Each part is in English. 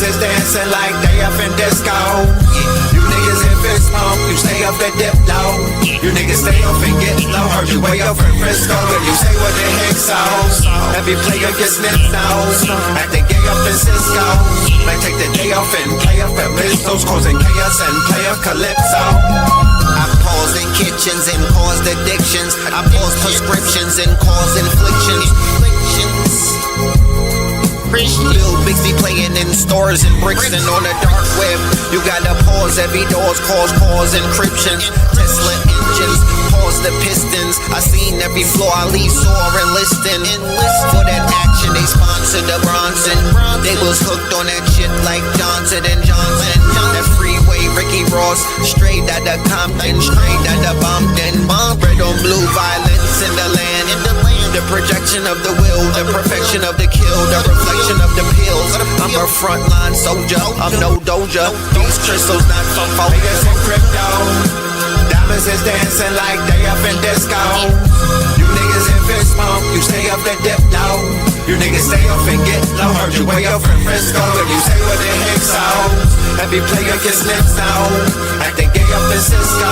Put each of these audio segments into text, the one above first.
is dancing like they up in disco. You niggas in fist pump, you stay up at dip low. You niggas stay up and get low. Heard you way up in Frisco, and you say what the heck so. Every player gets snipped nose, acting gay up in Cisco. Might take the day off and play up at Mistos, causing chaos and play up Calypso. I pause in kitchens and caused addictions. I pause prescriptions and cause inflictions. Lil Bixby playing in stores and bricks and on the dark web. You gotta pause every doors, cause encryption. Tesla engines, pause the pistons. I seen every floor I leave sore and listing. For that action, they sponsored the Bronson. They was hooked on that shit like Johnson and Johnson. That freeway, Ricky Ross, straight out of Compton, straight out of Bumpton. Red on blue, violence in the land. The projection of the will, the perfection of the kill, the reflection of the pills. I'm a frontline soldier, I'm no doja. These crystals not from focus and crypto. Diamonds is dancing like they up in disco. You niggas in fist pump, you stay up at dip low. You niggas stay up and get low. Heard you way up in Frisco, and you say what the heck so. Every player gets lips now, acting gay up in Cisco.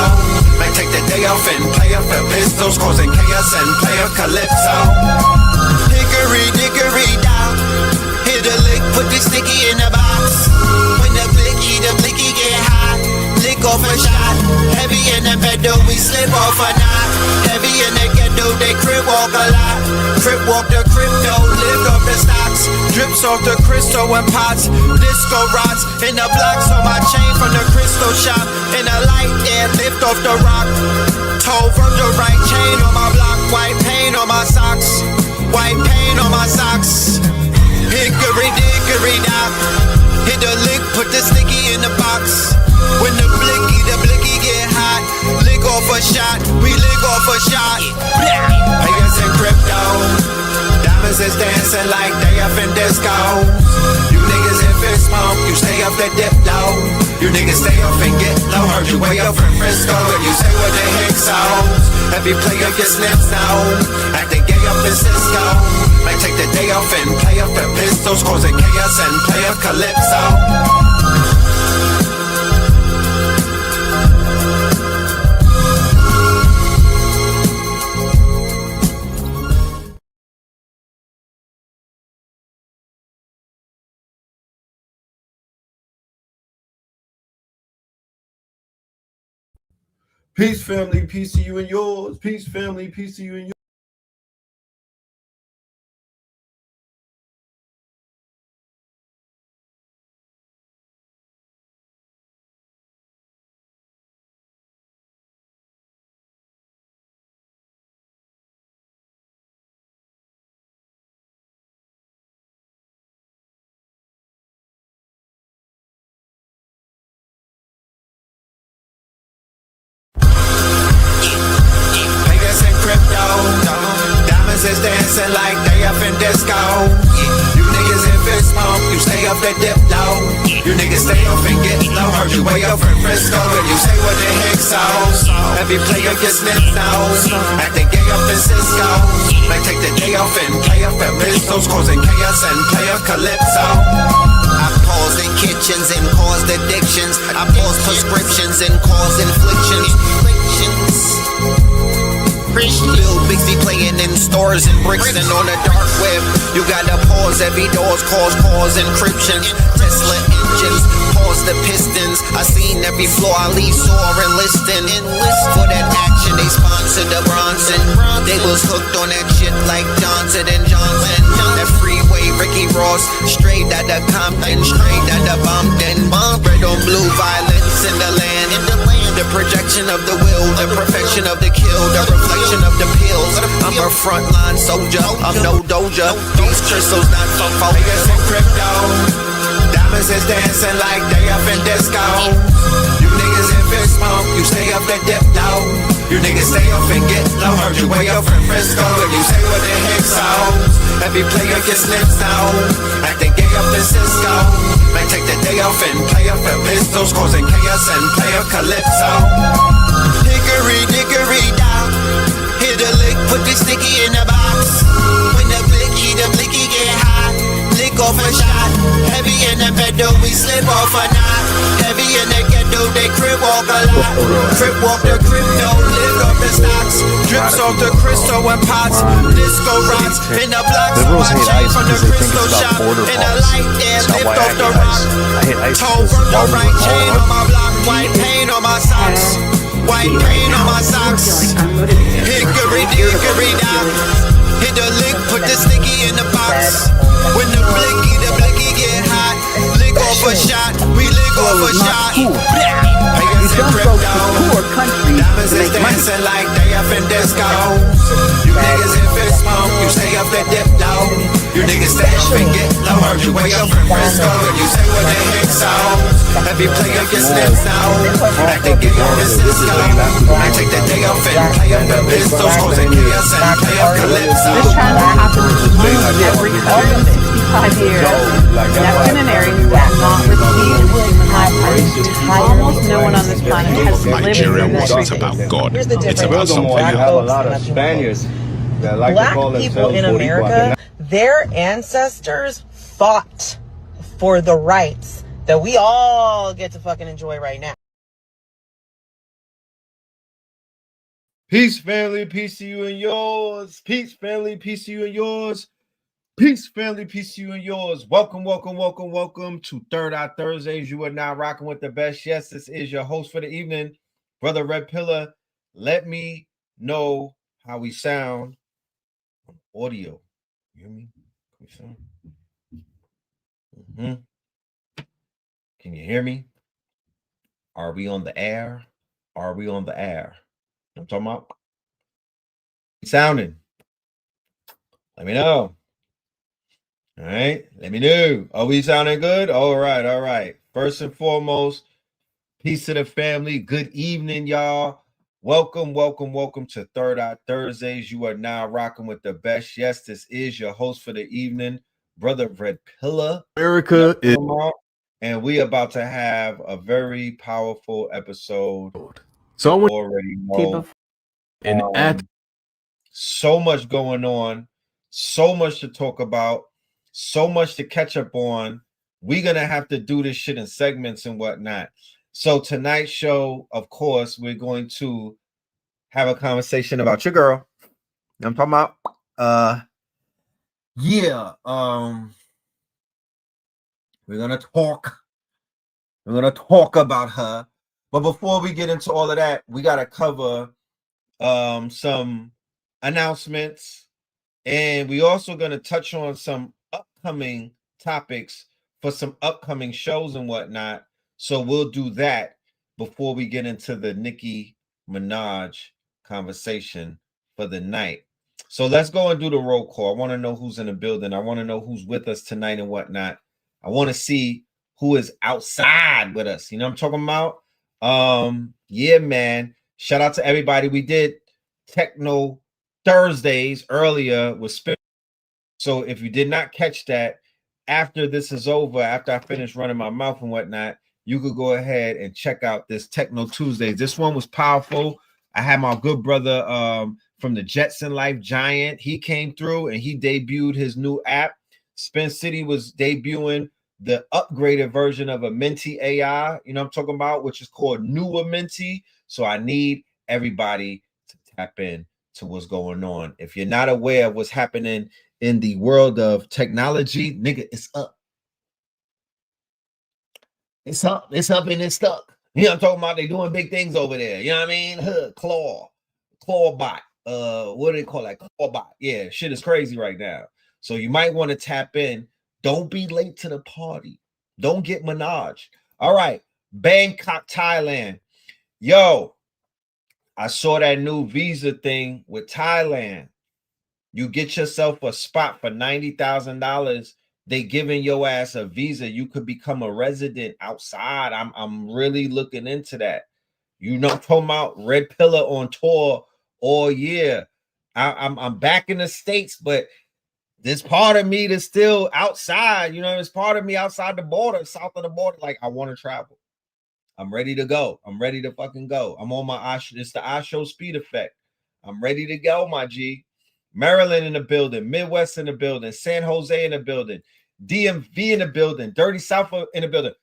Might take the day off and play up at Mistos, causing chaos and play up Calypso. Hickory dickory down, hit a lick, put the sticky in the box. When the blicky get hot, lick off a shot. Heavy in the pedal, we slip off a knot. Heavy in the ghetto, they crib walk a lot. Crib walk the crypto, lift off the stocks. Drips off the crystal and pots. Disco rods in the blocks on my chain from the crystal shop. In the light air, lift off the rock. Toe Virgil right chain on my block. White paint on my socks. White paint on my socks. Hickory dickory dock. Hit the lick, put the sticky in the box. When the blicky get hot, lick off a shot, we lick off a shot. Players in crypto, diamonds is dancing like they up in disco. You niggas in fist pump, you stay up at dip low. You niggas stay up and get low. Heard you way up in Frisco, and you say what the heck so. Every player gets snips now, acting gay up in Cisco. Might take the day off and play up at Mistos, causing chaos and play up Calypso. Peace, family. Peace to you and yours. Peace, family. Peace to you and yours. Is dancing like they up in disco. You niggas in fist pump, you stay up at dip low. You niggas stay up and get low. Heard you way up in Frisco, and you say what the heck so. Every player gets snipped nose, acting gay up in Cisco. Might take the day off and play up at Mistos, causing chaos and play up Calypso. I pause in kitchens and caused addictions. I pause prescriptions and cause inflictions. Lil Bixby playing in stores and bricks and on the dark web. You gotta pause every doors, cause encryption. Tesla engines, pause the pistons. I seen every floor I leave sore and listing. For that action, they sponsored the Bronson. They was hooked on that shit like Johnson and Johnson. That freeway, Ricky Ross, straight out of Compton, straight out of Bumpton. Red on blue, violence in the land. The projection of the will, the perfection of the kill, the reflection of the pills. I'm a frontline soldier, I'm no doja. These crystals not from focus and crypto. Diamonds is dancing like they up in disco. You niggas in fist pump, you stay up at dip low. You niggas stay up and get low. Heard you way up in Frisco, and you say what the heck so. Every player gets lips now, acting gay up in Cisco. Might take the day off and play up at Mistos, causing chaos and play up Calypso. Hickory dickory down, hit a lick, put the sticky in the box. When the blicky get hot, lick off off a shot. Heavy in the bed, we slip off a knot. Heavy in the ghetto, they crib walk a lot. Crib walk the crypto, live off the stocks. Drips off the crystal and pots. Disco rocks in the blocks. Liberals hate ice From the because they think crystal it's shop. about border In the policy. light, there, That's not lift why off the I rock. hate ice. Toe Because work the while we right were chain on my block. White paint on my socks. White paint on my socks. Hickory dickory dock. Hit the lick, put the sticky in the box. When the blicky get hot. Lick off a shot, we lick off a shot. You don't go to poor countries Diamonds to is make money. dancing like they up in discos. You niggas in fit smoke, you stay up and dip low. You niggas stay up and get low. Heard you way up from Frisco and you say what they hit so. Every play up your snips now. Back to get on the Cisco. I take the day off and play up the pistols. Cause they kill us and play up Calypso. This trend happens every 165 years. Neptune and Aries do not receive human lifetime. Almost no one on this planet has lived Nigeria through this. wasn't about God. Here's the It's difference. about something Black else. have a folks lot and of Latino Spaniards that like Black to call people themselves in Boricua. America, their ancestors fought for the rights that we all get to fucking enjoy right now. Peace, family. Peace to you and yours. Peace, family. Peace to you and yours. Peace, family. Peace to you and yours. Welcome to Third Eye Thursdays. You are now rocking with the best. Yes, this is your host for the evening, Brother Red Pillar. Let me know how we sound on audio. You hear me? Can we sound? Can you hear me? Are we on the air? Are we on the air? I'm talking about sounding. Let me know. All right, let me know. Are we sounding good? All right. First and foremost, peace to the family. Good evening, y'all. Welcome to Third Eye Thursdays. You are now rocking with the best. Yes, this is your host for the evening, Brother Red Pillar. America is And we about to have a very powerful episode. someone Already know. at So much going on, so much to talk about, so much to catch up on. We're gonna have to do this shit in segments and whatnot. So tonight's show, of course, we're going to have a conversation about your girl. I'm talking about we're gonna talk about her. But before we get into all of that, we gotta cover some announcements, and we also going to touch on some upcoming topics for some upcoming shows and whatnot. So we'll do that before we get into the Nicki Minaj conversation for the night. So let's go and do the roll call. I want to know who's in the building. I want to know who's with us tonight and whatnot. I want to see who is outside with us. You know what I'm talking about? Yeah, man. Shout out to everybody. We did Techno Thursdays earlier with Spin. So if you did not catch that, after this is over, after I finish running my mouth and whatnot, you could go ahead and check out this Techno Tuesdays. This one was powerful. I had my good brother from the Jetson Life Giant. He came through and he debuted his new app. Spin City was debuting the upgraded version of a Menti AI, you know what I'm talking about, which is called Newer Menti. So I need everybody to tap in to what's going on. If you're not aware of what's happening in the world of technology, nigga, it's up. It's up and it's stuck. You know what I'm talking about? They doing big things over there. You know what I mean? Clawbot. What do they call that? Clawbot. Yeah, shit is crazy right now. So you might want to tap in. Don't be late to the party. Don't get Minaj. All right. Bangkok, Thailand. Yo, I saw that new visa thing with Thailand. You get yourself a spot for $90,000. They giving your ass a visa. You could become a resident outside. I'm really looking into that. You know, talking about Red Pillar on tour all year. I'm back in the States, but there's part of me that's still outside. You know, there's part of me outside the border, south of the border. Like, I want to travel. I'm ready to go. I'm ready to fucking go. I'm on my it's the iShow speed effect. I'm ready to go, my G. Maryland in the building, Midwest in the building, San Jose in the building, DMV in the building, Dirty South in the building.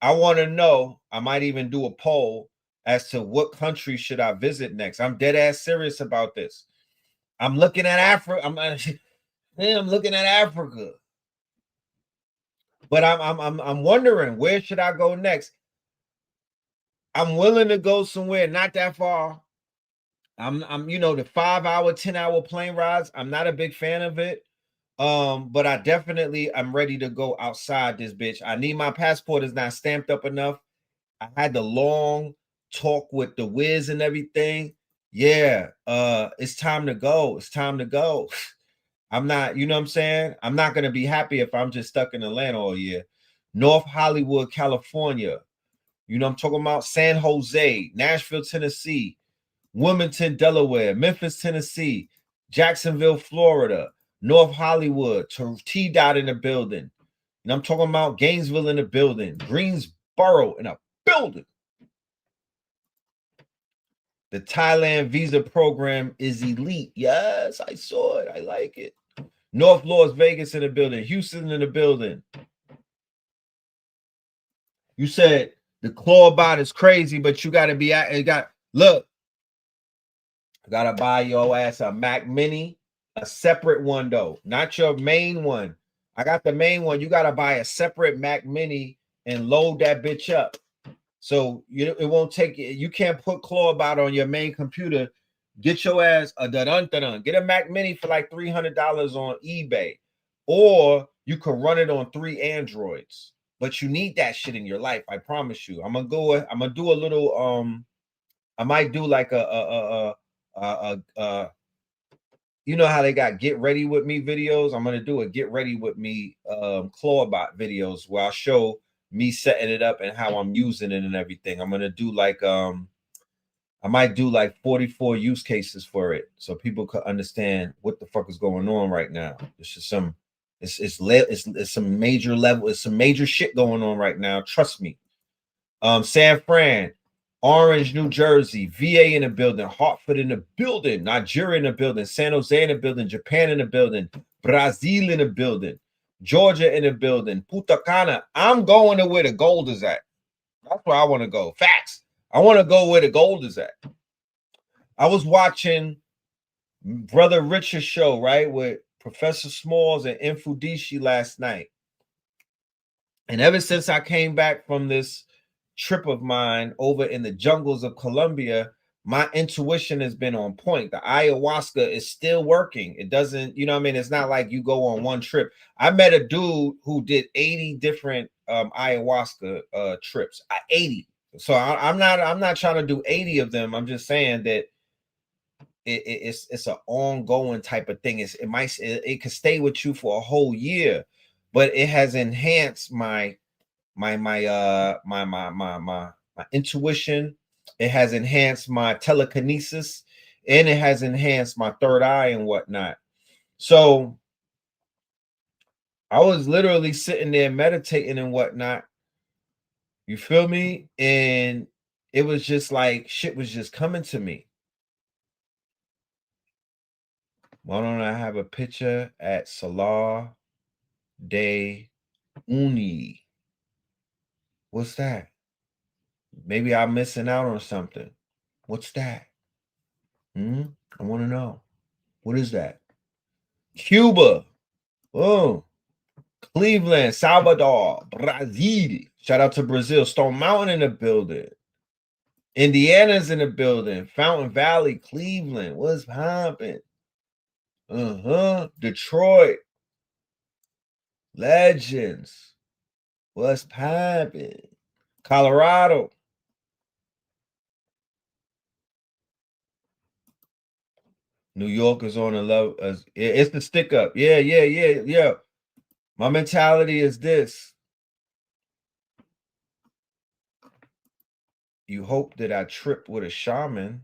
I want to know. I might even do a poll as to what country should I visit next. I'm dead ass serious about this. I'm looking at Africa. I'm looking at Africa. But I'm wondering, where should I go next? I'm willing to go somewhere not that far. I'm you know, the 5-hour, 10-hour plane rides. I'm not a big fan of it. But I'm ready to go outside this bitch. I need my passport is not stamped up enough. I had the long talk with the Wiz and everything. Yeah, it's time to go. It's time to go. I'm not, you know what I'm saying? I'm not gonna be happy if I'm just stuck in Atlanta all year. North Hollywood, California. You know I'm talking about? San Jose, Nashville, Tennessee, Wilmington, Delaware, Memphis, Tennessee, Jacksonville, Florida, North Hollywood, T-Dot in the building. And I'm talking about Gainesville in the building, Greensboro in a building. The Thailand visa program is elite. Yes, I saw it. I like it. North Las Vegas in the building, Houston in the building. You said the claw bot is crazy, but you got to be at it. Look, I got to buy your ass a Mac Mini, a separate one though, not your main one. I got the main one. You got to buy a separate Mac Mini and load that bitch up. So it won't take it. You can't put Clawbot on your main computer. Get your ass a dun-dun-dun. Get a Mac Mini for like $300 on eBay, or you can run it on 3 Androids. But you need that shit in your life. I promise you. I'm gonna do a little. I might do like a you know how they got get ready with me videos. I'm gonna do a get ready with me Clawbot videos where I'll show me setting it up and how I'm using it and everything. I'm gonna do like I might do like 44 use cases for it so people could understand what the fuck is going on right now. It's just some it's some major level, it's some major shit going on right now. Trust me. San Fran, Orange, New Jersey, VA in the building, Hartford in the building, Nigeria in the building, San Jose in the building, Japan in the building, Brazil in the building, Georgia in the building, Punta Cana. I'm going to where the gold is at. That's where I want to go. Facts. I want to go where the gold is at. I was watching Brother Richard's show, right, with Professor Smalls and Infudishi last night. And ever since I came back from this trip of mine over in the jungles of Colombia, my intuition has been on point. The ayahuasca is still working. It doesn't, you know what I mean? It's not like you go on one trip. I met a dude who did 80 different ayahuasca trips. 80. So I'm not trying to do 80 of them. I'm just saying that it's an ongoing type of thing. It could stay with you for a whole year, but it has enhanced my intuition. It has enhanced my telekinesis, and it has enhanced my third eye and whatnot. So I was literally sitting there meditating and whatnot. You feel me? And it was just like shit was just coming to me. Why don't I have a picture at Salar de Uni? What's that? Maybe I'm missing out on something. What's that? I want to know. What is that? Cuba. Oh, Cleveland, Salvador, Brazil. Shout out to Brazil. Stone Mountain in the building. Indiana's in the building. Fountain Valley, Cleveland. What's popping? Detroit. Legends. What's popping? Colorado. New York is on a level. It's the stick up. Yeah. My mentality is this. You hope that I trip with a shaman.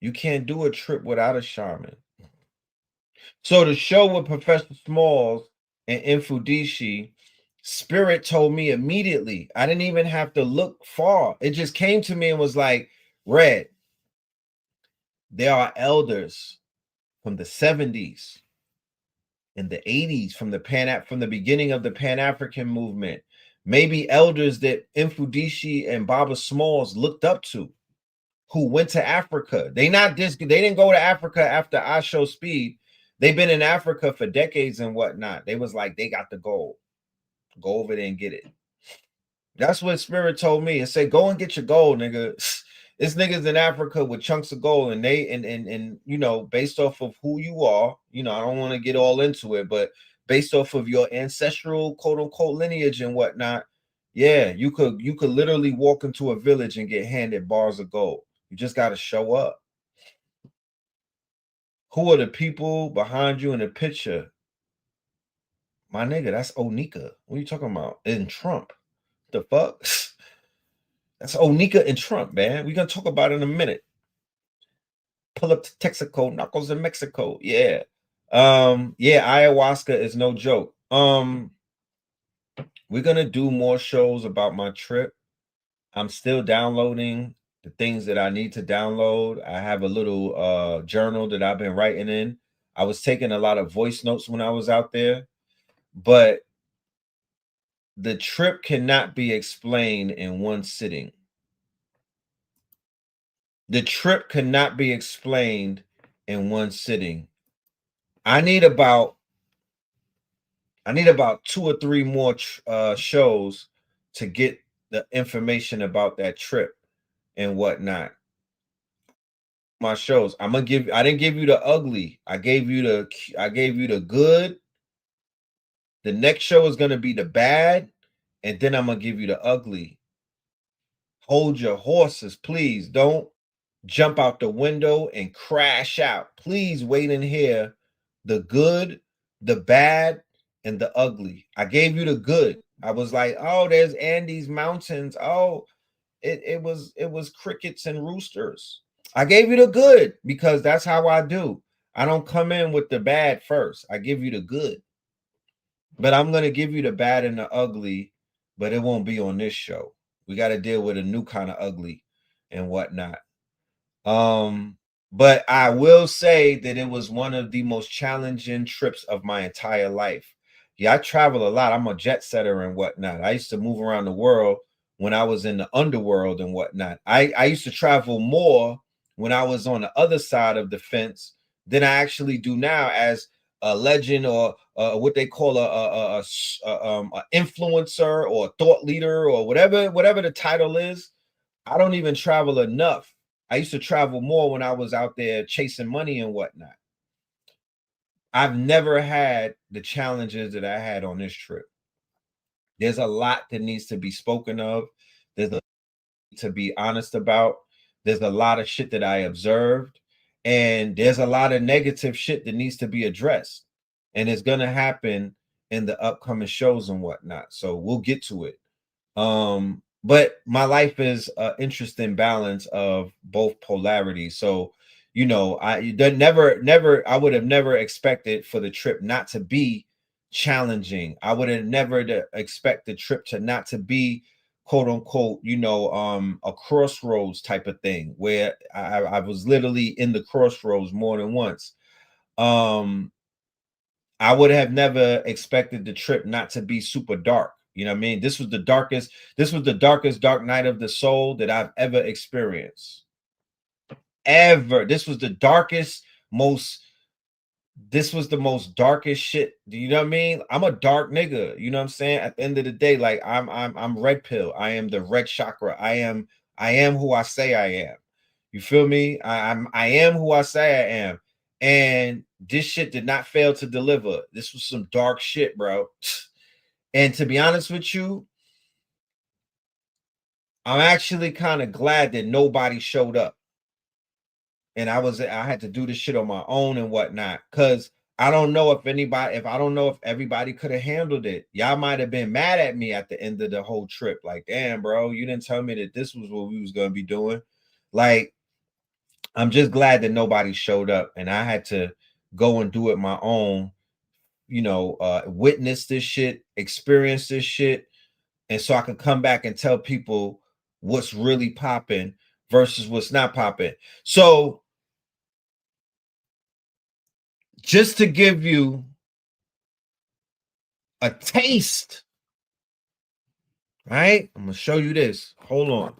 You can't do a trip without a shaman. So the show with Professor Smalls and Infudishi, Spirit told me immediately. I didn't even have to look far. It just came to me and was like, Red, there are elders from the 70s in the 80s from the beginning of the Pan-African movement. Maybe elders that Mfudishi and Baba Smalls looked up to, who went to Africa. They didn't go to Africa after I Show Speed. They've been in Africa for decades and whatnot. They was like, they got the gold. Go over there and get it. That's what Spirit told me. It said, go and get your gold, nigga. It's niggas in Africa with chunks of gold, and they and you know, based off of who you are, you know, I don't want to get all into it, but based off of your ancestral quote unquote lineage and whatnot, yeah, you could literally walk into a village and get handed bars of gold. You just got to show up. Who are the people behind you in the picture? My nigga, that's Onika. What are you talking about? And Trump. The fuck? That's Onika and Trump, man. We're gonna talk about it in a minute. Pull up to Texaco, Knuckles in Mexico. Yeah. Yeah, ayahuasca is no joke. We're gonna do more shows about my trip. I'm still downloading the things that I need to download. I have a little journal that I've been writing in. I was taking a lot of voice notes when I was out there, but the trip cannot be explained in one sitting. The trip cannot be explained in one sitting. I need about 2 or 3 more shows to get the information about that trip and whatnot. My shows. I didn't give you the ugly. I gave you the good. The next show is gonna be the bad, and then I'm gonna give you the ugly. Hold your horses, please. Don't jump out the window and crash out. Please wait and hear the good, the bad, and the ugly. I gave you the good. I was like, oh, there's Andes Mountains. Oh, it was crickets and roosters. I gave you the good because that's how I do. I don't come in with the bad first. I give you the good. But I'm going to give you the bad and the ugly, but it won't be on this show. We got to deal with a new kind of ugly and whatnot. But I will say that it was one of the most challenging trips of my entire life. Yeah, I travel a lot. I'm a jet setter and whatnot. I used to move around the world when I was in the underworld and whatnot. I used to travel more when I was on the other side of the fence than I actually do now as a legend or what they call a influencer or a thought leader or whatever the title is. I don't even travel enough. I used to travel more when I was out there chasing money and whatnot. I've never had the challenges that I had on this trip. There's a lot that needs to be spoken of. There's a to be honest about. There's a lot of shit that I observed, and there's a lot of negative shit that needs to be addressed, and it's gonna happen in the upcoming shows and whatnot. So we'll get to it. But my life is an interesting balance of both polarities. So, you know, I would have never expected for the trip not to be challenging. I would have never expect the trip to not to be quote unquote, you know, a crossroads type of thing where I was literally in the crossroads more than once. I would have never expected the trip not to be super dark. You know what I mean? This was the darkest dark night of the soul that I've ever experienced. Ever. This was the most darkest shit. Do you know what I mean? I'm a dark nigga. You know what I'm saying? At the end of the day, like I'm red pill. I am the red chakra. I am who I say I am. You feel me? I am who I say I am. And this shit did not fail to deliver. This was some dark shit, bro. And to be honest with you, I'm actually kind of glad that nobody showed up. And I had to do this shit on my own and whatnot. Cause I don't know if everybody could have handled it. Y'all might have been mad at me at the end of the whole trip. Like, damn, bro, you didn't tell me that this was what we was gonna be doing. Like, I'm just glad that nobody showed up and I had to go and do it my own, you know, witness this shit, experience this shit. And so I can come back and tell people what's really popping versus what's not popping. So just to give you a taste. Right? I'm gonna show you this. Hold on.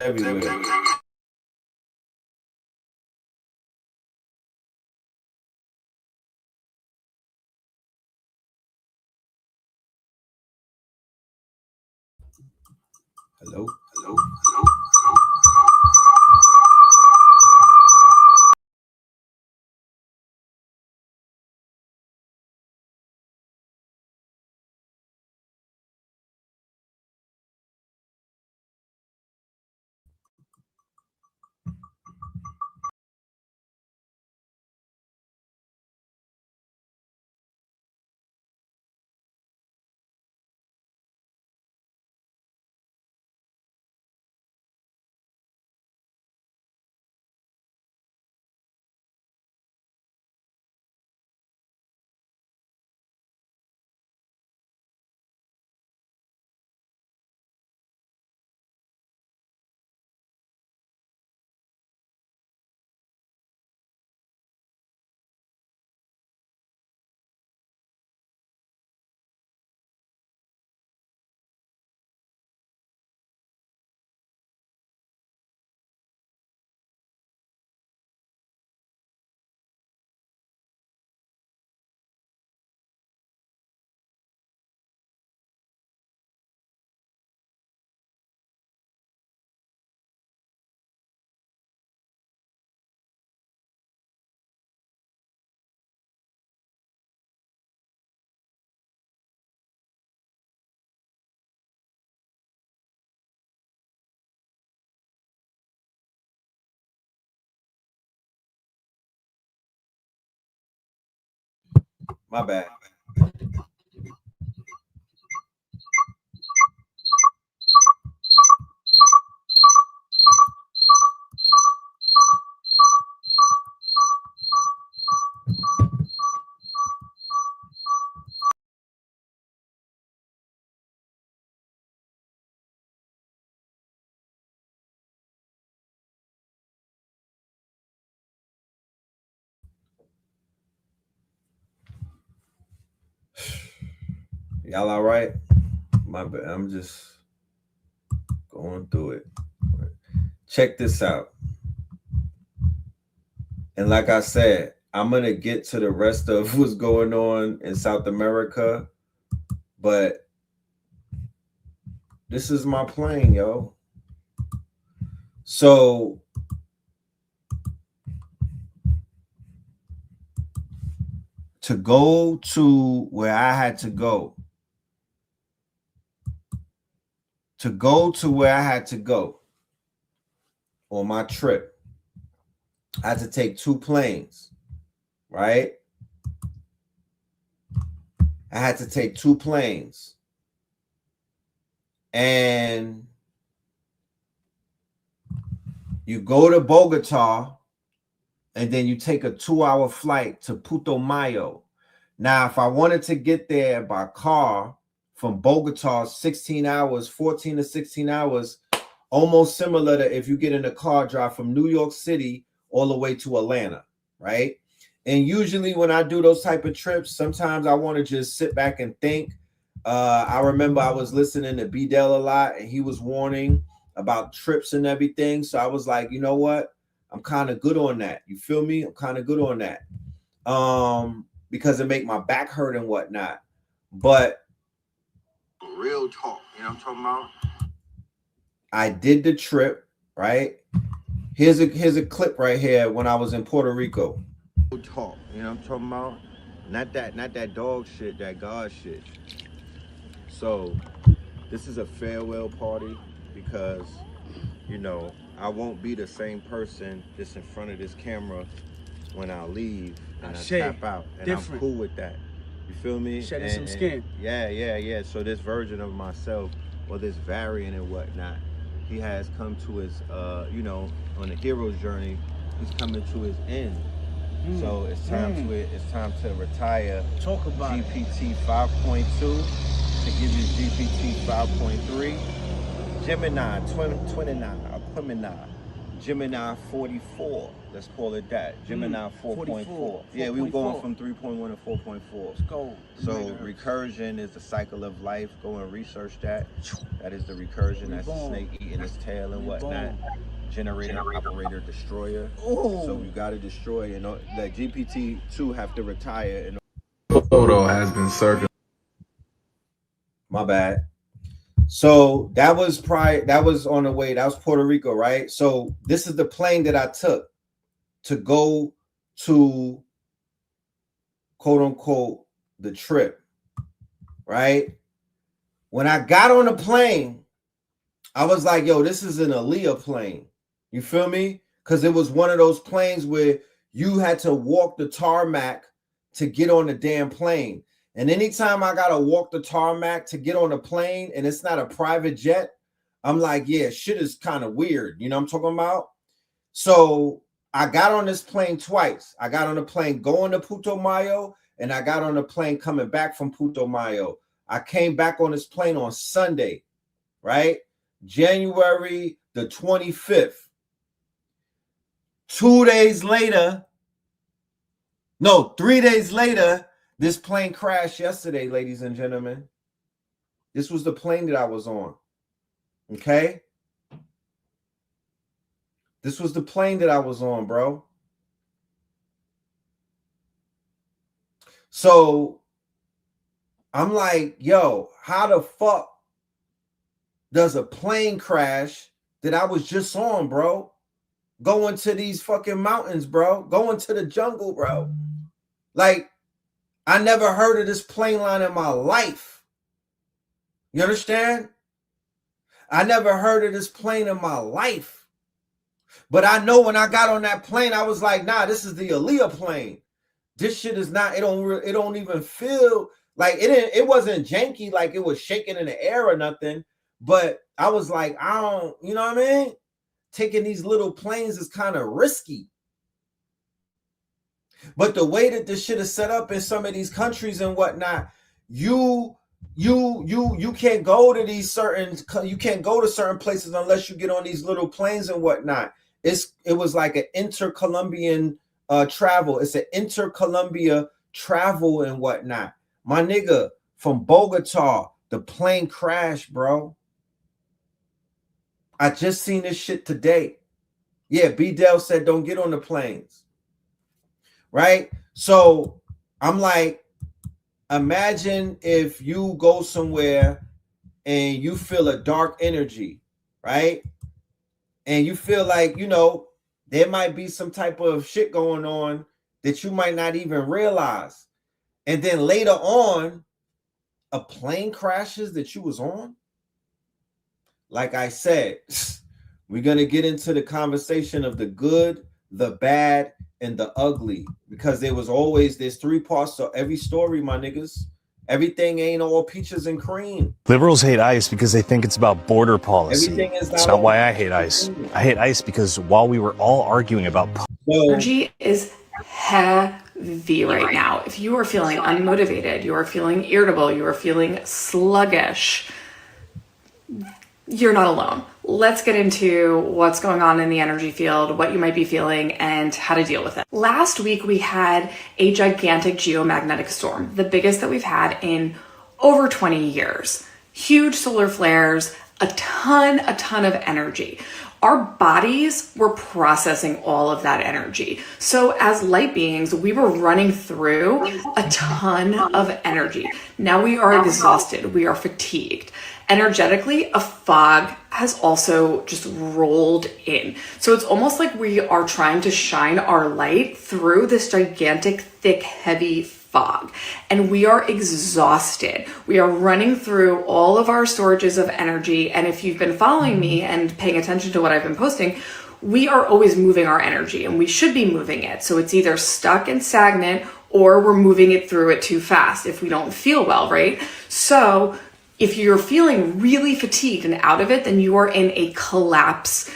Everywhere. Hello? Hello? Hello? My bad. Y'all all right? My bad. I'm just going through it. Check this out. And like I said, I'm going to get to the rest of what's going on in South America, but this is my plane, yo. So to go to where I had to go, on my trip, I had to take 2 planes, right? I had to take 2 planes. And you go to Bogota, and then you take a 2-hour flight to Putumayo. Now, if I wanted to get there by car from Bogota, 16 hours, 14 to 16 hours, almost similar to if you get in a car drive from New York City all the way to Atlanta, right? And usually when I do those type of trips, sometimes I want to just sit back and think. I remember I was listening to B-Dell a lot, and he was warning about trips and everything. So I was like, you know what? I'm kind of good on that. You feel me? I'm kind of good on that. because it make my back hurt and whatnot. But real talk, you know what I'm talking about? I did the trip, right? Here's a clip right here when I was in Puerto Rico. Real talk, you know what I'm talking about? Not that dog shit, that God shit. So this is a farewell party because, you know, I won't be the same person just in front of this camera when I leave and I tap out. And I'm cool with that. You feel me? Shedding some skin. Yeah. So this version of myself, or this variant and whatnot, he has come to his, you know, on the hero's journey, he's coming to his end. So it's time to retire. Talk about GPT 5.2 to give you GPT 5.3. Gemini 29, Gemini 44. Let's call it that. Gemini 4.4. Yeah, we were going from 3.1 to 4.4. Let's go. So recursion is the cycle of life. Go and research that. That is the recursion. That's the snake eating its tail and whatnot. Generator, operator, destroyer. Ooh. So you got to destroy, and like GPT-2 have to retire. And Photo has been circulated. my bad. So that was on the way. That was Puerto Rico, right? So this is the plane that I took to go to, quote unquote, the trip, right? When I got on the plane, I was like, yo, this is an Aaliyah plane. You feel me? Because it was one of those planes where you had to walk the tarmac to get on the damn plane. And anytime I got to walk the tarmac to get on a plane and it's not a private jet, I'm like, yeah, shit is kind of weird. You know what I'm talking about? So I got on this plane twice. I got on the plane going to Putumayo, and I got on the plane coming back from Putumayo. I came back on this plane on Sunday, right? January the 25th. 3 days later, this plane crashed yesterday, ladies and gentlemen. This was the plane that I was on. Okay? This was the plane that I was on, bro. So I'm like, yo, how the fuck does a plane crash that I was just on, bro? Going to these fucking mountains, bro. Going to the jungle, bro. Like, I never heard of this plane line in my life. You understand? I never heard of this plane in my life. But I know when I got on that plane, I was like, nah, this is the Aaliyah plane. This shit is not, it don't even feel like it wasn't janky, like it was shaking in the air or nothing. But I was like, I don't, you know what I mean? Taking these little planes is kind of risky. But the way that this shit is set up in some of these countries and whatnot, you can't go to certain places unless you get on these little planes and whatnot. It was like an inter-Colombian travel. It's an inter-Colombia travel and whatnot. My nigga, from Bogota, the plane crashed, bro. I just seen this shit today. Yeah, B-Del said don't get on the planes. Right? So I'm like, imagine if you go somewhere and you feel a dark energy, right? And you feel like, you know, there might be some type of shit going on that you might not even realize. And then later on, a plane crashes that you was on. Like I said, we're going to get into the conversation of the good, the bad, and the ugly, because there's 3 parts to every story, my niggas. Everything ain't all peaches and cream. Liberals hate ICE because they think it's about border policy. Everything is That's not why I hate ICE. I hate ICE because while we were all arguing about energy is heavy right now. If you are feeling unmotivated, you are feeling irritable, you are feeling sluggish, you're not alone. Let's get into what's going on in the energy field, what you might be feeling, and how to deal with it. Last week, we had a gigantic geomagnetic storm, the biggest that we've had in over 20 years. Huge solar flares, a ton of energy. our bodies were processing all of that energy. So as light beings, we were running through a ton of energy. Now we are exhausted. We are fatigued. Energetically, a fog has also just rolled in. So it's almost like we are trying to shine our light through this gigantic, thick, heavy fog. And we are exhausted. We are running through all of our storages of energy. And if you've been following me and paying attention to what I've been posting, we are always moving our energy, and we should be moving it. So it's either stuck and stagnant, or we're moving it through it too fast if we don't feel well, right? So if you're feeling really fatigued and out of it, then you are in a collapse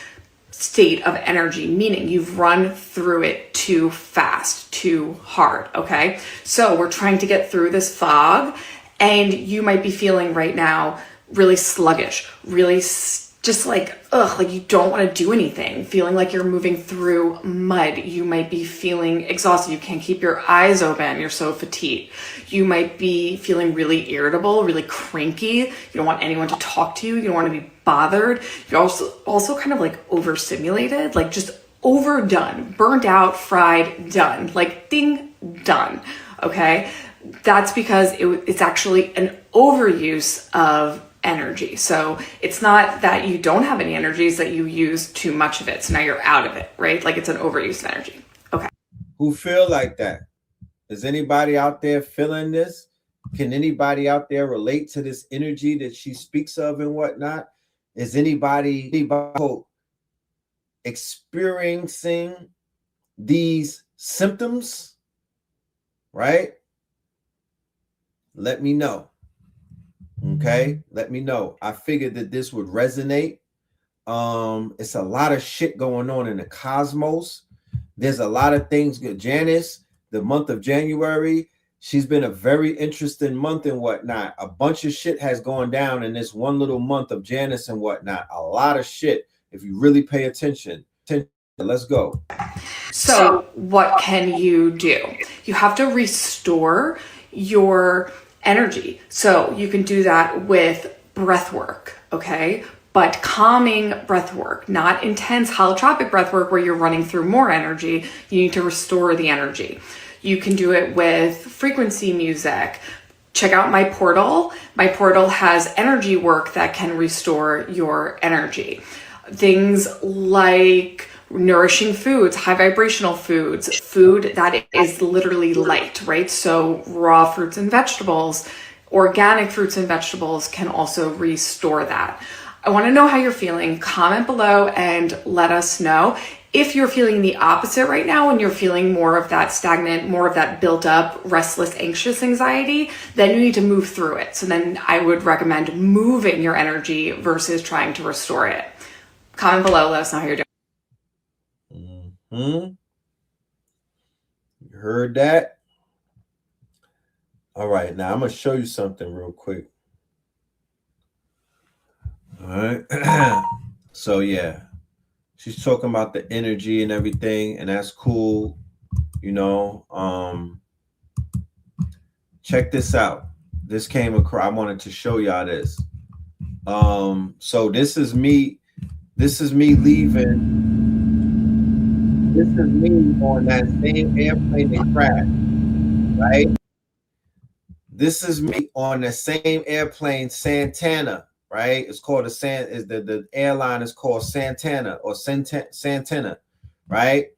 state of energy, meaning you've run through it too fast, too hard, okay? So we're trying to get through this fog, and you might be feeling right now really sluggish, really just like you don't want to do anything, feeling like you're moving through mud. You might be feeling exhausted. You can't keep your eyes open. You're so fatigued. You might be feeling really irritable, really cranky. You don't want anyone to talk to you. You don't want to be bothered. You're also kind of like overstimulated, like just overdone, burnt out, fried, done, like ding, done. Okay. That's because it's actually an overuse of energy. So it's not that you don't have any energy, it's that you use too much of it. So now you're out of it, right? Like it's an overuse of energy. Okay. Who feel like that? Is anybody out there feeling this? Can anybody out there relate to this energy that she speaks of and whatnot? Is anybody experiencing these symptoms? Right? Let me know. Okay, let me know. I figured that this would resonate. It's a lot of shit going on in the cosmos. There's a lot of things good. Janice, the month of January, she's been a very interesting month and whatnot. A bunch of shit has gone down in this one little month of Janice and whatnot. A lot of shit. If you really pay attention. Let's go. So what can you do? You have to restore your energy. So you can do that with breath work, okay? But calming breath work, not intense holotropic breath work where you're running through more energy. You need to restore the energy. You can do it with frequency music. Check out my portal. My portal has energy work that can restore your energy. Things like nourishing foods, high vibrational foods, food that is literally light, right? So raw fruits and vegetables, organic fruits and vegetables can also restore that. I want to know how you're feeling. Comment below and let us know. If you're feeling the opposite right now and you're feeling more of that stagnant, more of that built up, restless, anxious anxiety, then you need to move through it. So then I would recommend moving your energy versus trying to restore it. Comment below, let us know how you're doing. You heard that? All right, now I'm gonna show you something real quick. All right. So yeah, she's talking about the energy and everything, and that's cool. You know, check this out. This came across. I wanted to show y'all this. So this is me leaving. This is me on that same airplane that crashed, right? This is me on the same airplane, Santana, right? It's called the airline is called Santana or Santana, right?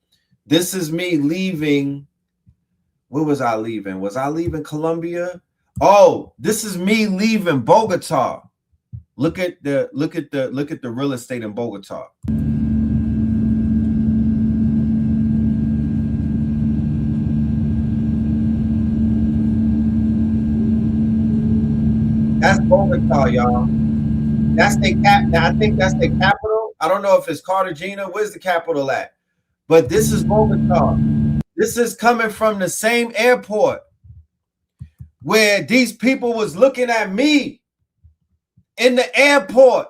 This is me leaving. Where was I leaving? Was I leaving Colombia? Oh, this is me leaving Bogota. Look at the real estate in Bogota. That's Bogota, y'all. That's the I think that's the capital. I don't know if it's Cartagena. Where's the capital at? But this is Bogota. This is coming from the same airport where these people was looking at me in the airport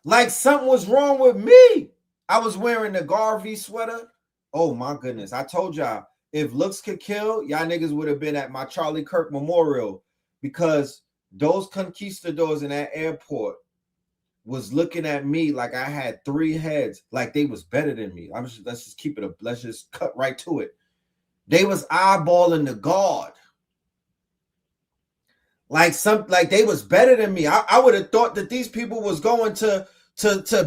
like something was wrong with me. I was wearing the Garvey sweater. Oh my goodness. I told y'all, if looks could kill, y'all niggas would have been at my Charlie Kirk Memorial, because those conquistadors in that airport was looking at me like I had 3 heads, like they was better than me. Let's just keep it let's just cut right to it. They was eyeballing the God. Like they was better than me. I would have thought that these people was going to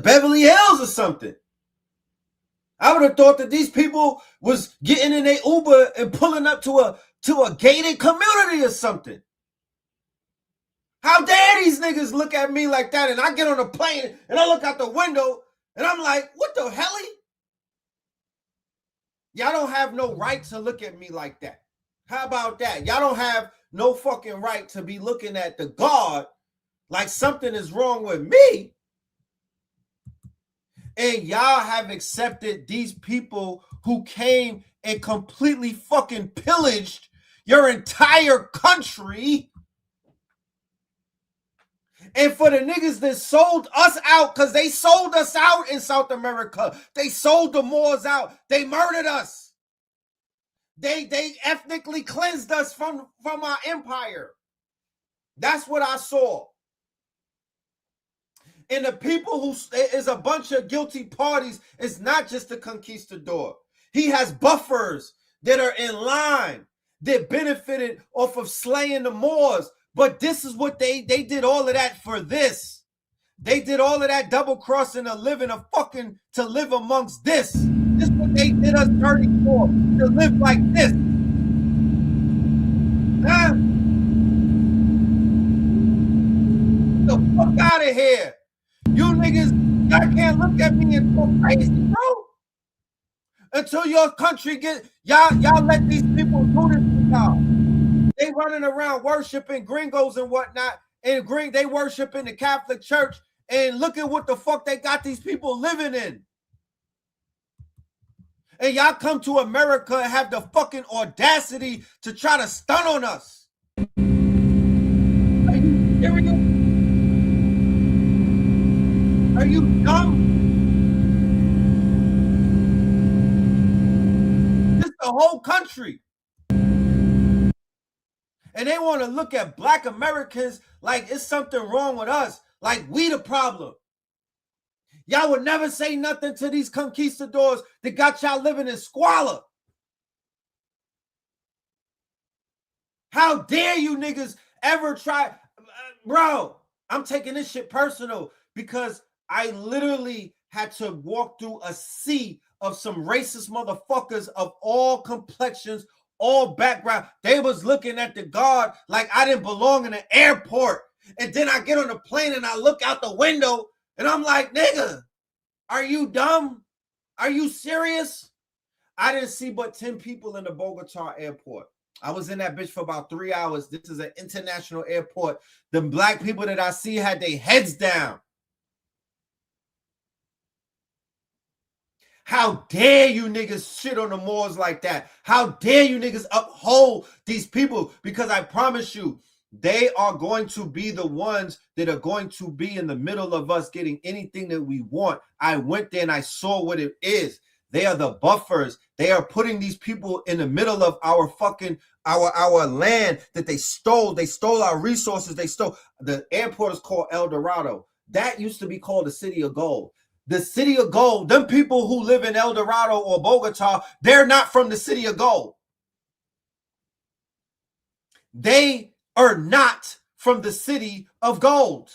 Beverly Hills or something. I would have thought that these people was getting in a Uber and pulling up to a gated community or something. How dare these niggas look at me like that? And I get on a plane and I look out the window and I'm like, what the hell? Y'all don't have no right to look at me like that. How about that? Y'all don't have no fucking right to be looking at the God like something is wrong with me. And y'all have accepted these people who came and completely fucking pillaged your entire country. And for the niggas that sold us out, because they sold us out in South America. They sold the Moors out. They murdered us. They ethnically cleansed us from our empire. That's what I saw. And the people who is a bunch of guilty parties. It's not just the conquistador. He has buffers that are in line that benefited off of slaying the Moors. But this is what they did all of that for this. They did all of that double crossing to live amongst this. This is what they did us dirty for, to live like this. Huh? Get the fuck out of here. You niggas, y'all can't look at me and go crazy, bro. Until your country y'all let these people do this to y'all. They running around worshiping gringos and whatnot, and they worship in the Catholic Church, and look at what the fuck they got these people living in. And y'all come to America and have the fucking audacity to try to stun on us. Are you serious? Are you dumb? This is the whole country. And they want to look at Black Americans like it's something wrong with us. Like we the problem. Y'all would never say nothing to these conquistadors that got y'all living in squalor. How dare you niggas ever try? Bro, I'm taking this shit personal because I literally had to walk through a sea of some racist motherfuckers of all complexions, all background. They was looking at the guard like I didn't belong in an airport. And then I get on the plane and I look out the window and I'm like, nigga, are you dumb? Are you serious? I didn't see but 10 people in the Bogota airport. I was in that bitch for about 3 hours. This is an international airport. The Black people that I see had their heads down. How dare you niggas shit on the Moors like that? How dare you niggas uphold these people? Because I promise you, they are going to be the ones that are going to be in the middle of us getting anything that we want. I went there and I saw what it is. They are the buffers. They are putting these people in the middle of our fucking our land that they stole. They stole our resources. They stole. The airport is called El Dorado. That used to be called the City of Gold. The City of Gold, them people who live in El Dorado or Bogota, they're not from the City of Gold. They are not from the City of Gold.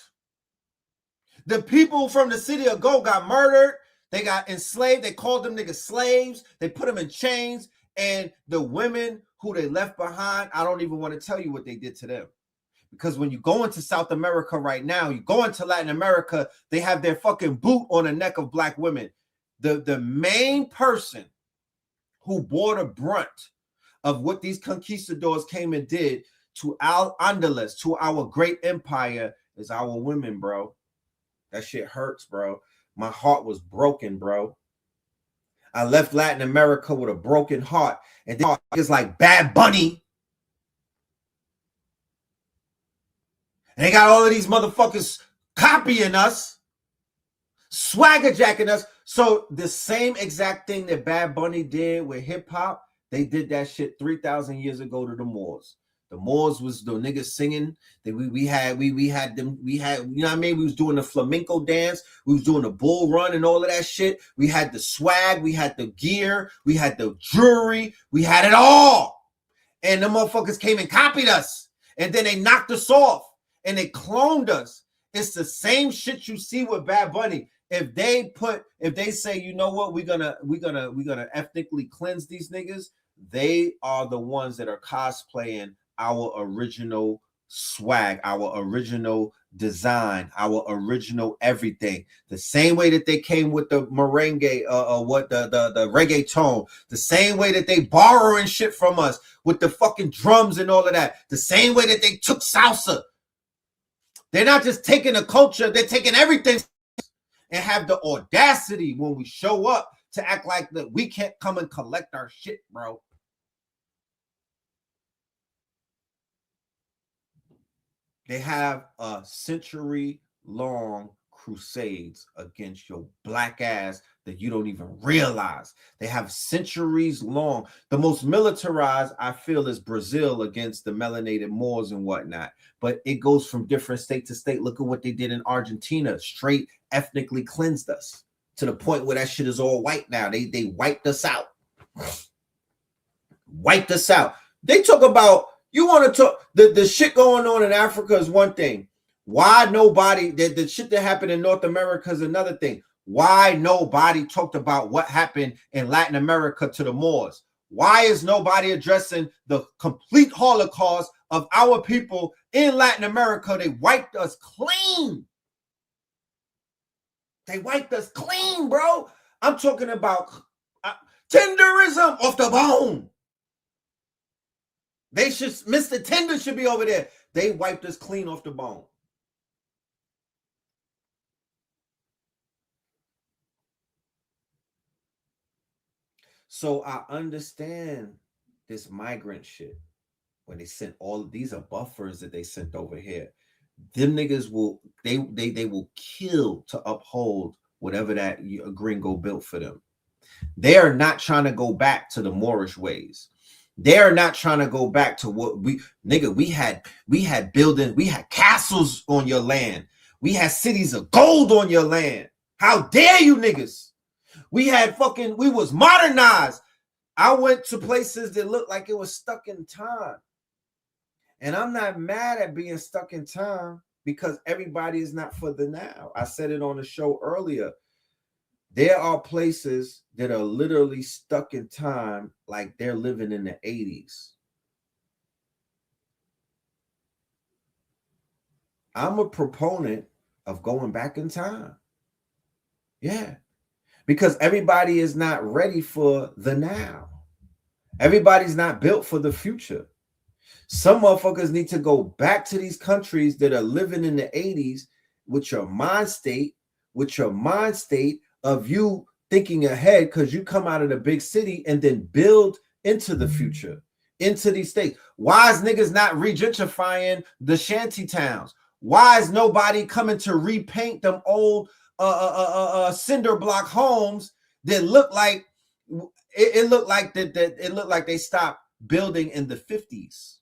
The people from the City of Gold got murdered. They got enslaved. They called them niggas slaves. They put them in chains. And the women who they left behind, I don't even want to tell you what they did to them. Because when you go into South America right now, you go into Latin America, they have their fucking boot on the neck of Black women. The main person who bore the brunt of what these conquistadors came and did to Al-Andalus, to our great empire, is our women, bro. That shit hurts, bro. My heart was broken, bro. I left Latin America with a broken heart. And then it's like Bad Bunny. And they got all of these motherfuckers copying us, swagger jacking us. So the same exact thing that Bad Bunny did with hip hop, they did that shit 3,000 years ago to the Moors. The Moors was the niggas singing. That we had them, you know what I mean? We was doing the flamenco dance, we was doing the bull run and all of that shit. We had the swag, we had the gear, we had the jewelry, we had it all. And the motherfuckers came and copied us. And then they knocked us off and they cloned us. It's the same shit you see with Bad Bunny. If they say, you know what, we're gonna ethnically cleanse these niggas, they are the ones that are cosplaying our original swag, our original design, our original everything. The same way that they came with the merengue, the reggaeton, the same way that they borrowing shit from us with the fucking drums and all of that, the same way that they took salsa. They're not just taking the culture, they're taking everything and have the audacity when we show up to act like that we can't come and collect our shit, bro. They have a century-long crusades against your black ass that you don't even realize. They have centuries long. The most militarized, I feel, is Brazil against the melanated Moors and whatnot. But it goes from different state to state. Look at what they did in Argentina. Straight ethnically cleansed us to the point where that shit is all white now. They wiped us out. Wiped us out. They talk about, you want to talk, the shit going on in Africa is one thing. Why nobody, the shit that happened in North America is another thing. Why nobody talked about what happened in Latin America to the Moors? Why is nobody addressing the complete Holocaust of our people in Latin America? They wiped us clean. They wiped us clean, bro. I'm talking about tenderism off the bone. They should, Mr. Tender should be over there. They wiped us clean off the bone. So I understand this migrant shit. When they sent all of these are buffers that they sent over here. Them niggas will, they will kill to uphold whatever that gringo built for them. They are not trying to go back to the Moorish ways. They're not trying to go back to what we had buildings, we had castles on your land. We had cities of gold on your land. How dare you niggas? We was modernized. I went to places that looked like it was stuck in time. And I'm not mad at being stuck in time because everybody is not for the now. I said it on the show earlier. There are places that are literally stuck in time like they're living in the 80s. I'm a proponent of going back in time. Yeah. Because everybody is not ready for the now. Everybody's not built for the future. Some motherfuckers need to go back to these countries that are living in the 80s with your mind state of you thinking ahead because you come out of the big city and then build into the future, into these states. Why is niggas not regentrifying the shanty towns? Why is nobody coming to repaint them old cinder block homes that look like it looked like they stopped building in the 50s?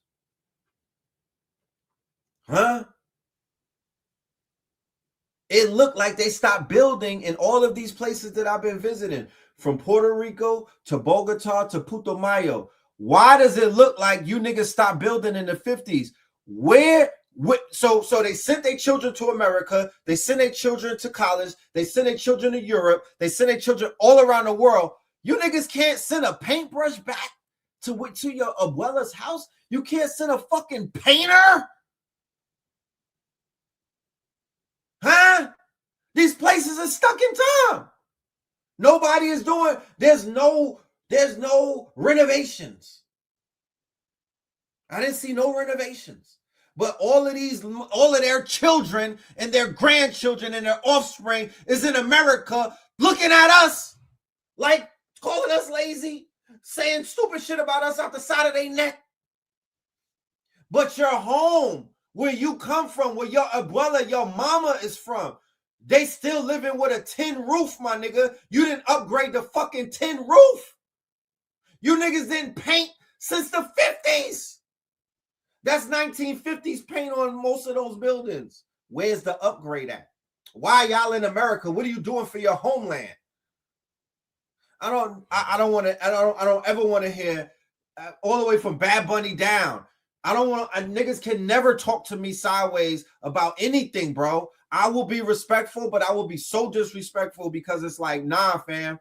Huh? It looked like they stopped building in all of these places that I've been visiting, from Puerto Rico to Bogota to Putumayo. Why does it look like you niggas stopped building in the 50s? So they sent their children to America, they sent their children to college, they sent their children to Europe, they sent their children all around the world. You niggas can't send a paintbrush back to your abuela's house. You can't send a fucking painter. Huh? These places are stuck in time. Nobody is doing, there's no renovations. I didn't see no renovations. But all of their children and their grandchildren and their offspring is in America looking at us like calling us lazy, saying stupid shit about us out the side of their neck. But your home, where you come from, where your abuela, your mama is from, they still living with a tin roof, my nigga. You didn't upgrade the fucking tin roof. You niggas didn't paint since the 50s. That's 1950s paint on most of those buildings. Where's the upgrade at? Why y'all in America? What are you doing for your homeland? I don't ever want to hear all the way from Bad Bunny down. I don't want niggas can never talk to me sideways about anything, bro. I will be respectful, but I will be so disrespectful because it's like, nah, fam,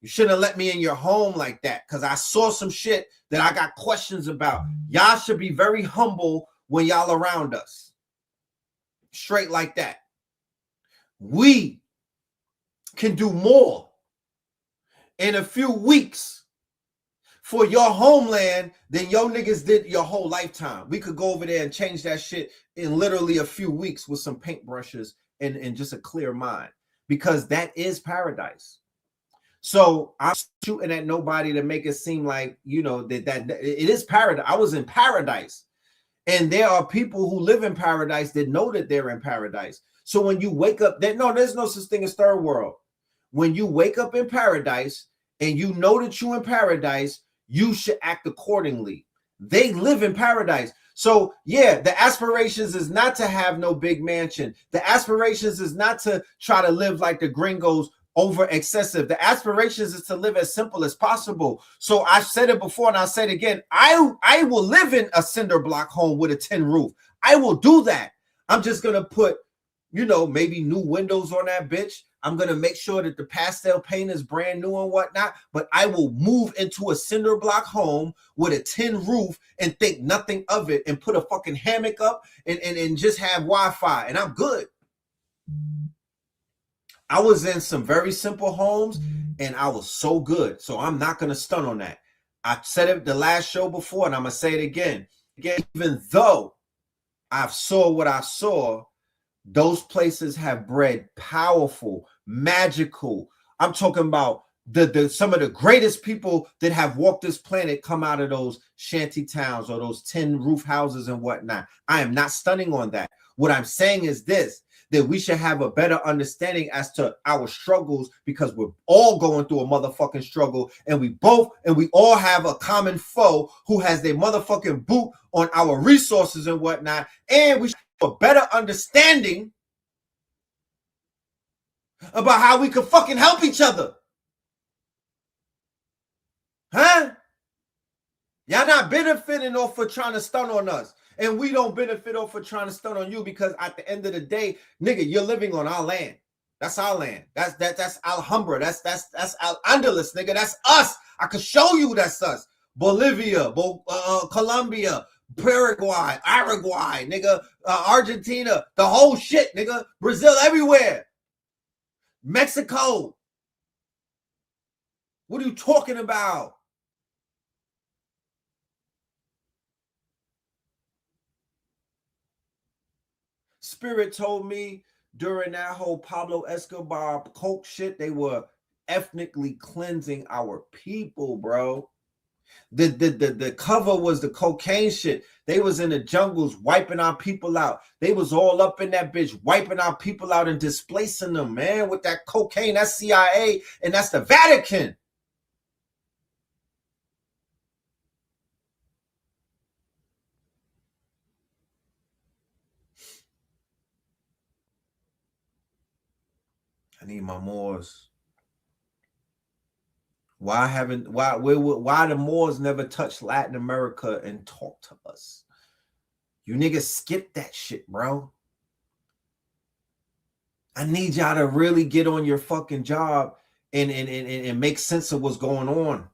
you shouldn't have let me in your home like that because I saw some shit that I got questions about. Y'all should be very humble when y'all around us. Straight like that. We can do more in a few weeks for your homeland than your niggas did your whole lifetime. We could go over there and change that shit in literally a few weeks with some paintbrushes and just a clear mind, because that is paradise. So I'm shooting at nobody to make it seem like, you know, that it is paradise. I was in paradise, and there are people who live in paradise that know that they're in paradise. So when you wake up, there's no such thing as third world. When you wake up in paradise and you know that you're in paradise, you should act accordingly. They live in paradise. So yeah, the aspirations is not to have no big mansion. The aspirations is not to try to live like the gringos over excessive. The aspirations is to live as simple as possible. So I've said it before and I'll say it again. I will live in a cinder block home with a tin roof. I will do that. I'm just going to put, you know, maybe new windows on that bitch. I'm going to make sure that the pastel paint is brand new and whatnot, but I will move into a cinder block home with a tin roof and think nothing of it and put a fucking hammock up and just have Wi-Fi, and I'm good. I was in some very simple homes and I was so good. So I'm not going to stun on that. I said it the last show before and I'm going to say it again. Even though I've saw what I saw, those places have bred powerful, magical. I'm talking about some of the greatest people that have walked this planet come out of those shanty towns or those tin roof houses and whatnot. I am not stunning on that. What I'm saying is this, that we should have a better understanding as to our struggles, because we're all going through a motherfucking struggle, and we all have a common foe who has their motherfucking boot on our resources and whatnot, and we should have a better understanding about how we can fucking help each other. Huh? Y'all not benefiting off for trying to stun on us. And we don't benefit off for trying to stun on you, because at the end of the day, nigga, you're living on our land. That's our land. That's Alhambra. That's Al Andalus, nigga. That's us. I can show you that's us. Bolivia, Colombia, Paraguay, Uruguay, nigga, Argentina, the whole shit, nigga. Brazil, everywhere. Mexico. What are you talking about? Spirit told me during that whole Pablo Escobar coke shit, they were ethnically cleansing our people, bro. The cover was the cocaine shit. They was in the jungles wiping our people out. They was all up in that bitch wiping our people out and displacing them, man, with that cocaine. That's CIA and that's the Vatican. I need my Moors. Why the Moors never touched Latin America and talked to us? You niggas skip that shit, bro. I need y'all to really get on your fucking job and make sense of what's going on.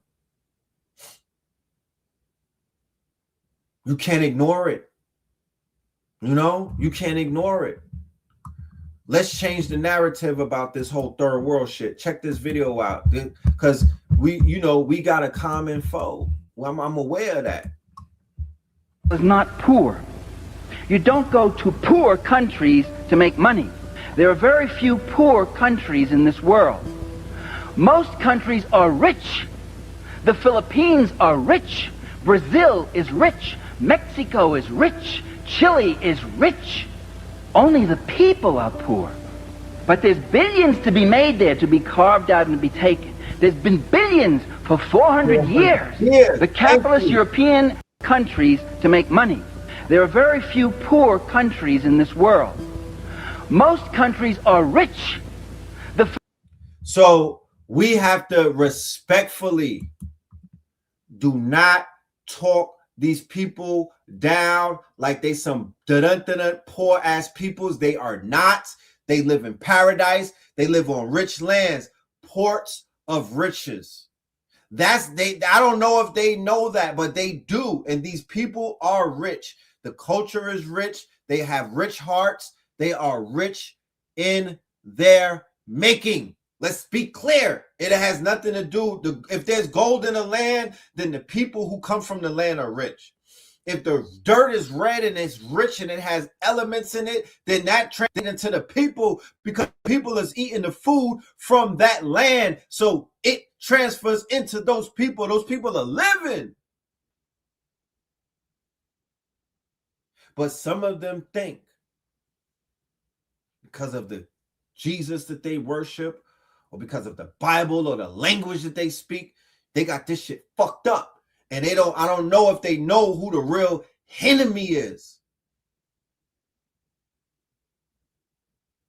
You can't ignore it. You know, you can't ignore it. Let's change the narrative about this whole third world shit. Check this video out, because we got a common foe. Well, I'm aware of that. Is not poor. You don't go to poor countries to make money. There are very few poor countries in this world. Most countries are rich. The Philippines are rich. Brazil is rich. Mexico is rich. Chile is rich. Only the people are poor. But there's billions to be made there, to be carved out and to be taken. There's been billions for 400 years. The capitalist European countries to make money. There are very few poor countries in this world. Most countries are rich. So we have to respectfully do not talk these people down like they some poor ass peoples. They are not. They live in paradise. They live on rich lands, ports of riches. I don't know if they know that, but they do. And these people are rich. The culture is rich. They have rich hearts. They are rich in their making. Let's be clear. It has nothing to do. If there's gold in the land, then the people who come from the land are rich. If the dirt is red and it's rich and it has elements in it, then that translates into the people, because people is eating the food from that land. So it transfers into those people. Those people are living. But some of them think because of the Jesus that they worship, or because of the Bible or the language that they speak, they got this shit fucked up. And I don't know if they know who the real enemy is.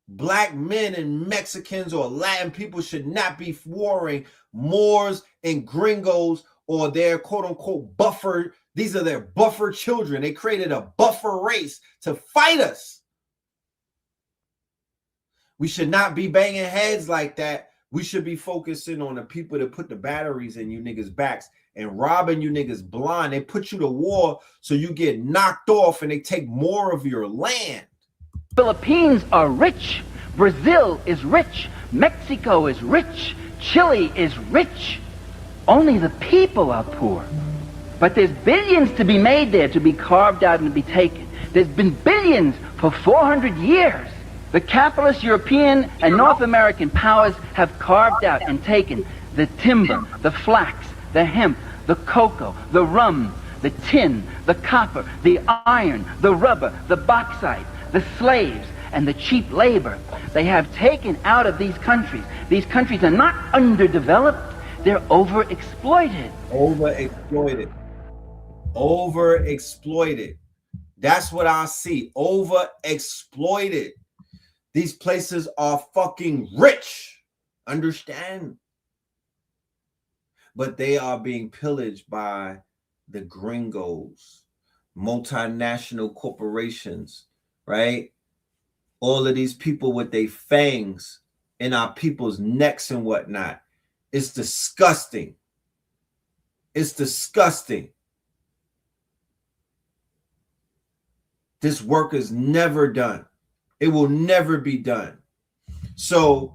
Black men and Mexicans or Latin people should not be warring Moors and gringos or their quote unquote buffer. These are their buffer children. They created a buffer race to fight us. We should not be banging heads like that. We should be focusing on the people that put the batteries in you niggas' backs and robbing you niggas blind. They put you to war so you get knocked off and they take more of your land. Philippines are rich. Brazil is rich. Mexico is rich. Chile is rich. Only the people are poor. But there's billions to be made there, to be carved out and to be taken. There's been billions for 400 years. The capitalist European and North American powers have carved out and taken the timber, the flax, the hemp, the cocoa, the rum, the tin, the copper, the iron, the rubber, the bauxite, the slaves, and the cheap labor. They have taken out of these countries. These countries are not underdeveloped, they're overexploited. Overexploited. Overexploited. That's what I see. Overexploited. These places are fucking rich. Understand? But they are being pillaged by the gringos, multinational corporations, right? All of these people with their fangs in our people's necks and whatnot. It's disgusting. It's disgusting. This work is never done. It will never be done. So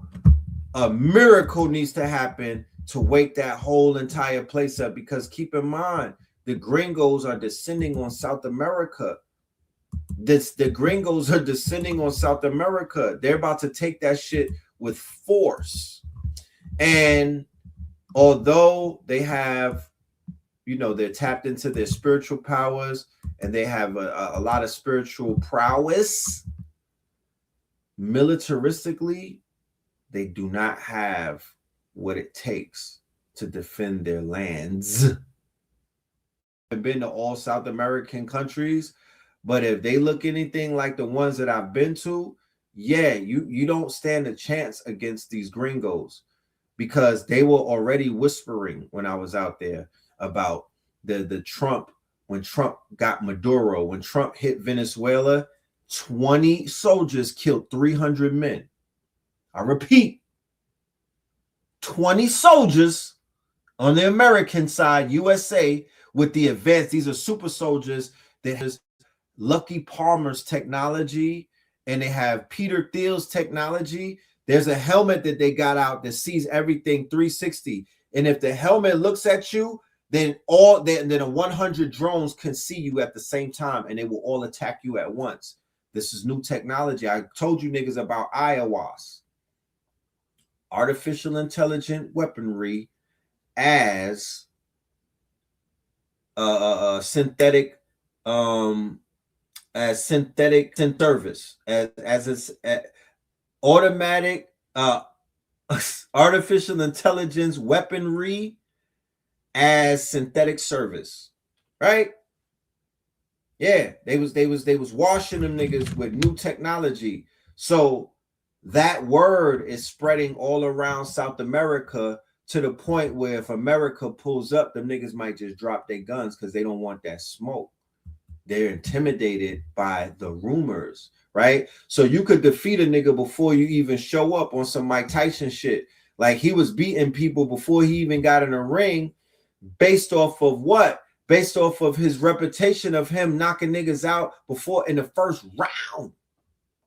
a miracle needs to happen to wake that whole entire place up, because keep in mind, the gringos are descending on South America. The gringos are descending on South America. They're about to take that shit with force. And although they have, they're tapped into their spiritual powers and they have a lot of spiritual prowess, militaristically, they do not have what it takes to defend their lands. I've been to all South American countries, but if they look anything like the ones that I've been to, yeah, you don't stand a chance against these gringos, because they were already whispering when I was out there about the Trump, when Trump got Maduro, when Trump hit Venezuela, 20 soldiers killed 300 men. I repeat, 20 soldiers on the American side, USA, with the advanced, these are super soldiers that has Lucky Palmer's technology, and they have Peter Thiel's technology. There's a helmet that they got out that sees everything 360. And if the helmet looks at you, then then 100 drones can see you at the same time, and they will all attack you at once. This is new technology. I told you niggas about IOWAS. Artificial intelligent weaponry as synthetic service, as it's automatic artificial intelligence weaponry as synthetic service, right? Yeah, they was washing them niggas with new technology. So that word is spreading all around South America to the point where if America pulls up, them niggas might just drop their guns because they don't want that smoke. They're intimidated by the rumors, right? So you could defeat a nigga before you even show up on some Mike Tyson shit. Like he was beating people before he even got in a ring based off of what? Based off of his reputation of him knocking niggas out before in the first round,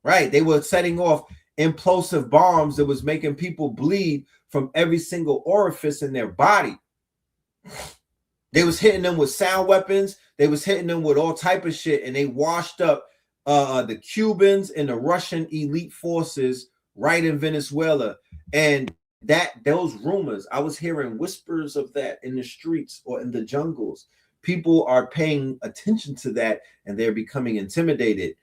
right? They were setting off implosive bombs that was making people bleed from every single orifice in their body. They was hitting them with sound weapons. They was hitting them with all type of shit, and they washed up the Cubans and the Russian elite forces right in Venezuela. And those rumors, I was hearing whispers of that in the streets or in the jungles. People are paying attention to that, and they're becoming intimidated.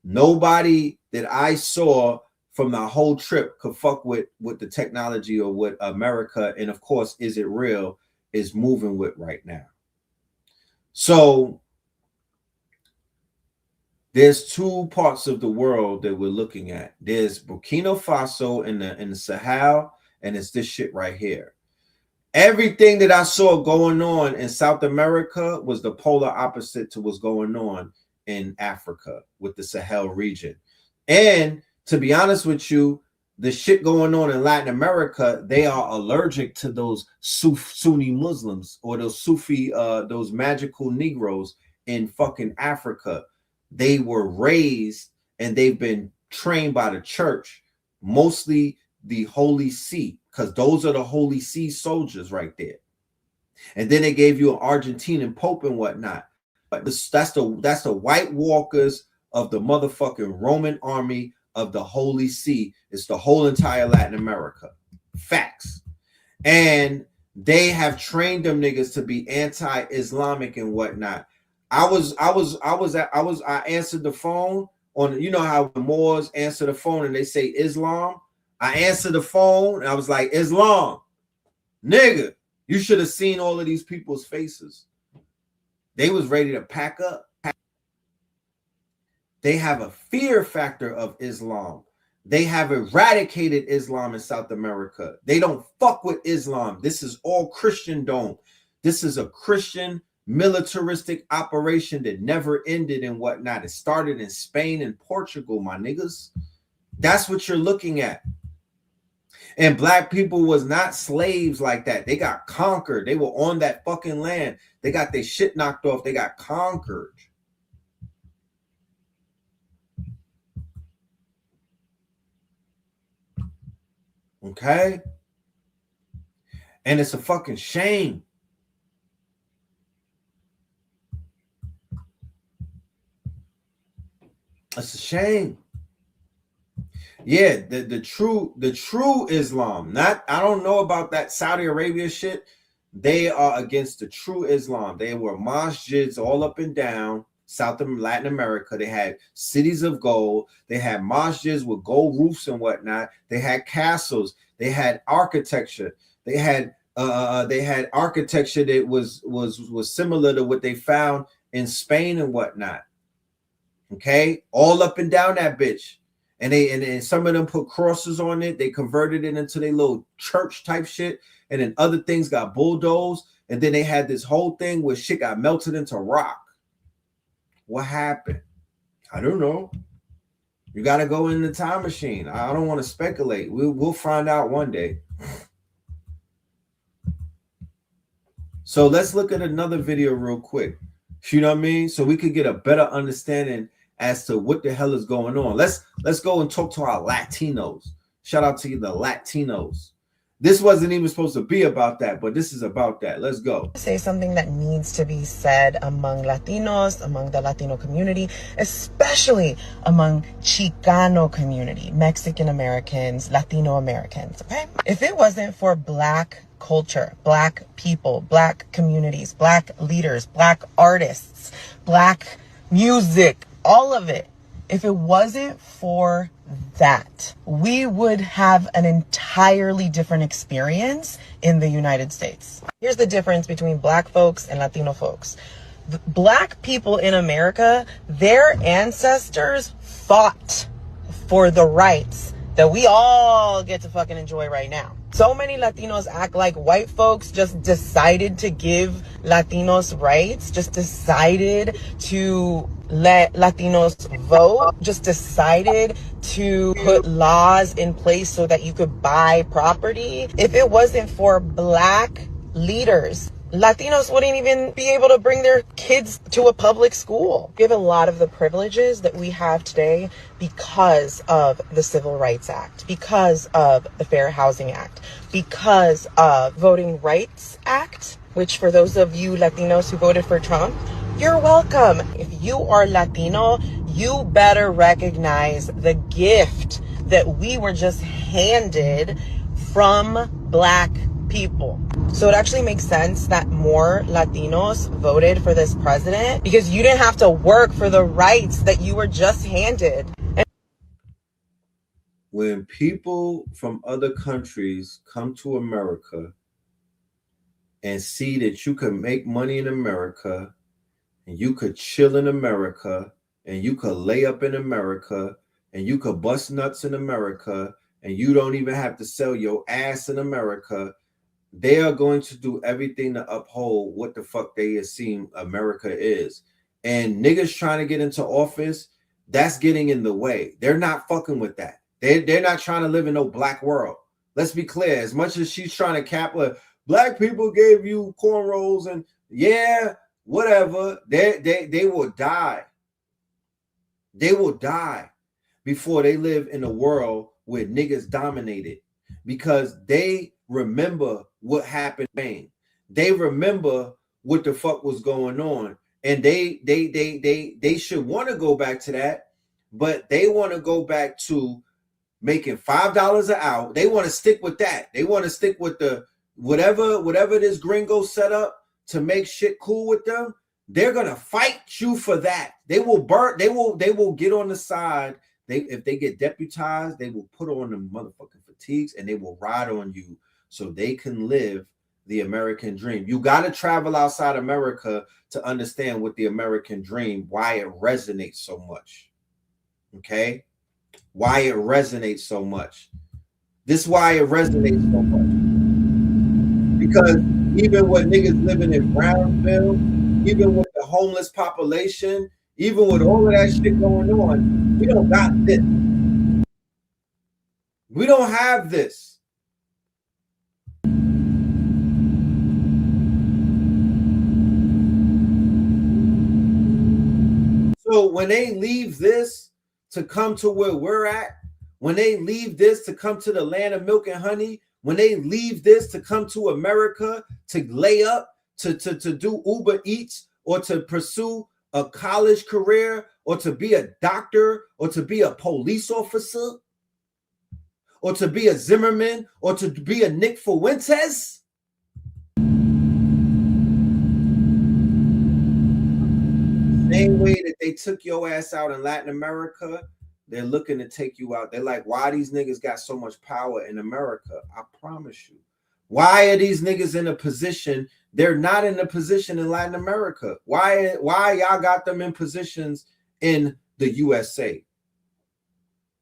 Nobody that I saw from the whole trip could fuck with the technology or what America, and of course, is it real, is moving with right now. So there's two parts of the world that we're looking at. There's Burkina Faso in the Sahel, and it's this shit right here. Everything that I saw going on in South America was the polar opposite to what's going on in Africa with the Sahel region. And to be honest with you, the shit going on in Latin America, they are allergic to those Sunni Muslims or those Sufi, those magical Negroes in fucking Africa. They were raised and they've been trained by the church, mostly the Holy See, because those are the Holy See soldiers right there. And then they gave you an Argentinian Pope and whatnot. But that's the White Walkers of the motherfucking Roman army of the Holy See. It's the whole entire Latin America. Facts. And they have trained them niggas to be anti-Islamic and whatnot. I answered the phone on, you know how the Moors answer the phone and they say Islam. I answered the phone and I was like, Islam, nigga, you should have seen all of these people's faces. They was ready to pack up. They have a fear factor of Islam. They have eradicated Islam in South America. They don't fuck with Islam. This is all Christendom. This is a Christian militaristic operation that never ended and whatnot. It started in Spain and Portugal, my niggas. That's what you're looking at. And black people was not slaves like that. They got conquered. They were on that fucking land. They got their shit knocked off. They got conquered. Okay? And it's a fucking shame. It's a shame. Yeah, the true Islam. Not, I don't know about that Saudi Arabia shit. They are against the true Islam. They were masjids all up and down South and Latin America. They had cities of gold. They had masjids with gold roofs and whatnot. They had castles. They had architecture. They had architecture that was similar to what they found in Spain and whatnot. Okay, all up and down that bitch. And some of them put crosses on it. They converted it into their little church type shit. And then other things got bulldozed. And then they had this whole thing where shit got melted into rock. What happened? I don't know. You got to go in the time machine. I don't want to speculate. We'll find out one day. So let's look at another video real quick. You know what I mean? So we could get a better understanding as to what the hell is going on. Let's go and talk to our Latinos. Shout out to you, the Latinos. This wasn't even supposed to be about that, but this is about that. Let's go. Say something that needs to be said among Latinos, among the Latino community, especially among Chicano community, Mexican Americans, Latino Americans, okay? If it wasn't for Black culture, Black people, Black communities, Black leaders, Black artists, Black music, all of it, if it wasn't for that, we would have an entirely different experience in the United States. Here's the difference between Black folks and Latino folks. Black people in America, their ancestors fought for the rights that we all get to fucking enjoy right now. So many Latinos act like white folks just decided to give Latinos rights, just decided to let Latinos vote, just decided to put laws in place so that you could buy property. If it wasn't for Black leaders, Latinos wouldn't even be able to bring their kids to a public school. We have a lot of the privileges that we have today because of the Civil Rights Act, because of the Fair Housing Act, because of Voting Rights Act, which for those of you Latinos who voted for Trump, you're welcome. If you are Latino, you better recognize the gift that we were just handed from Black people. So it actually makes sense that more Latinos voted for this president because you didn't have to work for the rights that you were just handed. When people from other countries come to America and see that you can make money in America and you could chill in America and you could lay up in America and you could bust nuts in America and you don't even have to sell your ass in America, they are going to do everything to uphold what the fuck they assume America is. And niggas trying to get into office, that's getting in the way. They're not fucking with that. They're not trying to live in no black world. Let's be clear. As much as she's trying to cap, black people gave you cornrows and yeah, whatever. They will die. They will die before they live in a world where niggas dominated, because they remember what happened. They remember what the fuck was going on, and they should want to go back to that, but they want to go back to making $5 an hour. They want to stick with that. They want to stick with the whatever this gringo set up to make shit cool with them. They're gonna fight you for that. They will burn. They will get on the side. If they get deputized, they will put on the motherfucking fatigues and they will ride on you so they can live the American dream. You got to travel outside America to understand what the American dream, why it resonates so much. Okay? Why it resonates so much. This is why it resonates so much. Because even with niggas living in Brownsville, even with the homeless population, even with all of that shit going on, we don't got this. We don't have this. So when they leave this to come to where we're at, when they leave this to come to the land of milk and honey, when they leave this to come to America to lay up, to do Uber Eats, or to pursue a college career, or to be a doctor, or to be a police officer, or to be a Zimmerman, or to be a Nick Fuentes, same way that they took your ass out in Latin America, they're looking to take you out. They're like, why these niggas got so much power in America? I promise you. Why are these niggas in a position? They're not in a position in Latin America. Why y'all got them in positions in the USA?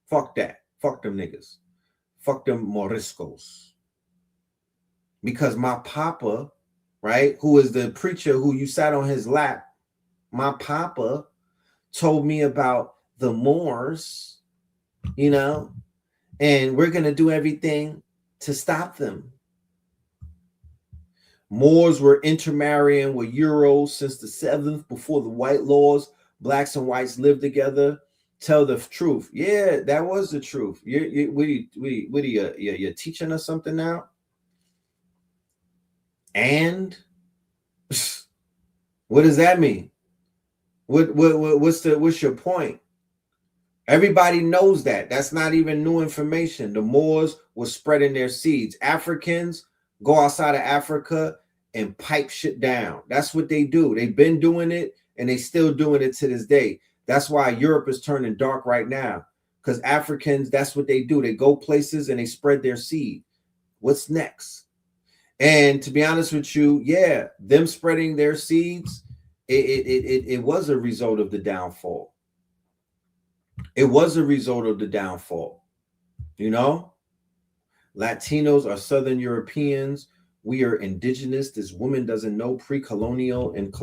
Fuck that. Fuck them niggas. Fuck them Moriscos. Because my papa, right, who is the preacher who you sat on his lap, my papa told me about the Moors, you know, and we're going to do everything to stop them. Moors were intermarrying with Euros since the 7th, before the white laws. Blacks and whites lived together. Tell the truth. Yeah, that was the truth. You're teaching us something now? And what does that mean? What's your point? Everybody knows that. That's not even new information. The Moors were spreading their seeds. Africans go outside of Africa and pipe shit down. That's what they do. They've been doing it and they still doing it to this day. That's why Europe is turning dark right now, because Africans, that's what they do. They go places and they spread their seed. What's next? And to be honest with you, yeah, them spreading their seeds it was a result of the downfall. It was a result of the downfall. You know, Latinos are Southern Europeans. We are indigenous. This woman doesn't know pre-colonial and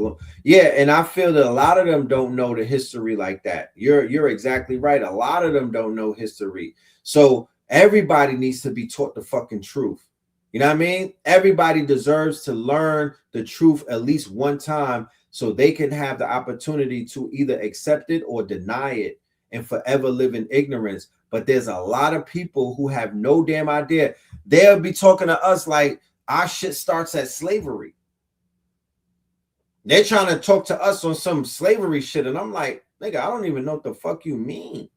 yeah, and I feel that a lot of them don't know the history like that. You're exactly right. A lot of them don't know history. So everybody needs to be taught the fucking truth. You know what I mean? Everybody deserves to learn the truth at least one time so they can have the opportunity to either accept it or deny it and forever live in ignorance. But there's a lot of people who have no damn idea. They'll be talking to us like our shit starts at slavery. They're trying to talk to us on some slavery shit. And I'm like, nigga, I don't even know what the fuck you mean.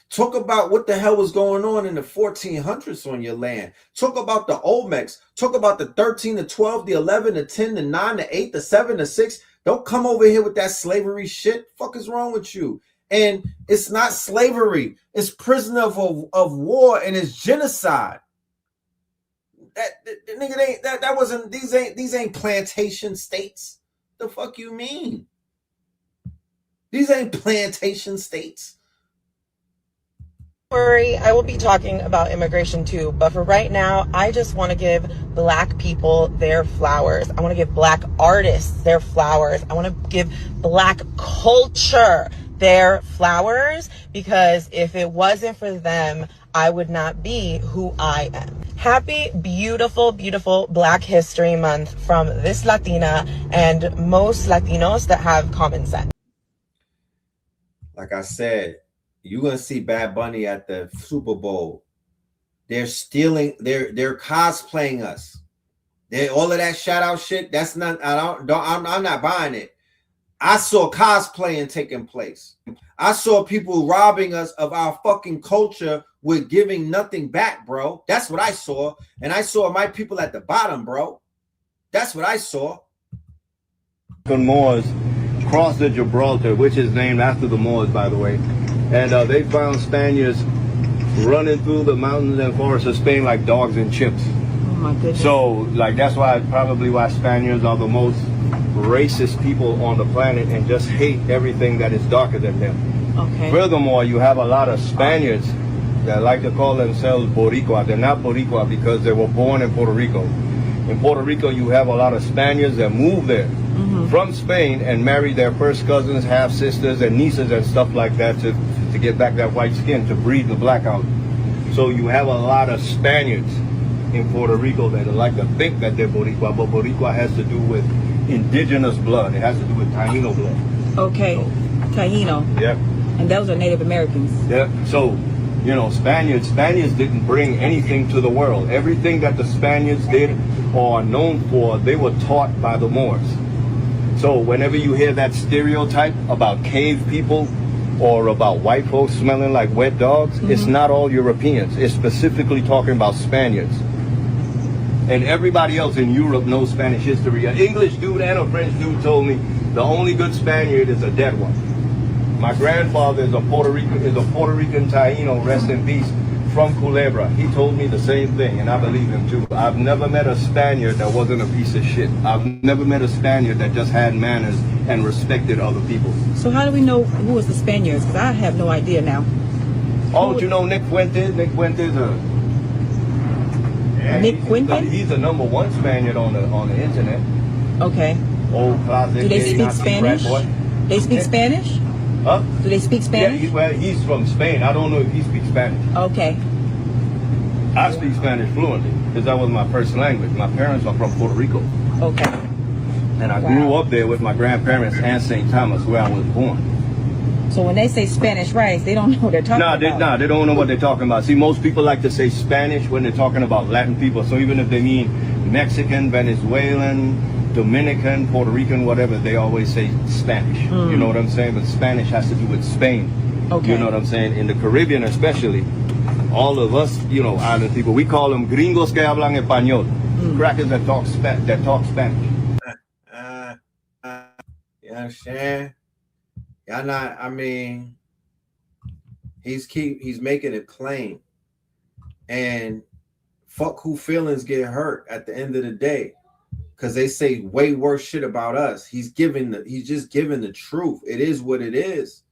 Talk about what the hell was going on in the 1400s on your land. Talk about the Olmecs. Talk about the 13, the 12, the 11, the 10, the 9, the 8, the 7, the 6. Don't come over here with that slavery shit. Fuck is wrong with you? And it's not slavery. It's prisoner of war, and it's genocide. That nigga ain't that wasn't these ain't plantation states. The fuck you mean? These ain't plantation states. Worry, I will be talking about immigration too, but for right now, I just want to give Black people their flowers. I want to give Black artists their flowers. I want to give Black culture their flowers, because if it wasn't for them, I would not be who I am. Happy, beautiful, beautiful Black History Month from this Latina and most Latinos that have common sense. Like I said, you're gonna see Bad Bunny at the Super Bowl. They're stealing, they're cosplaying us. They all of that shout out shit. That's not, I'm not buying it. I saw cosplaying taking place. I saw people robbing us of our fucking culture with giving nothing back, bro. That's what I saw. And I saw my people at the bottom, bro. That's what I saw. Moors crossed the Gibraltar, which is named after the Moors, by the way. And they found Spaniards running through the mountains and forests of Spain like dogs and chimps. Oh my goodness. So, like, that's probably why Spaniards are the most racist people on the planet and just hate everything that is darker than them. Okay. Furthermore, you have a lot of Spaniards that like to call themselves Boricua. They're not Boricua because they were born in Puerto Rico. In Puerto Rico, you have a lot of Spaniards that move there from Spain and marry their first cousins, half sisters, and nieces and stuff like that to get back that white skin, to breed the black out. So you have a lot of Spaniards in Puerto Rico that like to think that they're Boricua, but Boricua has to do with indigenous blood. It has to do with Taino blood. Okay, so, Taino. Yep. And those are Native Americans. Yep. So, you know, Spaniards didn't bring anything to the world. Everything that the Spaniards did or are known for, they were taught by the Moors. So whenever you hear that stereotype about cave people or about white folks smelling like wet dogs, it's not all Europeans. It's specifically talking about Spaniards. And everybody else in Europe knows Spanish history. An English dude and a French dude told me the only good Spaniard is a dead one. My grandfather is a Puerto Rican Taino, rest in peace, from Culebra. He told me the same thing, and I believe him too. I've never met a Spaniard that wasn't a piece of shit. I've never met a Spaniard that just had manners and respected other people. So how do we know who was the Spaniards? Because I have no idea now. Oh, you know Nick Fuentes? Nick Fuentes, Nick Fuentes? He's the #1 Spaniard on the internet. Okay. Old closet. Do they speak Spanish? They speak Spanish? Huh? Do they speak Spanish? Yeah, he's from Spain. I don't know if he speaks Spanish. Okay. I speak Spanish fluently because that was my first language. My parents are from Puerto Rico. Okay. And I grew up there with my grandparents and St. Thomas, where I was born. So when they say Spanish rice, they don't know what they're talking about. They don't know what they're talking about. See, most people like to say Spanish when they're talking about Latin people. So even if they mean Mexican, Venezuelan, Dominican, Puerto Rican, whatever, they always say Spanish. You know what I'm saying? But Spanish has to do with Spain. Okay. You know what I'm saying? In the Caribbean especially, all of us, you know, island people, we call them gringos que hablan español. Crackers that talk Spanish. You understand? Y'all not, I mean, he's making it plain. And fuck who feelings get hurt at the end of the day. because they say way worse shit about us. He's just giving the truth. It is what it is.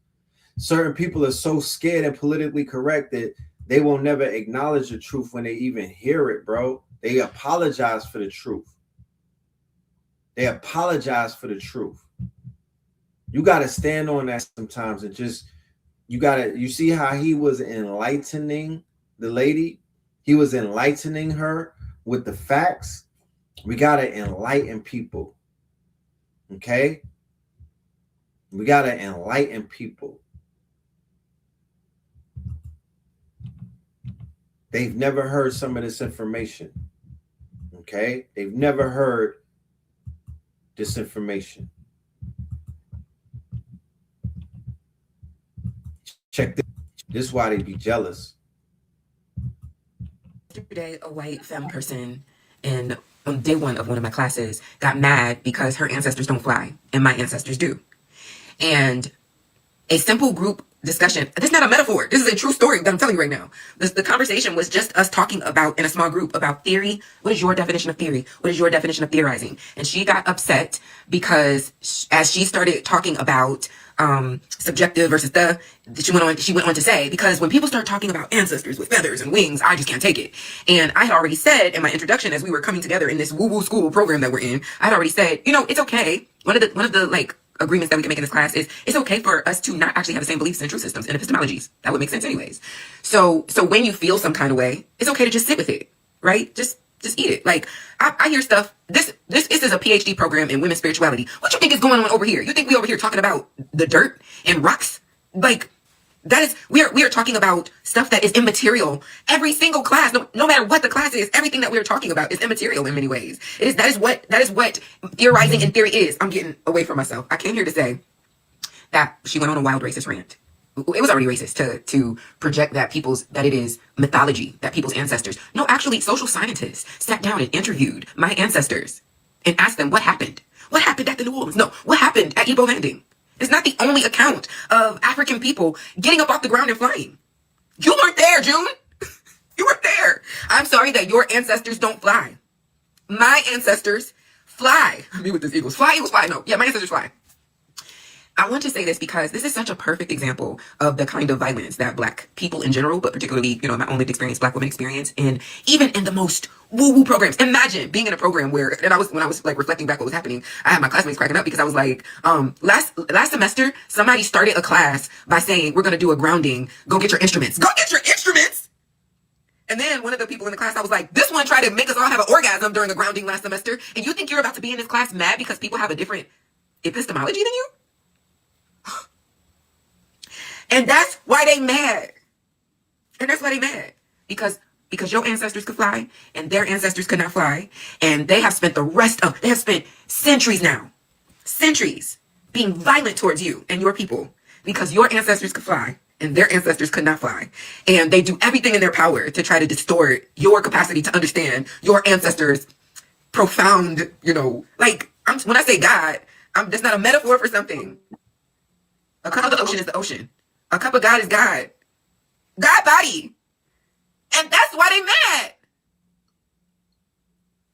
Certain people are so scared and politically correct that they will never acknowledge the truth when they even hear it, bro. They apologize for the truth. They apologize for the truth. You got to stand on that sometimes and just, you see how he was enlightening the lady? He was enlightening her with the facts. We got to enlighten people. Okay? We got to enlighten people. They've never heard some of this information. Okay? They've never heard this information. Check this. This is why they be jealous. Yesterday, a white femme person in on day one of one of my classes got mad because her ancestors don't fly and my ancestors do. And a simple group discussion, this is not a metaphor, this is a true story that I'm telling you right now. The conversation was just us talking about, in a small group, about theory. What is your definition of theory? What is your definition of theorizing? And she got upset because as she started talking about subjective versus she went on to say, because when people start talking about ancestors with feathers and wings, I just can't take it. And I had already said in my introduction, as we were coming together in this woo-woo school program that we're in, I had already said, you know, it's okay. One of the like agreements that we can make in this class is it's okay for us to not actually have the same beliefs and truth systems and epistemologies. That would make sense anyways. So when you feel some kind of way, it's okay to just sit with it, right? Just eat it. Like I hear stuff. This is a PhD program in women's spirituality. What you think is going on over here? You think we over here talking about the dirt and rocks? Like that is, we are talking about stuff that is immaterial. Every single class, no matter what the class is, everything that we are talking about is immaterial in many ways. That is what theorizing in theory is. I'm getting away from myself. I came here to say that she went on a wild racist rant. It was already racist to project that it is mythology, that people's ancestors. No, actually, social scientists sat down and interviewed my ancestors and asked them what happened. What happened at the New Orleans? No, what happened at Igbo Landing? It's not the only account of African people getting up off the ground and flying. You weren't there, June. You weren't there. I'm sorry that your ancestors don't fly. My ancestors fly. Me with this Eagles. Fly, Eagles fly. No, yeah, my ancestors fly. I want to say this because this is such a perfect example of the kind of violence that Black people in general, but particularly, you know, my own lived experience, Black women experience, and even in the most woo-woo programs. Imagine being in a program where, and when I was like reflecting back what was happening, I had my classmates cracking up because I was like, last semester, somebody started a class by saying, we're going to do a grounding. Go get your instruments. Go get your instruments! And then one of the people in the class, I was like, this one tried to make us all have an orgasm during a grounding last semester. And you think you're about to be in this class mad because people have a different epistemology than you? And that's why they mad. And that's why they mad. Because your ancestors could fly and their ancestors could not fly. And they have spent they have spent centuries being violent towards you and your people because your ancestors could fly and their ancestors could not fly. And they do everything in their power to try to distort your capacity to understand your ancestors' profound, you know, like, when I say God, that's not a metaphor for something. A cup of the ocean is the ocean. A cup of God is God. God body. And that's why they mad.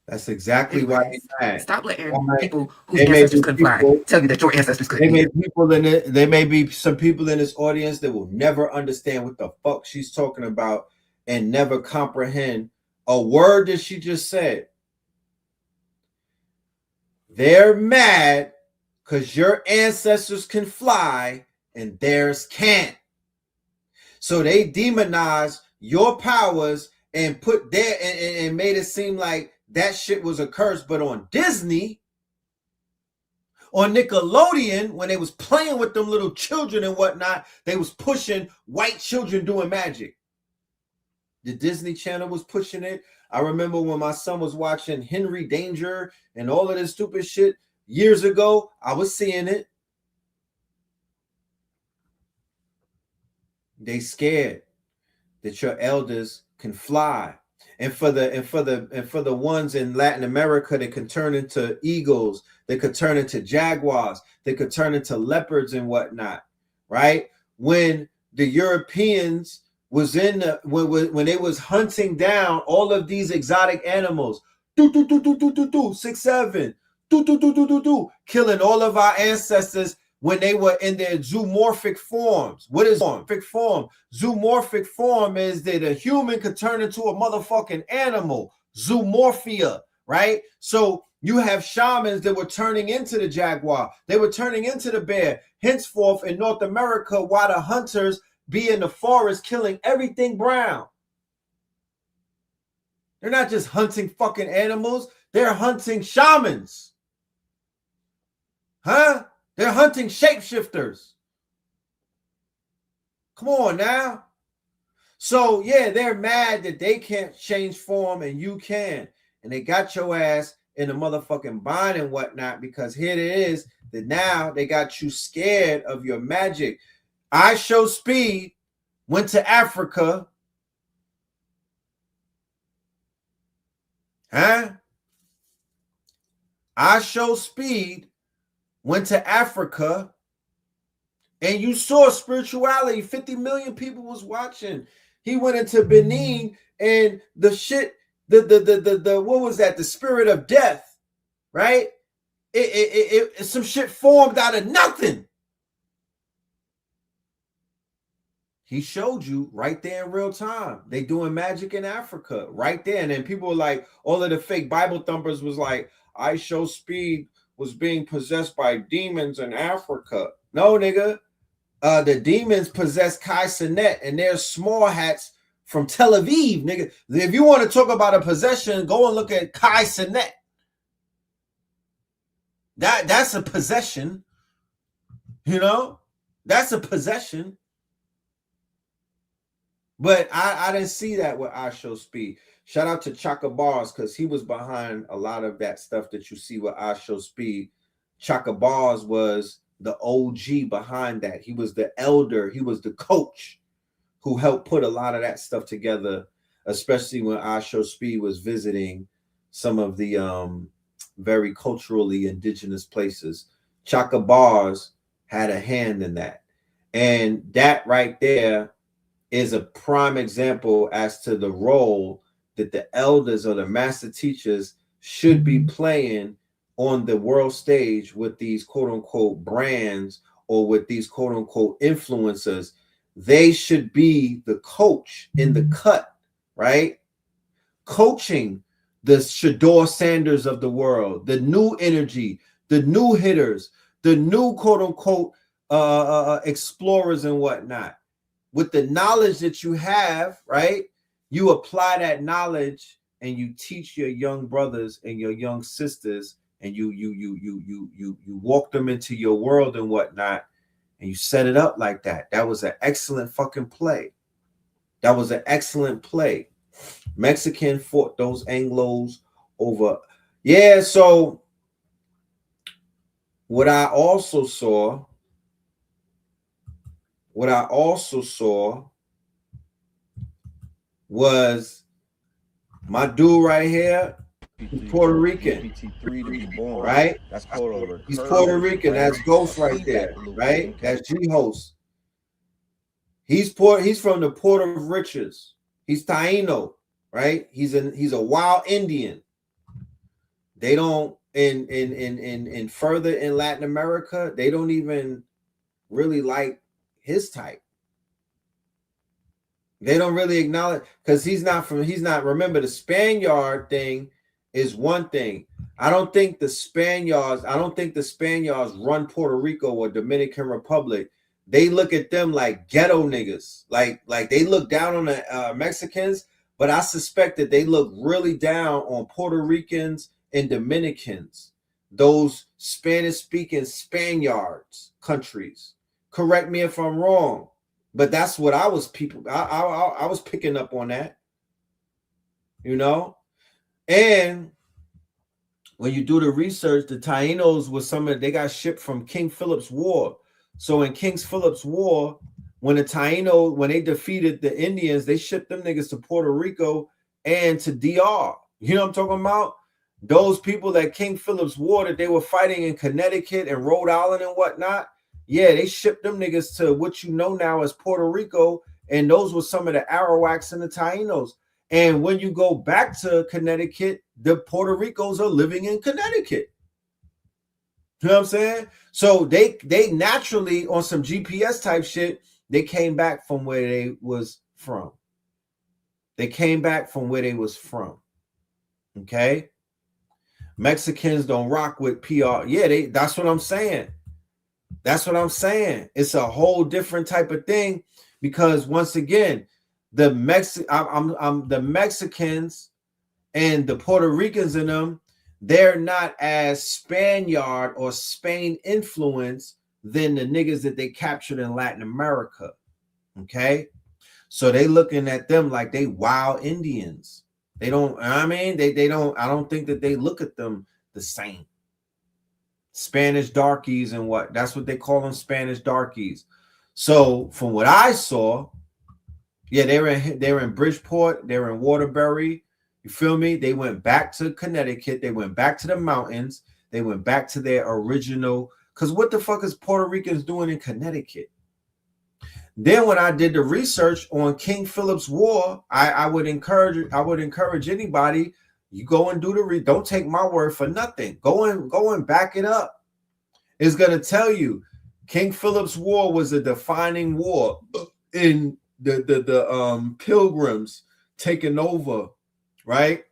That's exactly why they mad. Stop letting people whose ancestors couldn't fly tell you that your ancestors couldn't. There may be some people in this audience that will never understand what the fuck she's talking about and never comprehend a word that she just said. They're mad because your ancestors can fly and theirs can't. So they demonize your powers and put and made it seem like that shit was a curse. But on Disney, on Nickelodeon, when they was playing with them little children and whatnot, they was pushing white children doing magic. The Disney Channel was pushing it. I remember when my son was watching Henry Danger and all of this stupid shit years ago, I was seeing it. They scared that your elders can fly. And for the ones in Latin America that can turn into eagles, they could turn into jaguars, they could turn into leopards and whatnot, right? When the Europeans was when they was hunting down all of these exotic animals, 6'7", killing all of our ancestors when they were in their zoomorphic forms. What is zoomorphic form? Zoomorphic form is that a human could turn into a motherfucking animal. Zoomorphia, right? So you have shamans that were turning into the jaguar. They were turning into the bear. Henceforth, in North America, while the hunters be in the forest killing everything brown. They're not just hunting fucking animals. They're hunting shamans. Huh? They're hunting shapeshifters. Come on now. So, yeah, they're mad that they can't change form and you can. And they got your ass in a motherfucking bind and whatnot, because here it is that now they got you scared of your magic. I Show Speed went to Africa. Huh? I Show Speed went to Africa, and you saw spirituality. 50 million people was watching. He went into Benin, and the shit, the what was that? The spirit of death, right? It some shit formed out of nothing. He showed you right there in real time. They doing magic in Africa right there. And then people were like, all of the fake Bible thumpers was like, I Show Speed was being possessed by demons in Africa. No, nigga. The demons possess Kai Cenat, and they're small hats from Tel Aviv, nigga. If you want to talk about a possession, go and look at Kai Cenat. That's a possession. You know? That's a possession. But I didn't see that with I Show Speed. Shout out to Chaka Bars, because he was behind a lot of that stuff that you see with I Show Speed. Chaka Bars was the OG behind that. He was the elder. He was the coach who helped put a lot of that stuff together, especially when I Show Speed was visiting some of the very culturally indigenous places. Chaka Bars had a hand in that. And that right there is a prime example as to the role that the elders or the master teachers should be playing on the world stage with these quote unquote brands or with these quote unquote influencers. They should be the coach in the cut, right? Coaching the Shador Sanders of the world, the new energy, the new hitters, the new quote unquote explorers and whatnot. With the knowledge that you have, right? You apply that knowledge and you teach your young brothers and your young sisters, and you walk them into your world and whatnot, and you set it up like that. That was an excellent fucking play. That was an excellent play. Mexican fought those Anglos over. Yeah, so what I also saw was my dude right here. He's Puerto Rican, right? That's called He's Puerto Rican. That's Ghost right there, right? That's G-Host. He's from the Port of Riches. He's Taino, right? He's a wild Indian. They don't in further in Latin America, they don't even really like his type. They don't really acknowledge, because he's not remember, the Spaniard thing is one thing. I don't think the Spaniards run Puerto Rico or Dominican Republic. They look at them like ghetto niggas. Like they look down on the Mexicans, but I suspect that they look really down on Puerto Ricans and Dominicans, those Spanish-speaking Spaniards countries. Correct me if I'm wrong, but that's what I was picking up on that, you know. And when you do the research, the Tainos was they got shipped from King Philip's War. So in King Philip's War, when they defeated the Indians, they shipped them niggas to Puerto Rico and to DR. You know what I'm talking about? Those people that King Philip's War that they were fighting in Connecticut and Rhode Island and whatnot, yeah, they shipped them niggas to what you know now as Puerto Rico, and those were some of the Arawaks and the Tainos. And when you go back to Connecticut, the Puerto Ricos are living in Connecticut. You know what I'm saying? So they naturally, on some GPS type shit, they came back from where they was from. They came back from where they was from. Okay? Mexicans don't rock with PR. Yeah, that's what I'm saying. That's what I'm saying. It's a whole different type of thing, because once again, the Mexicans and the Puerto Ricans in them, they're not as Spaniard or Spain influenced than the niggas that they captured in Latin America. Okay, so they looking at them like they wild Indians. They don't, I mean, they don't, I don't think that they look at them the same. Spanish darkies and what, that's what they call them, Spanish darkies. So from what I saw, yeah, they were in Bridgeport, they were in Waterbury. You feel me? They went back to Connecticut, they went back to the mountains, they went back to their original, because what the fuck is Puerto Ricans doing in Connecticut? Then when I did the research on King Philip's War, I would encourage anybody, you go and do the don't take my word for nothing. Go and back it up. It's gonna tell you King Philip's War was a defining war in the Pilgrims taking over, right?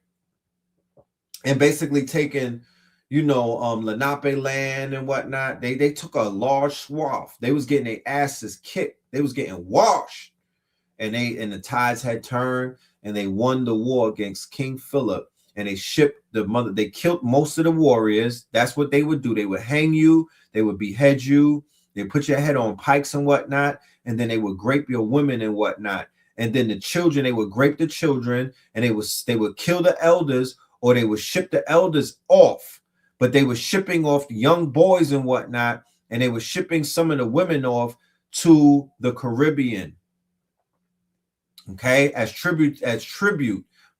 And basically taking, you know, Lenape land and whatnot. They took a large swath. They was getting their asses kicked. They was getting washed, and the tides had turned, and they won the war against King Philip. And they shipped they killed most of the warriors. That's what they would do. They would hang you, they would behead you, they put your head on pikes and whatnot, and then they would grape your women and whatnot. And then the children, they would grape the children, and they would kill the elders, or they would ship the elders off. But they were shipping off the young boys and whatnot, and they were shipping some of the women off to the Caribbean. Okay, as tribute.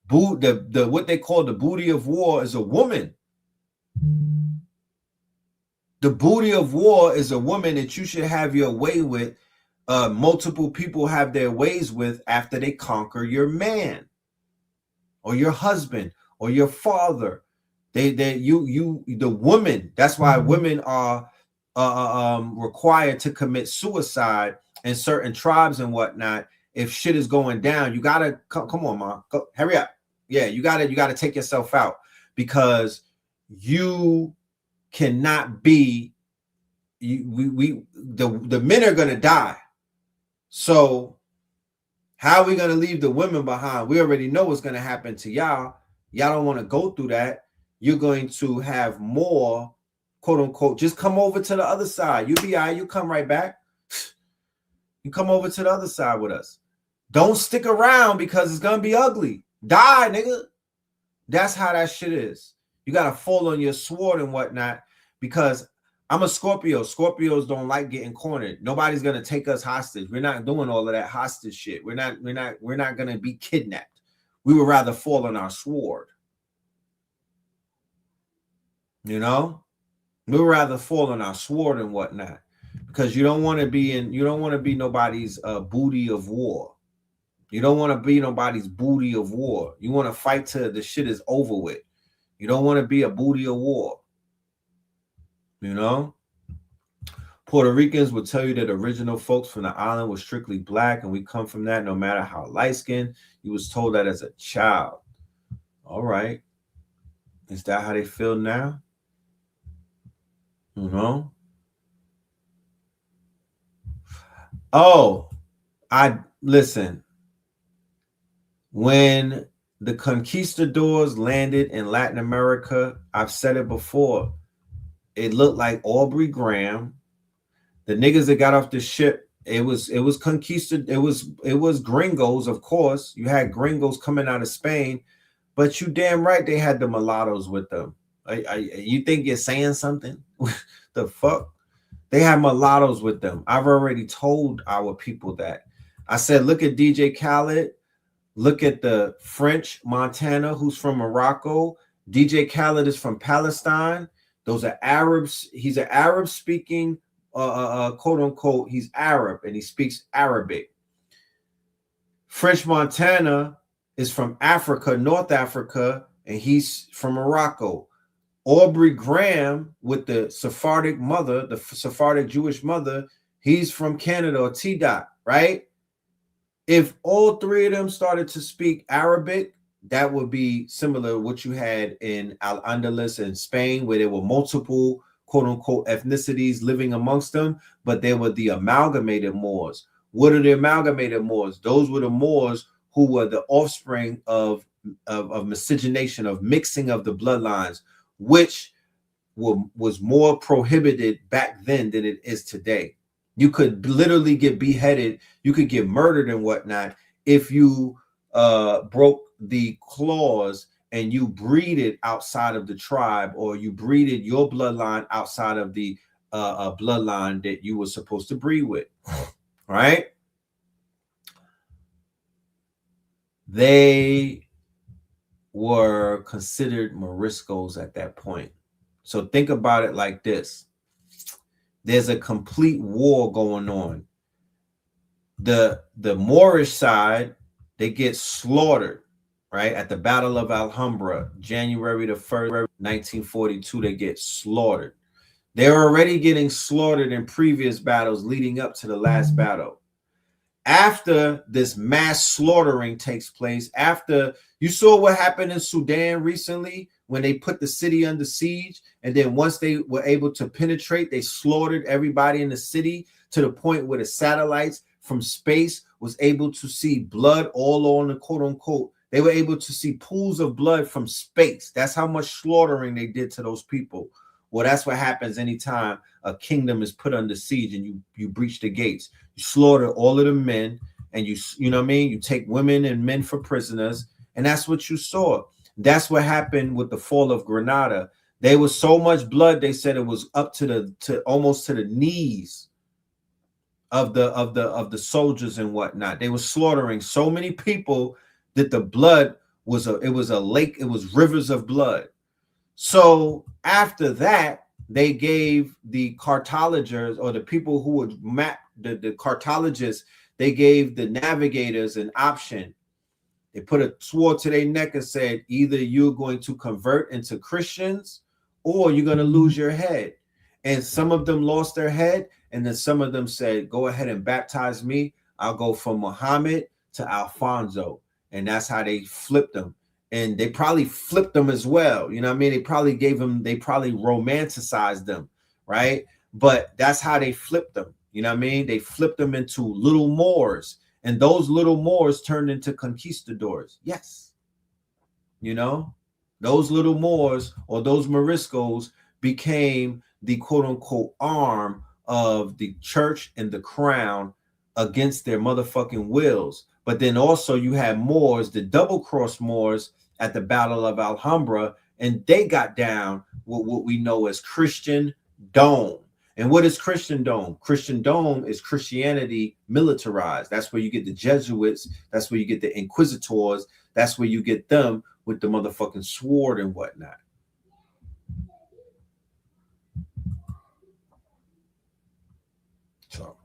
The what they call the booty of war is a woman. The booty of war is a woman that you should have your way with. Multiple people have their ways with after they conquer your man, or your husband, or your father. The woman. That's why women are required to commit suicide in certain tribes and whatnot. If shit is going down, you gotta come on, mom, go, hurry up. Yeah, you gotta take yourself out, because you cannot be. The men are gonna die. So how are we gonna leave the women behind? We already know what's gonna happen to y'all. Y'all don't want to go through that. You're going to have more, quote unquote, just come over to the other side. You'll be all right. You come right back. You come over to the other side with us. Don't stick around, because it's gonna be ugly. Die, nigga. That's how that shit is. You gotta fall on your sword and whatnot, because I'm a Scorpio. Scorpios don't like getting cornered. Nobody's gonna take us hostage. We're not doing all of that hostage shit. We're not gonna be kidnapped. We would rather fall on our sword. You know, we would rather fall on our sword and whatnot, because you don't want to be nobody's booty of war. You don't want to be nobody's booty of war. You want to fight till the shit is over with. You don't want to be a booty of war. You know? Puerto Ricans will tell you that original folks from the island were strictly black, and we come from that no matter how light-skinned. You was told that as a child. All right. Is that how they feel now? You know? Oh, listen. When the conquistadors landed in Latin America, I've said it before, it looked like Aubrey Graham. The niggas that got off the ship, it was conquistad, it was gringos, of course. You had gringos coming out of Spain, but you damn right they had the mulattoes with them. You think you're saying something? The fuck? They had mulattoes with them. I've already told our people that. I said, look at DJ Khaled. Look at the French Montana, who's from Morocco. DJ Khaled is from Palestine. Those are Arabs. He's an Arab speaking, quote unquote, he's Arab and he speaks Arabic. French Montana is from Africa, North Africa, and he's from Morocco. Aubrey Graham with the Sephardic mother, the Sephardic Jewish mother, he's from Canada, or T-Dot, right? If all three of them started to speak Arabic, that would be similar to what you had in Al-Andalus in Spain, where there were multiple quote-unquote ethnicities living amongst them, but they were the amalgamated Moors. What are the amalgamated Moors? Those were the Moors who were the offspring of miscegenation, of mixing of the bloodlines, which was more prohibited back then than it is today. You could literally get beheaded, you could get murdered and whatnot if you broke the clause and you breeded outside of the tribe, or you breeded your bloodline outside of the bloodline that you were supposed to breed with, right? They were considered Moriscos at that point. So think about it like this. There's a complete war going on. The Moorish side, they get slaughtered, right? At the Battle of Alhambra, January the 1st, 1942, they get slaughtered. They're already getting slaughtered in previous battles leading up to the last battle. After this mass slaughtering takes place, after you saw what happened in Sudan recently when they put the city under siege, and then once they were able to penetrate, they slaughtered everybody in the city to the point where the satellites from space was able to see blood all on the quote unquote. They were able to see pools of blood from space. That's how much slaughtering they did to those people. Well, that's what happens anytime a kingdom is put under siege and you breach the gates. You slaughter all of the men, and you know what I mean? You take women and men for prisoners, and that's what you saw. That's what happened with the fall of Granada. There was so much blood, they said it was up to almost to the knees of the soldiers and whatnot. They were slaughtering so many people that the blood was a lake, it was rivers of blood. So after that, they gave the cartologers, or the people who would map the cartologists, they gave the navigators an option. They put a sword to their neck and said, either you're going to convert into Christians or you're going to lose your head. And some of them lost their head, and then some of them said, go ahead and baptize me. I'll go from Muhammad to Alfonso. And that's how they flipped them. And they probably flipped them as well. You know what I mean? They probably romanticized them, right? But that's how they flipped them. You know what I mean? They flipped them into little Moors, and those little Moors turned into conquistadors. Yes. You know, those little Moors, or those Moriscos, became the quote unquote arm of the church and the crown against their motherfucking wills. But then also you had Moors, the double-cross Moors at the Battle of Alhambra, and they got down with what we know as Christian Dome. And what is Christian Dome? Christian Dome is Christianity militarized. That's where you get the Jesuits. That's where you get the Inquisitors. That's where you get them with the motherfucking sword and whatnot. So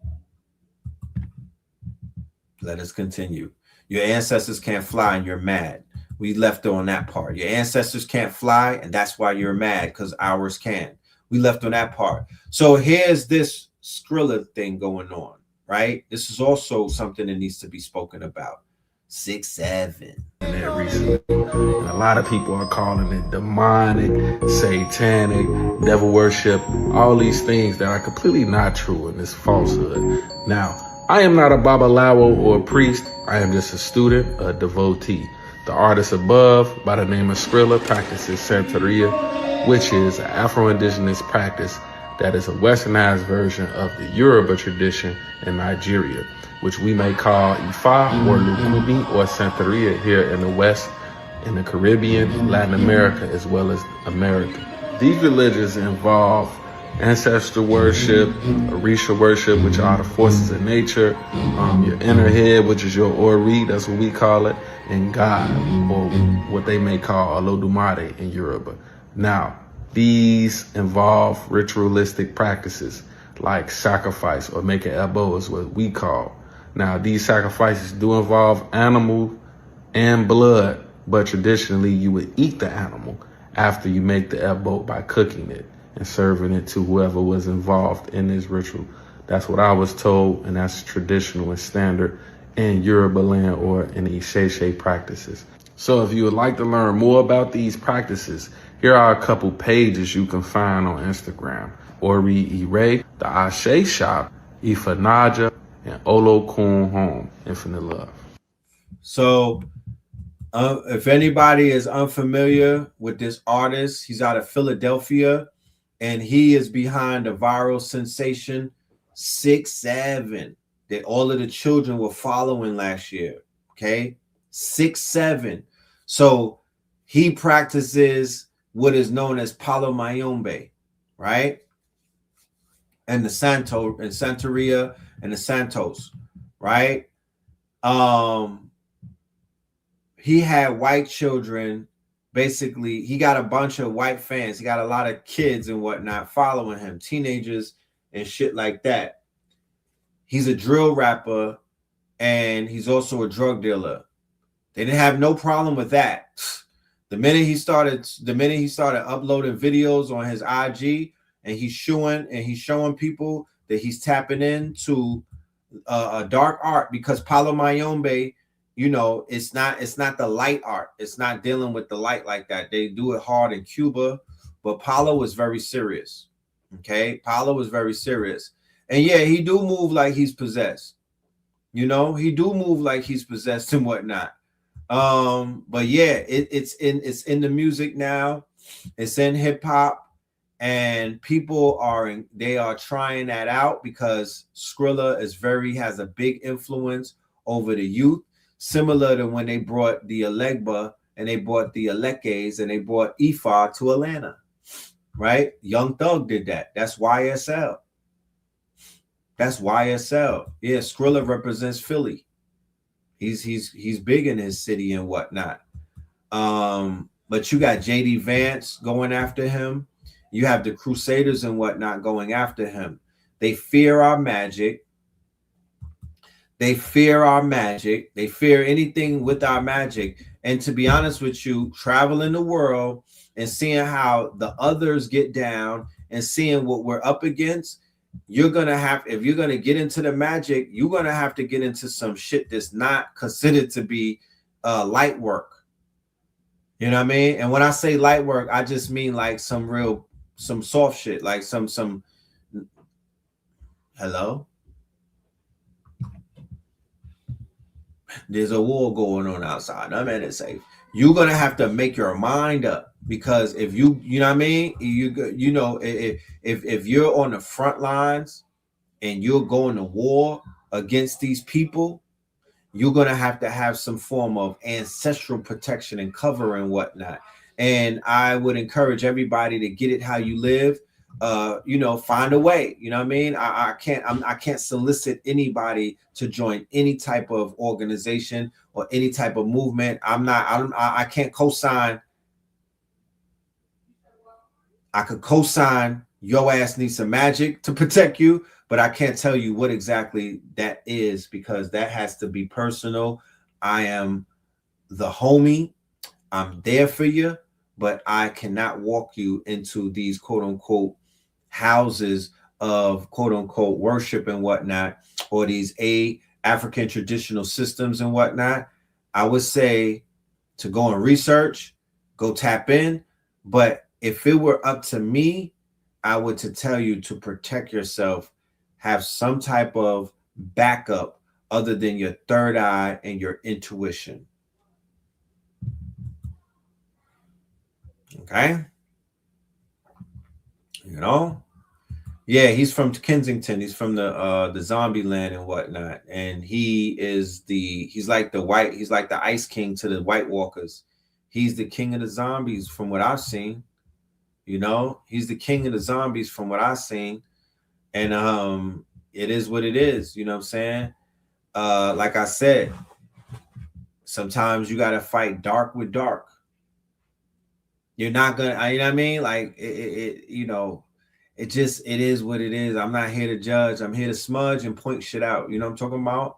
let us continue. Your ancestors can't fly and you're mad. We left on that part. Your ancestors can't fly, and that's why you're mad, because ours can. We left on that part. So here's this Skrilla thing going on, right? This is also something that needs to be spoken about. 6-7. That recently, and a lot of people are calling it demonic, satanic, devil worship, all these things that are completely not true, and it's falsehood. Now, I am not a babalawo or a priest. I am just a student, a devotee. The artist above, by the name of Skrilla, practices Santeria, which is an Afro-Indigenous practice that is a westernized version of the Yoruba tradition in Nigeria, which we may call Ifa or Lukubi or Santeria here in the West, in the Caribbean, Latin America, as well as America. These religions involve ancestor worship, Orisha worship, which are the forces of nature, your inner head, which is your Ori, that's what we call it, and God, or what they may call Olodumare in Yoruba. Now, these involve ritualistic practices like sacrifice, or make an ebo is what we call. Now, these sacrifices do involve animal and blood, but traditionally you would eat the animal after you make the ebo by cooking it and serving it to whoever was involved in this ritual. That's what I was told, and that's traditional and standard in Yoruba land or in the Isheshe practices. So if you would like to learn more about these practices, here are a couple pages you can find on Instagram. Ori Ire, the Ashe Shop, Ifanaja, and Olokun Home. Infinite love. So if anybody is unfamiliar with this artist, he's out of Philadelphia, and he is behind the viral sensation 6'7" that all of the children were following last year. Okay, 6'7". So he practices what is known as Palo Mayombe, right? And the Santo and Santeria and the Santos, right? He had white children. Basically, he got a bunch of white fans. He got a lot of kids and whatnot following him, teenagers and shit like that. He's a drill rapper, and he's also a drug dealer. They didn't have no problem with that. The minute he started uploading videos on his IG, and he's showing people that he's tapping into a dark art, because Palo Mayombe, you know, it's not the light art. It's not dealing with the light like that. They do it hard in Cuba, but Palo was very serious. Okay, Palo was very serious, and yeah, he do move like he's possessed. You know, he do move like he's possessed and whatnot. But yeah, it's in the music now. It's in hip hop, and people are trying that out because Skrilla has a big influence over the youth, similar to when they brought the Alegba and they brought the Alekes and they brought Ifa to Atlanta, right? Young Thug did that. That's YSL. That's YSL. Yeah, Skrilla represents Philly. He's big in his city and whatnot. But you got JD Vance going after him. You have the Crusaders and whatnot going after him. They fear our magic. They fear our magic. They fear anything with our magic. And to be honest with you, traveling the world and seeing how the others get down and seeing what we're up against, you're gonna have, if you're gonna get into the magic, you're gonna have to get into some shit that's not considered to be light work. You know what I mean? And when I say light work, I just mean like some soft shit, like some hello. There's a war going on outside. I'm in it safe. You're gonna have to make your mind up, because if you know what I mean, you know, if you're on the front lines and you're going to war against these people, you're gonna have to have some form of ancestral protection and cover and whatnot. And I would encourage everybody to get it how you live. You know, find a way. You know what I mean? I can't solicit anybody to join any type of organization or any type of movement. I can't co-sign. I could co-sign your ass needs some magic to protect you, but I can't tell you what exactly that is, because that has to be personal. I am the homie. I'm there for you, but I cannot walk you into these quote unquote houses of quote unquote worship and whatnot, or these African traditional systems and whatnot. I would say to go and research, go tap in. But if it were up to me, I would to tell you to protect yourself, have some type of backup other than your third eye and your intuition. Okay. You know? Yeah, he's from Kensington. He's from the zombie land and whatnot. And he's like the Ice King to the White Walkers. He's the king of the zombies from what I've seen. You know, he's the king of the zombies from what I've seen. And it is what it is, you know what I'm saying? Like I said, sometimes you gotta fight dark with dark. You're not gonna, you know what I mean? Like you know, it is what it is. I'm not here to judge. I'm here to smudge and point shit out. You know what I'm talking about?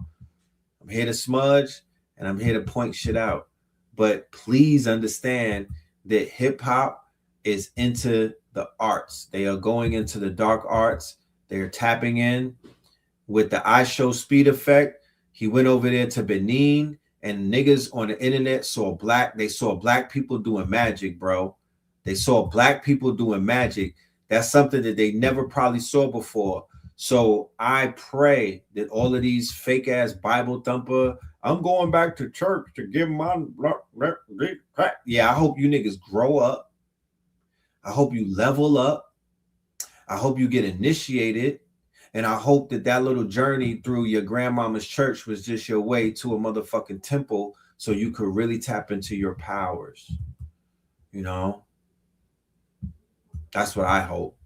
I'm here to smudge and I'm here to point shit out. But please understand that hip hop is into the arts. They are going into the dark arts. They're tapping in with the I Show Speed effect. He went over there to Benin, and niggas on the internet saw black people doing magic, bro. They saw black people doing magic. That's something that they never probably saw before. So I pray that all of these fake ass Bible thumper, I'm going back to church to give my, yeah, I hope you niggas grow up. I hope you level up. I hope you get initiated. And I hope that that little journey through your grandmama's church was just your way to a motherfucking temple so you could really tap into your powers. You know? That's what I hope.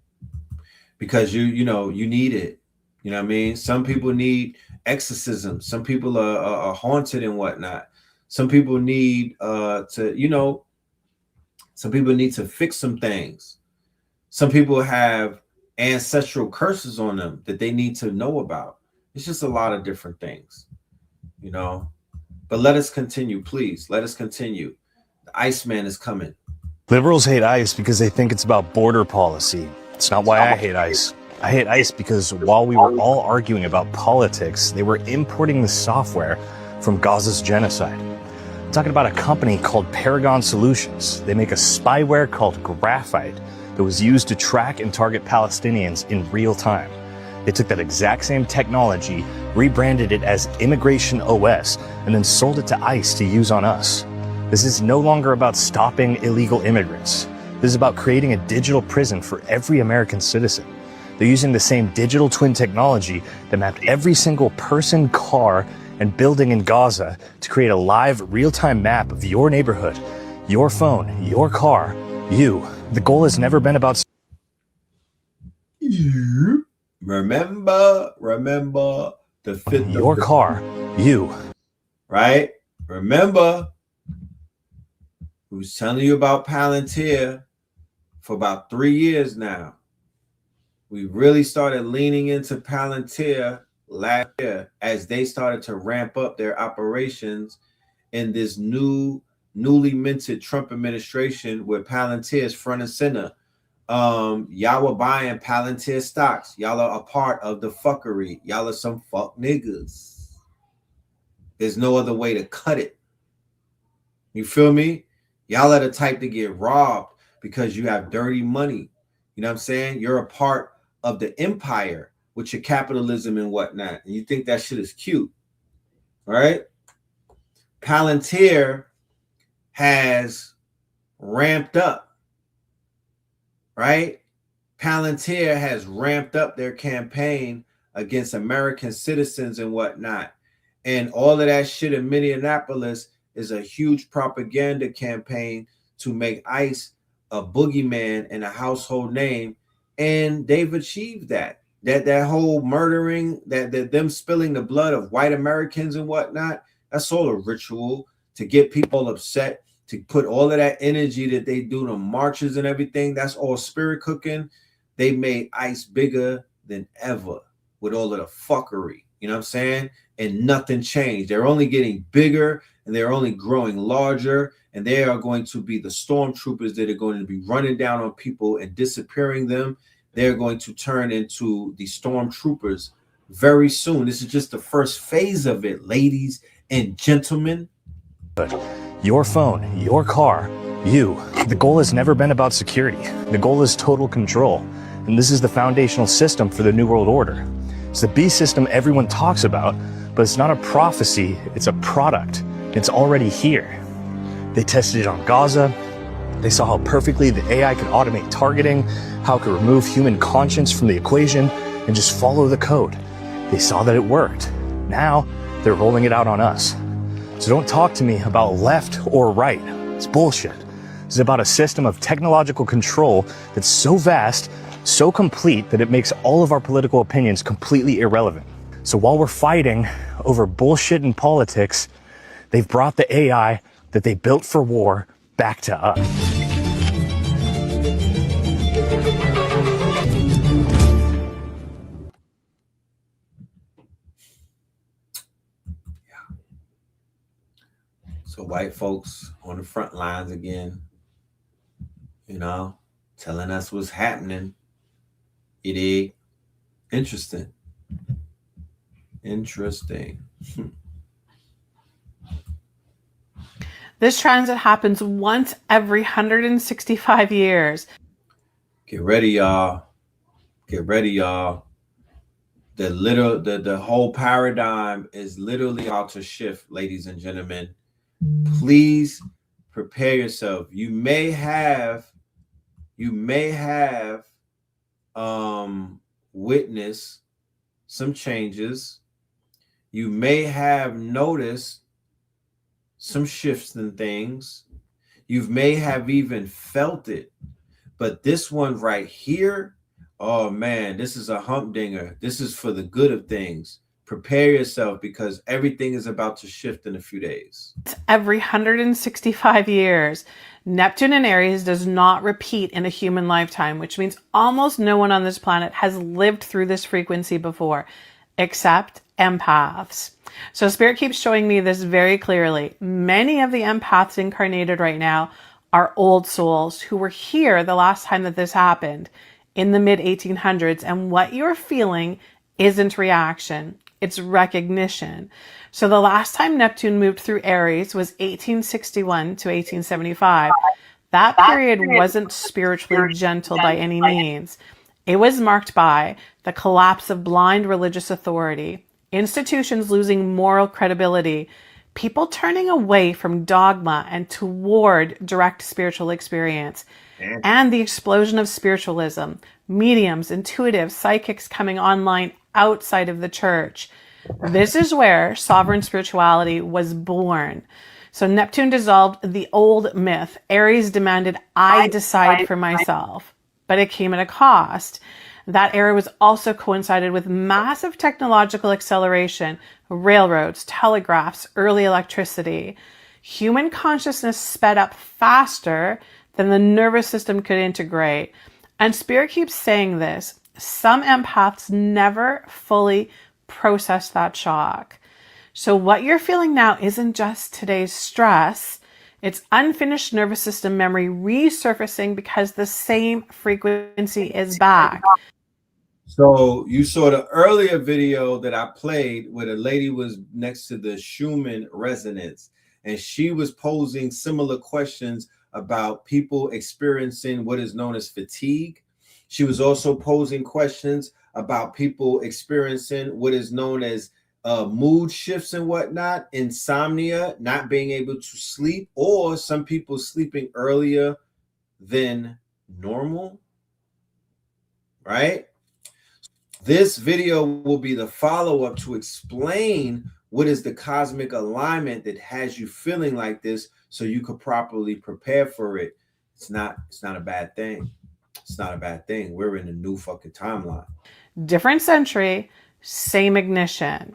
Because you need it. You know what I mean? Some people need exorcism. Some people are haunted and whatnot. Some people need some people need to fix some things. Some people have ancestral curses on them that they need to know about. It's just a lot of different things, you know. But let us continue, please. Let us continue. The Iceman is coming. Liberals hate ICE because they think it's about border policy. It's not why I hate ICE. I hate ICE because while we were all arguing about politics, they were importing the software from Gaza's genocide. I'm talking about a company called Paragon Solutions. They make a spyware called Graphite that was used to track and target Palestinians in real time. They took that exact same technology, rebranded it as Immigration OS, and then sold it to ICE to use on us. This is no longer about stopping illegal immigrants. This is about creating a digital prison for every American citizen. They're using the same digital twin technology that mapped every single person, car, and building in Gaza to create a live, real-time map of your neighborhood, your phone, your car, you. The goal has never been about... Remember the fifth your car, you. Right? Remember who's telling you about Palantir for about 3 years now. We really started leaning into Palantir last year as they started to ramp up their operations in this newly minted Trump administration where Palantir is front and center. Y'all were buying Palantir stocks. Y'all are a part of the fuckery. Y'all are some fuck niggas. There's no other way to cut it. You feel me? Y'all are the type to get robbed because you have dirty money. You know what I'm saying? You're a part of the empire with your capitalism and whatnot. And you think that shit is cute. All right? Palantir has ramped up. Right? Palantir has ramped up their campaign against American citizens and whatnot. And all of that shit in Minneapolis is a huge propaganda campaign to make ICE a boogeyman and a household name. And they've achieved that. That whole murdering, that them spilling the blood of white Americans and whatnot, that's all a ritual to get people upset, to put all of that energy that they do to marches and everything. That's all spirit cooking. They made ICE bigger than ever with all of the fuckery. You know what I'm saying? And nothing changed. They're only getting bigger and they're only growing larger. And they are going to be the stormtroopers that are going to be running down on people and disappearing them. They're going to turn into the stormtroopers very soon. This is just the first phase of it, ladies and gentlemen. Your phone, your car, you. The goal has never been about security. The goal is total control. And this is the foundational system for the New World Order. It's the beast system everyone talks about, but it's not a prophecy, it's a product. It's already here. They tested it on Gaza. They saw how perfectly the AI could automate targeting, how it could remove human conscience from the equation, and just follow the code. They saw that it worked. Now, they're rolling it out on us. So don't talk to me about left or right. It's bullshit. This is about a system of technological control that's so vast, so complete, that it makes all of our political opinions completely irrelevant. So while we're fighting over bullshit in politics, they've brought the AI that they built for war back to us. So white folks on the front lines again, you know, telling us what's happening. It is interesting. Interesting. This transit happens once every 165 years. Get ready, y'all. Get ready, y'all. The whole paradigm is literally about to shift, ladies and gentlemen. Please prepare yourself. You may have witnessed some changes. You may have noticed some shifts in things. You may have even felt it. But this one right here, oh man, this is a humdinger. This is for the good of things. Prepare yourself because everything is about to shift in a few days. Every 165 years, Neptune in Aries does not repeat in a human lifetime, which means almost no one on this planet has lived through this frequency before, except empaths. So Spirit keeps showing me this very clearly. Many of the empaths incarnated right now are old souls who were here the last time that this happened in the mid 1800s. And what you're feeling isn't reaction, it's recognition. So the last time Neptune moved through Aries was 1861 to 1875. That period wasn't spiritually gentle by any means. It was marked by the collapse of blind religious authority, institutions losing moral credibility, people turning away from dogma and toward direct spiritual experience, and the explosion of spiritualism, mediums, intuitives, psychics coming online outside of the church. This is where sovereign spirituality was born. So Neptune dissolved the old myth. Aries demanded, I decide for myself, but it came at a cost. That era was also coincided with massive technological acceleration, railroads, telegraphs, early electricity. Human consciousness sped up faster than the nervous system could integrate. And Spirit keeps saying this. Some empaths never fully process that shock. So what you're feeling now isn't just today's stress. It's unfinished nervous system memory resurfacing because the same frequency is back. So you saw the earlier video that I played where the lady was next to the Schumann resonance, and she was posing similar questions about people experiencing what is known as fatigue. She was also posing questions about people experiencing what is known as mood shifts and whatnot, insomnia, not being able to sleep, or some people sleeping earlier than normal, right? This video will be the follow-up to explain what is the cosmic alignment that has you feeling like this so you could properly prepare for it. It's not a bad thing. It's not a bad thing. We're in a new fucking timeline. Different century, same ignition.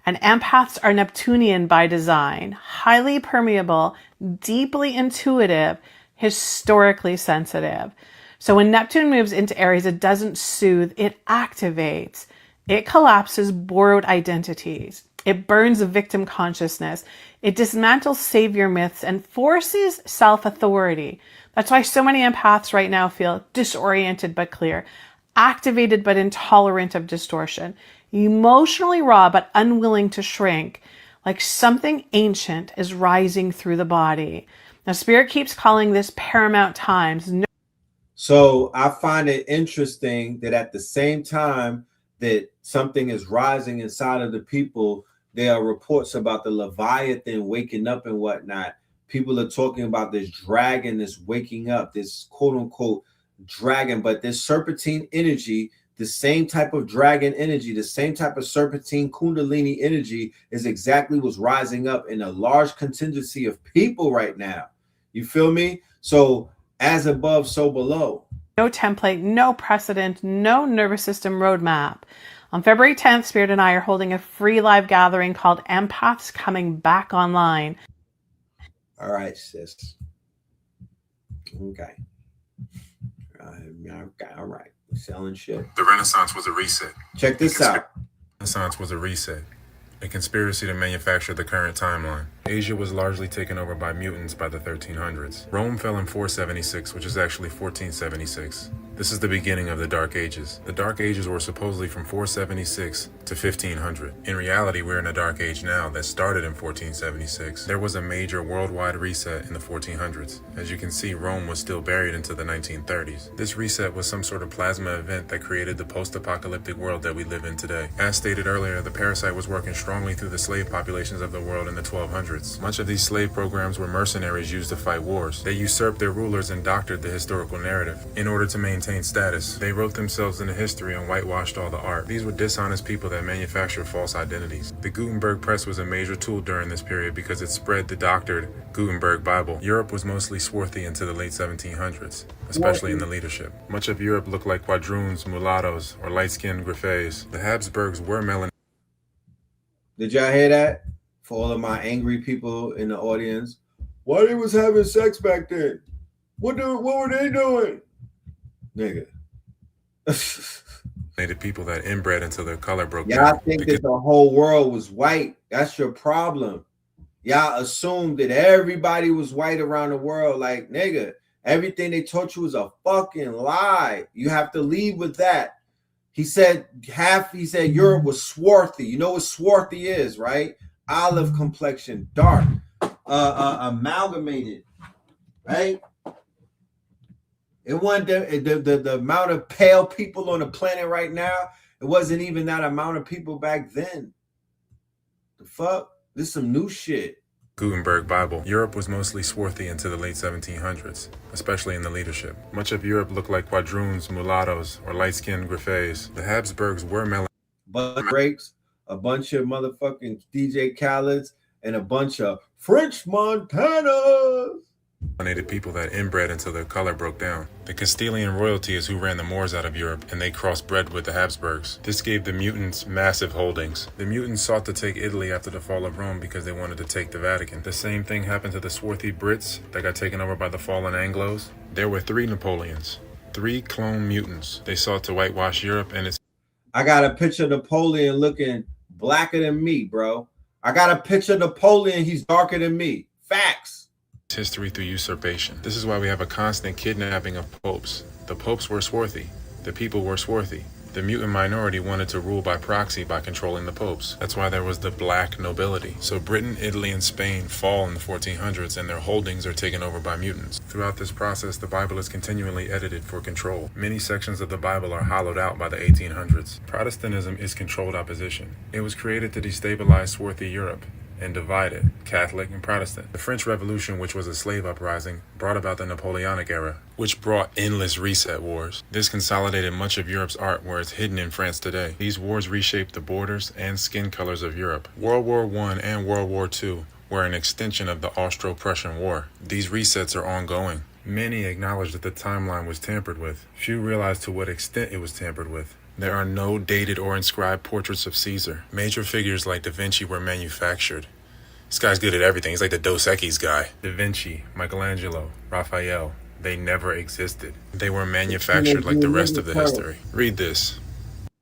And empaths are Neptunian by design, highly permeable, deeply intuitive, historically sensitive. So when Neptune moves into Aries, it doesn't soothe, it activates. It collapses borrowed identities. It burns victim consciousness. It dismantles savior myths and forces self-authority. That's why so many empaths right now feel disoriented but clear, activated but intolerant of distortion, emotionally raw but unwilling to shrink, like something ancient is rising through the body. Now, Spirit keeps calling this paramount times. So I find it interesting that at the same time that something is rising inside of the people, there are reports about the Leviathan waking up and whatnot. People are talking about this dragon that's waking up, this quote unquote dragon, but this serpentine energy, the same type of dragon energy, the same type of serpentine kundalini energy is exactly what's rising up in a large contingency of people right now. You feel me? So as above, so below. No template, no precedent, no nervous system roadmap. On February 10th, Spirit and I are holding a free live gathering called Empaths Coming Back Online. All right, sis. Okay. All right. We're selling shit. The Renaissance was a reset. Check this out. The Renaissance was a reset. A conspiracy to manufacture the current timeline. Asia was largely taken over by mutants by the 1300s. Rome fell in 476, which is actually 1476. This is the beginning of the Dark Ages. The Dark Ages were supposedly from 476 to 1500. In reality, we're in a Dark Age now that started in 1476. There was a major worldwide reset in the 1400s. As you can see, Rome was still buried into the 1930s. This reset was some sort of plasma event that created the post-apocalyptic world that we live in today. As stated earlier, the parasite was working strongly through the slave populations of the world in the 1200s. Much of these slave programs were mercenaries used to fight wars. They usurped their rulers and doctored the historical narrative. In order to maintain status, they wrote themselves into history and whitewashed all the art. These were dishonest people that manufactured false identities. The Gutenberg press was a major tool during this period because it spread the doctored Gutenberg Bible. Europe was mostly swarthy into the late 1700s, especially in the leadership. Much of Europe looked like quadroons, mulattoes, or light-skinned griffes. The Habsburgs were melanated. Did y'all hear that? For all of my angry people in the audience, why they was having sex back then? What were they doing? Nigga. People that inbred until their color broke down. Y'all think that the whole world was white. That's your problem. Y'all assumed that everybody was white around the world. Like, nigga, everything they taught you was a fucking lie. You have to leave with that. He said Europe was swarthy. You know what swarthy is, right? Olive complexion, dark, amalgamated, right? It wasn't the amount of pale people on the planet right now. It wasn't even that amount of people back then. The fuck? This is some new shit. Gutenberg Bible. Europe was mostly swarthy into the late 1700s, especially in the leadership. Much of Europe looked like quadroons, mulattoes, or light-skinned griffes. The Habsburgs were breaks, a bunch of motherfucking DJ Khaled's, and a bunch of French Montanas. People that inbred until their color broke down. The Castilian royalty is who ran the Moors out of Europe, and they crossbred with the Habsburgs. This gave the mutants massive holdings. The mutants sought to take Italy after the fall of Rome because they wanted to take the Vatican. The same thing happened to the swarthy Brits that got taken over by the fallen Anglos. There were 3 Napoleons, 3 clone mutants. They sought to whitewash Europe, and it's... I got a picture of Napoleon looking blacker than me, bro. I got a picture of Napoleon, he's darker than me. Facts. History through usurpation. This is why we have a constant kidnapping of popes. The popes were swarthy. The people were swarthy. The mutant minority wanted to rule by proxy by controlling the popes. That's why there was the black nobility. So Britain, Italy, and Spain fall in the 1400s and their holdings are taken over by mutants. Throughout this process, the Bible is continually edited for control. Many sections of the Bible are hollowed out by the 1800s. Protestantism is controlled opposition. It was created to destabilize swarthy Europe and divided Catholic and Protestant. The French Revolution, which was a slave uprising, brought about the Napoleonic era, which brought endless reset wars. This consolidated much of Europe's art where it's hidden in France today. These wars reshaped the borders and skin colors of Europe. World War I and World War II were an extension of the Austro-Prussian War. These resets are ongoing. Many acknowledge that the timeline was tampered with. Few realize to what extent it was tampered with. There are no dated or inscribed portraits of Caesar. Major figures like Da Vinci were manufactured. This guy's good at everything. He's like the Dos Equis guy. Da Vinci, Michelangelo, Raphael, they never existed. They were manufactured like the rest of the history. Read this.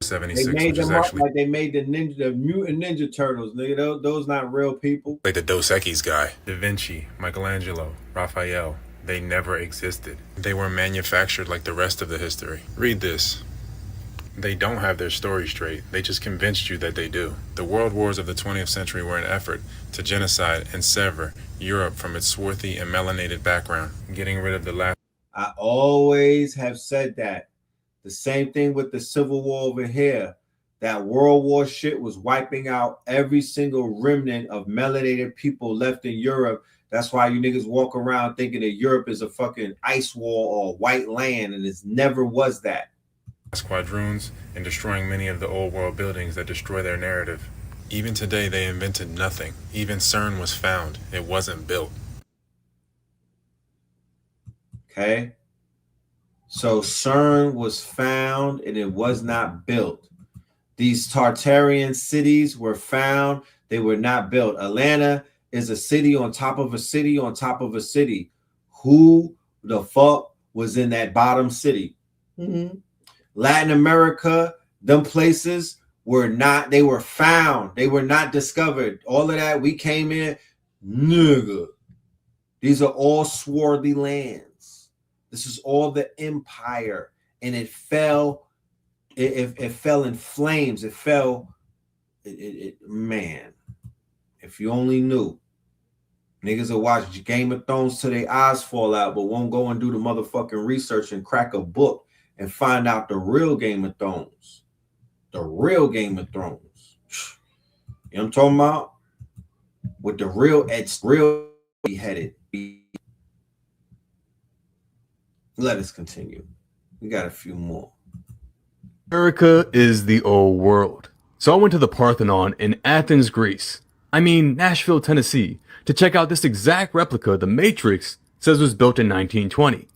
76, which is actually like they made the mutant ninja turtles, nigga. Those not real people. Like the Dos Equis guy. Da Vinci, Michelangelo, Raphael, they never existed. They were manufactured like the rest of the history. Read this. They don't have their story straight. They just convinced you that they do. The world wars of the 20th century were an effort to genocide and sever Europe from its swarthy and melanated background, getting rid of the last. I always have said that. The same thing with the Civil War over here. That World War shit was wiping out every single remnant of melanated people left in Europe. That's why you niggas walk around thinking that Europe is a fucking ice wall or white land, and it never was that. Quadroons and destroying many of the old world buildings that destroy their narrative. Even today, they invented nothing. Even CERN was found. It wasn't built. Okay. So CERN was found and it was not built. These Tartarian cities were found. They were not built. Atlanta is a city on top of a city on top of a city. Who the fuck was in that bottom city? Latin America, them places were not, they were found. They were not discovered. All of that, we came in, Nigga. These are all swarthy lands. This is all the empire. And it fell. It fell in flames. It fell. Man. If you only knew. Niggas will watch Game of Thrones till their eyes fall out, but won't go and do the motherfucking research and crack a book and find out the real Game of Thrones. The real Game of Thrones. You know what I'm talking about? With the real, it's real beheaded. Let us continue. We got a few more. America is the old world. So I went to the Parthenon in Athens, Greece. Nashville, Tennessee, to check out this exact replica the Matrix says was built in 1920.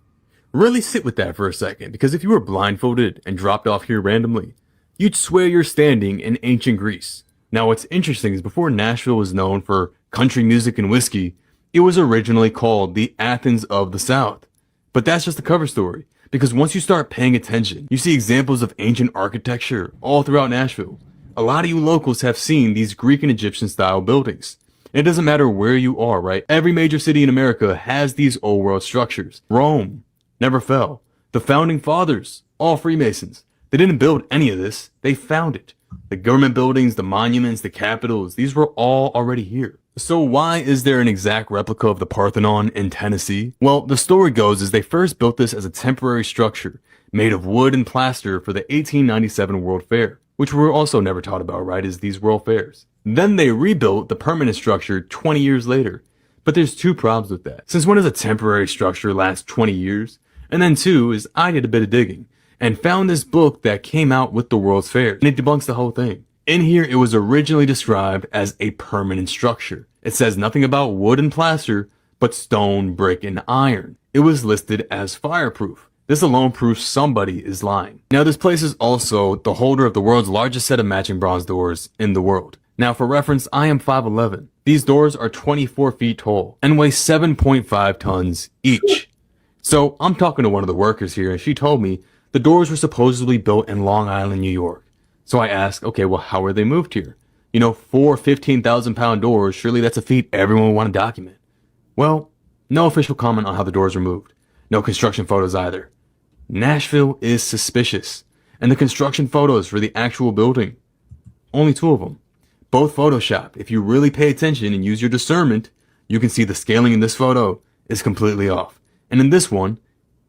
Really sit with that for a second, because if you were blindfolded and dropped off here randomly, you'd swear you're standing in ancient Greece. Now what's interesting is before Nashville was known for country music and whiskey, it was originally called the Athens of the South. But that's just the cover story, because once you start paying attention, you see examples of ancient architecture all throughout Nashville. A lot of you locals have seen these Greek and Egyptian style buildings. It doesn't matter where you are, right? Every major city in America has these old world structures. Rome never fell. The founding fathers, all Freemasons. They didn't build any of this. They found it. The government buildings, the monuments, the capitals, these were all already here. So why is there an exact replica of the Parthenon in Tennessee? Well, the story goes is they first built this as a temporary structure made of wood and plaster for the 1897 World Fair, which we're also never taught about, right, is these World Fairs. Then they rebuilt the permanent structure 20 years later. But there's two problems with that. Since when does a temporary structure last 20 years? And then two is I did a bit of digging and found this book that came out with the World's Fairs, and it debunks the whole thing. In here, it was originally described as a permanent structure. It says nothing about wood and plaster, but stone, brick, and iron. It was listed as fireproof. This alone proves somebody is lying. Now, this place is also the holder of the world's largest set of matching bronze doors in the world. Now, for reference, I am 5'11". These doors are 24 feet tall and weigh 7.5 tons each. So I'm talking to one of the workers here, and she told me the doors were supposedly built in Long Island, New York. So I asked, okay, well, how were they moved here? 4 15,000-pound doors, surely that's a feat everyone would want to document. Well, no official comment on how the doors were moved. No construction photos either. Nashville is suspicious. And the construction photos for the actual building, only 2 of them. Both Photoshop. If you really pay attention and use your discernment, you can see the scaling in this photo is completely off. And in this one,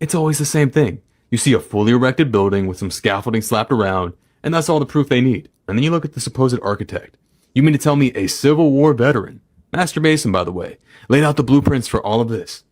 it's always the same thing. You see a fully erected building with some scaffolding slapped around, and that's all the proof they need. And then you look at the supposed architect. You mean to tell me a Civil War veteran, Master Mason by the way, laid out the blueprints for all of this?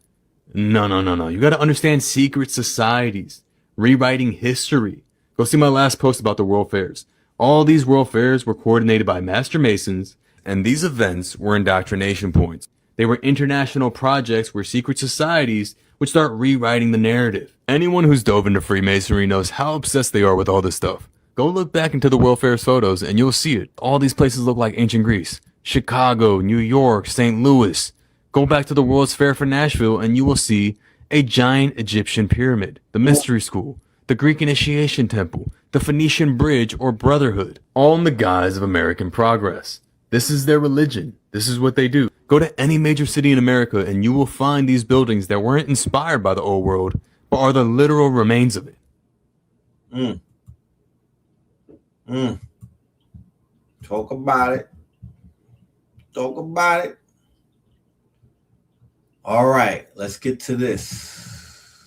No. You gotta understand secret societies, rewriting history. Go see my last post about the World Fairs. All these World Fairs were coordinated by Master Masons, and these events were indoctrination points. They were international projects where secret societies would start rewriting the narrative. Anyone who's dove into Freemasonry knows how obsessed they are with all this stuff. Go look back into the World Fair's photos and you'll see it. All these places look like ancient Greece. Chicago, New York, St. Louis. Go back to the World's Fair for Nashville and you will see a giant Egyptian pyramid, the Mystery School, the Greek Initiation Temple, the Phoenician Bridge or Brotherhood, all in the guise of American progress. This is their religion. This is what they do. Go to any major city in America and you will find these buildings that weren't inspired by the old world, but are the literal remains of it. Talk about it. Talk about it. All right, let's get to this.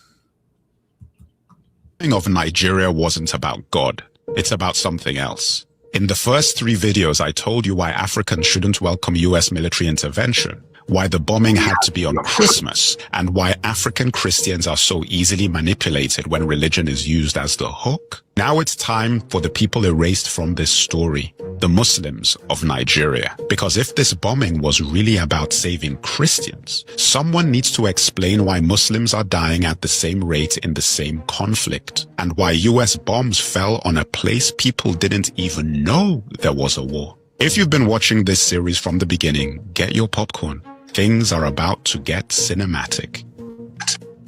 The thing of Nigeria wasn't about God. It's about something else. In the first 3 videos, I told you why Africans shouldn't welcome US military intervention, why the bombing had to be on Christmas, and why African Christians are so easily manipulated when religion is used as the hook. Now it's time for the people erased from this story, the Muslims of Nigeria. Because if this bombing was really about saving Christians, someone needs to explain why Muslims are dying at the same rate in the same conflict, and why US bombs fell on a place people didn't even know there was a war. If you've been watching this series from the beginning, get your popcorn. Things are about to get cinematic.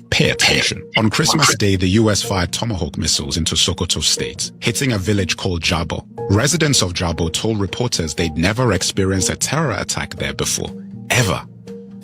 Pay attention. On Christmas Day, the US fired Tomahawk missiles into Sokoto State, hitting a village called Jabo. Residents of Jabo told reporters they'd never experienced a terror attack there before, ever.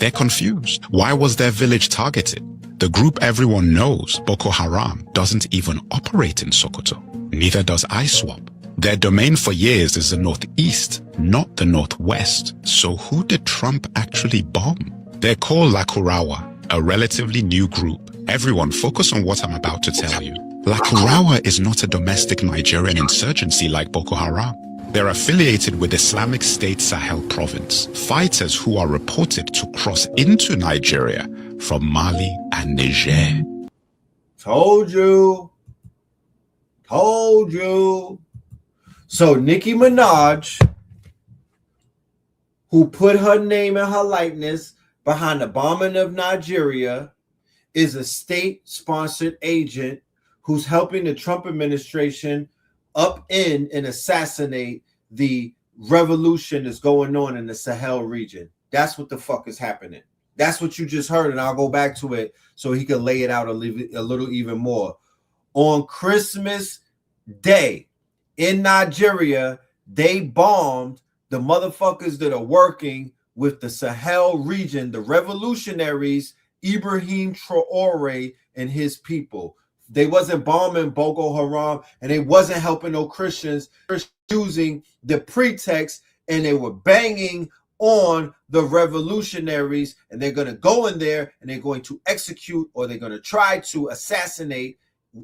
They're confused. Why was their village targeted? The group everyone knows, Boko Haram, doesn't even operate in Sokoto. Neither does ISWAP. Their domain for years is the northeast, not the northwest. So who did Trump actually bomb? They're called Lakurawa, a relatively new group. Everyone focus on what I'm about to tell you. Lakurawa is not a domestic Nigerian insurgency like Boko Haram. They're affiliated with Islamic State Sahel province, fighters who are reported to cross into Nigeria from Mali and Niger. Told you. So Nicki Minaj, who put her name and her likeness behind the bombing of Nigeria, is a state-sponsored agent who's helping the Trump administration upend and assassinate the revolution that's going on in the Sahel region. That's what the fuck is happening. That's what you just heard, and I'll go back to it so he can lay it out a little even more. On Christmas Day in Nigeria, they bombed the motherfuckers that are working with the Sahel region, the revolutionaries, Ibrahim Traore and his people. They wasn't bombing Boko Haram, and they wasn't helping no Christians using the pretext, and they were banging on the revolutionaries, and they're going to go in there and they're going to execute, or they're going to try to assassinate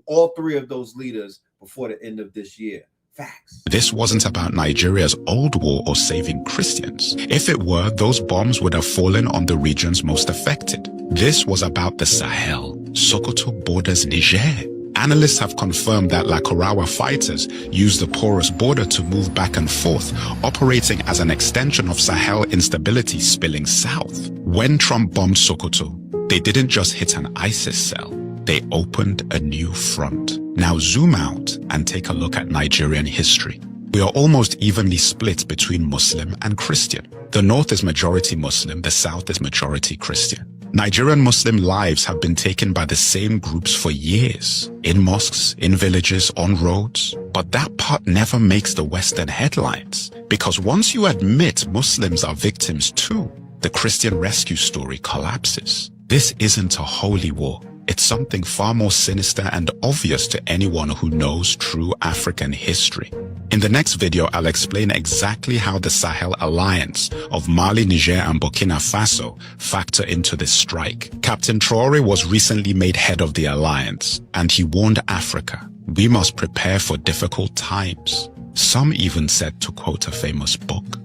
all three of those leaders before the end of this year. Facts. This wasn't about Nigeria's old war or saving Christians. If it were, those bombs would have fallen on the regions most affected. This was about the Sahel. Sokoto borders Niger. Analysts have confirmed that Lakurawa fighters used the porous border to move back and forth, operating as an extension of Sahel instability spilling south. When Trump bombed Sokoto, they didn't just hit an ISIS cell. They opened a new front. Now zoom out and take a look at Nigerian history. We are almost evenly split between Muslim and Christian. The north is majority Muslim, the south is majority Christian. Nigerian Muslim lives have been taken by the same groups for years, in mosques, in villages, on roads. But that part never makes the Western headlines, because once you admit Muslims are victims too, the Christian rescue story collapses. This isn't a holy war. It's something far more sinister and obvious to anyone who knows true African history. In the next video, I'll explain exactly how the Sahel alliance of Mali, Niger, and Burkina Faso factor into this strike. Captain Traore was recently made head of the alliance, and he warned Africa, "We must prepare for difficult times." Some even said, to quote a famous book,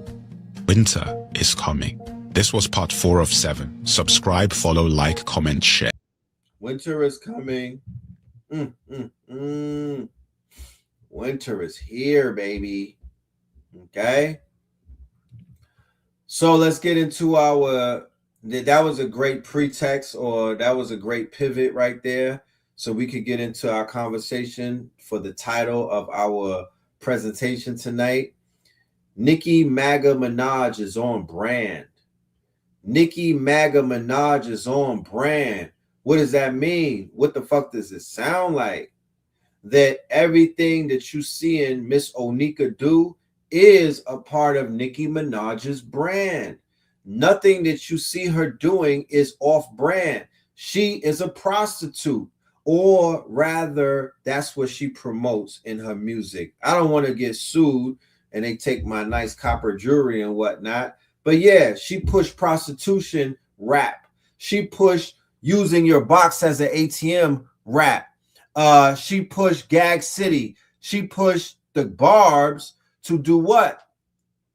"Winter is coming." This was part 4 of 7. Subscribe, follow, like, comment, share. Winter is coming. Winter is here, baby. Okay. So let's get into our, that was a great pretext, or that was a great pivot right there. So we could get into our conversation for the title of our presentation tonight. Nicki MAGA Minaj is on brand. Nicki MAGA Minaj is on brand. What does that mean? What the fuck does it sound like? That everything that you see in Miss Onika do is a part of Nicki Minaj's brand. Nothing that you see her doing is off brand. She is a prostitute, or rather, that's what she promotes in her music. I don't want to get sued and they take my nice copper jewelry and whatnot. But yeah, she pushed prostitution rap. She pushed using your box as an ATM rap. She pushed Gag City. She pushed the Barbs to do what?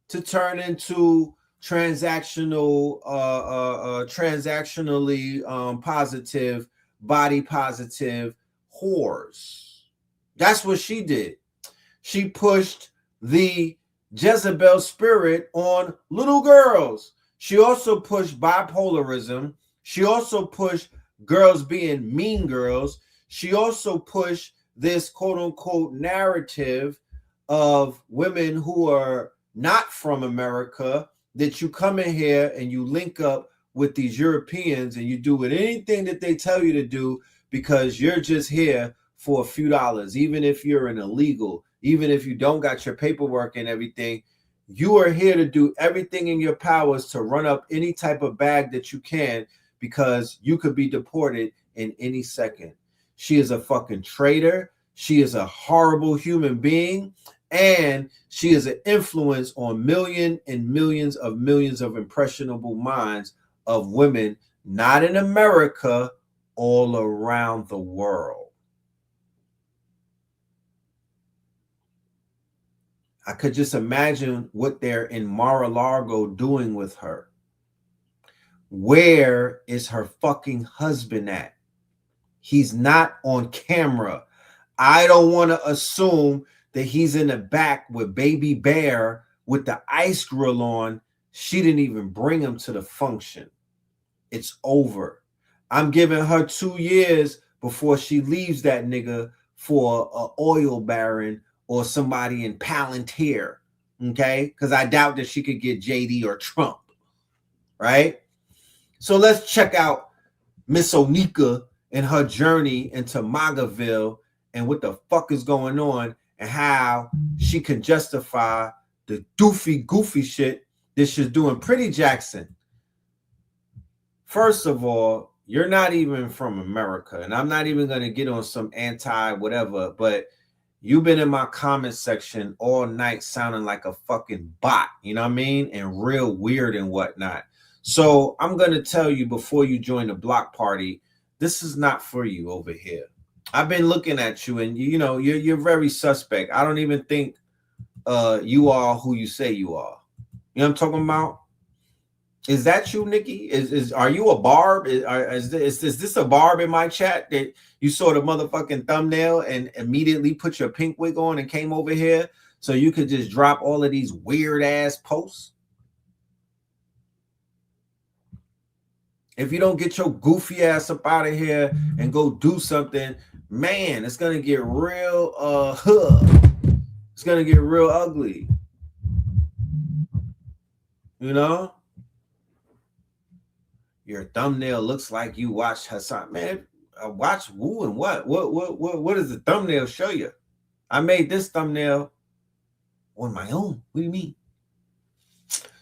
To turn into transactionally positive, body positive whores. That's what she did. She pushed the Jezebel spirit on little girls. She also pushed bipolarism. She also pushed girls being mean girls. She also pushed this quote unquote narrative of women who are not from America, that you come in here and you link up with these Europeans and you do anything that they tell you to do because you're just here for a few dollars, even if you're an illegal, even if you don't got your paperwork and everything. You are here to do everything in your powers to run up any type of bag that you can, because you could be deported in any second. She is a fucking traitor. She is a horrible human being. And she is an influence on millions and millions of impressionable minds of women, not in America, all around the world. I could just imagine what they're in Mar-a-Lago doing with her. Where is her fucking husband at? He's not on camera. I don't want to assume that he's in the back with Baby Bear with the ice grill on. She didn't even bring him to the function. It's over. I'm giving her 2 years before she leaves that nigga for an oil baron or somebody in Palantir, okay? Because I doubt that she could get JD or Trump, right? So let's check out Miss Onika and her journey into MAGAville and what the fuck is going on and how she can justify the goofy shit that she's doing. Pretty Jackson, first of all, you're not even from America, and I'm not even going to get on some anti-whatever, but you've been in my comment section all night sounding like a fucking bot, you know what I mean? And real weird and whatnot. So I'm going to tell you before you join the block party, this is not for you over here. I've been looking at you, and you know, you're very suspect. I don't even think you are who you say you are. You know what I'm talking about? Is that you, Nikki? Are you a barb? Is this a barb in my chat that you saw the motherfucking thumbnail and immediately put your pink wig on and came over here so you could just drop all of these weird ass posts? If you don't get your goofy ass up out of here and go do something, man, it's gonna get real it's gonna get real ugly. You know? Your thumbnail looks like you watched Hassan. Man, watch Woo and what? What does the thumbnail show you? I made this thumbnail on my own. What do you mean?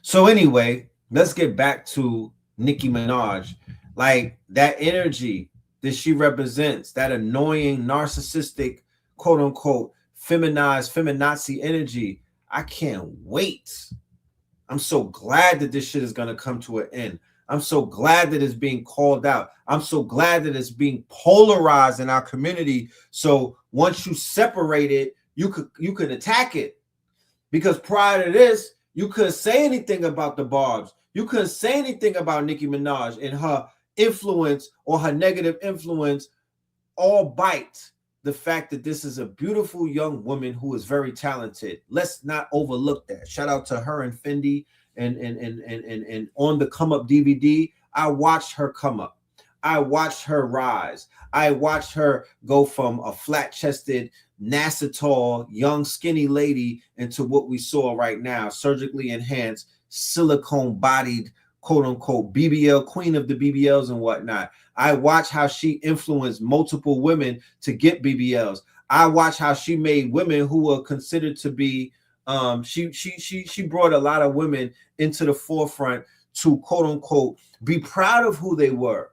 So anyway, let's get back to Nicki Minaj. Like that energy that she represents, that annoying, narcissistic, quote unquote, feminized, feminazi energy. I can't wait. I'm so glad that this shit is going to come to an end. I'm so glad that it's being called out. I'm so glad that it's being polarized in our community. So once you separate it, you could attack it. Because prior to this, you couldn't say anything about the Barbs. You couldn't say anything about Nicki Minaj and her influence or her negative influence, albeit the fact that this is a beautiful young woman who is very talented. Let's not overlook that. Shout out to her and Fendi and on the Come Up DVD. I watched her come up. I watched her rise. I watched her go from a flat-chested, NASA-tall, young, skinny lady into what we saw right now, surgically enhanced, silicone-bodied, quote-unquote, BBL, queen of the BBLs and whatnot. I watched how she influenced multiple women to get BBLs. I watched how she made women who were considered to be, she brought a lot of women into the forefront to, quote-unquote, be proud of who they were.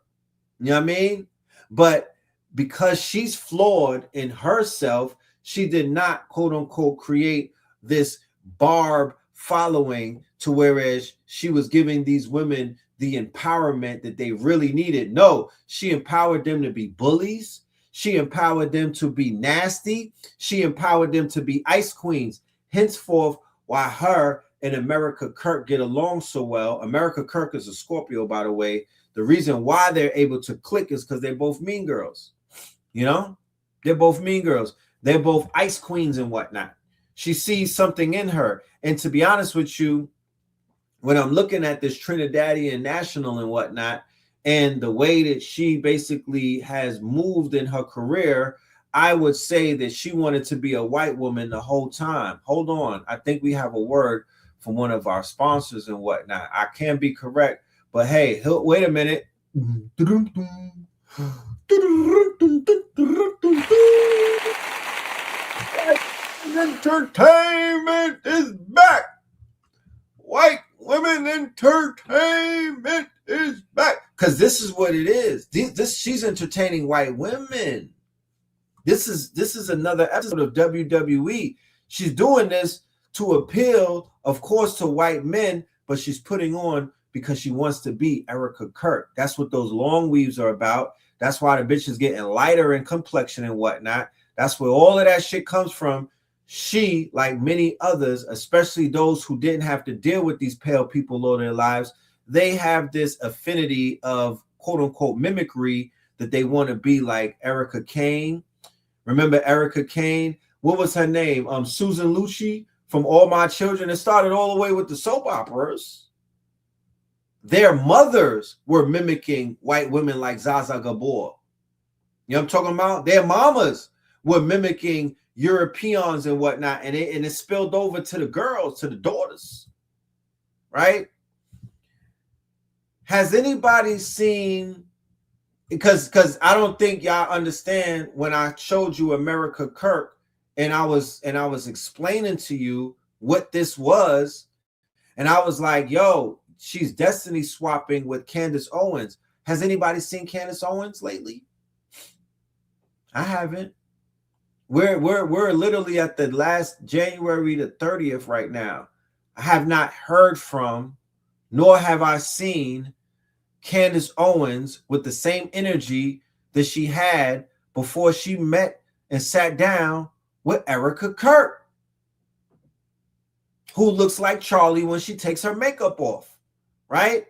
You know what I mean? But because she's flawed in herself, she did not, quote unquote, create this Barb following to whereas she was giving these women the empowerment that they really needed. No, she empowered them to be bullies. She empowered them to be nasty. She empowered them to be ice queens. Henceforth, why her and America Kirk get along so well. America Kirk is a Scorpio, by the way. The reason why they're able to click is because they're both mean girls. You know, they're both mean girls. They're both ice queens and whatnot. She sees something in her. And to be honest with you, when I'm looking at this Trinidadian national and whatnot, and the way that she basically has moved in her career, I would say that she wanted to be a white woman the whole time. Hold on. I think we have a word from one of our sponsors and whatnot. I can be correct. But hey, wait a minute. Entertainment is back. white women entertainment is back. Because this is what it is. She's entertaining white women. This is another episode of WWE. She's doing this to appeal, of course, to white men, but she's putting on because she wants to be Erica Kirk. That's what those long weaves are about. That's why the bitch is getting lighter in complexion and whatnot. That's where all of that shit comes from. She, like many others, especially those who didn't have to deal with these pale people all their lives, they have this affinity of quote-unquote mimicry that they want to be like Erica Kane. Remember Erica Kane? What was her name? Susan Lucci from All My Children. It started all the way with the soap operas. Their mothers were mimicking white women like Zaza Gabor. You know what I'm talking about? Their mamas were mimicking Europeans and whatnot, and it spilled over to the girls, to the daughters, right? Has anybody seen, because I don't think y'all understand when I showed you America Kirk and I was explaining to you what this was, and I was like, yo, she's destiny swapping with Candace Owens. Has anybody seen Candace Owens lately? I haven't. We're literally at the last January the 30th right now. I have not heard from, nor have I seen Candace Owens with the same energy that she had before she met and sat down with Erica Kirk, who looks like Charlie when she takes her makeup off, right?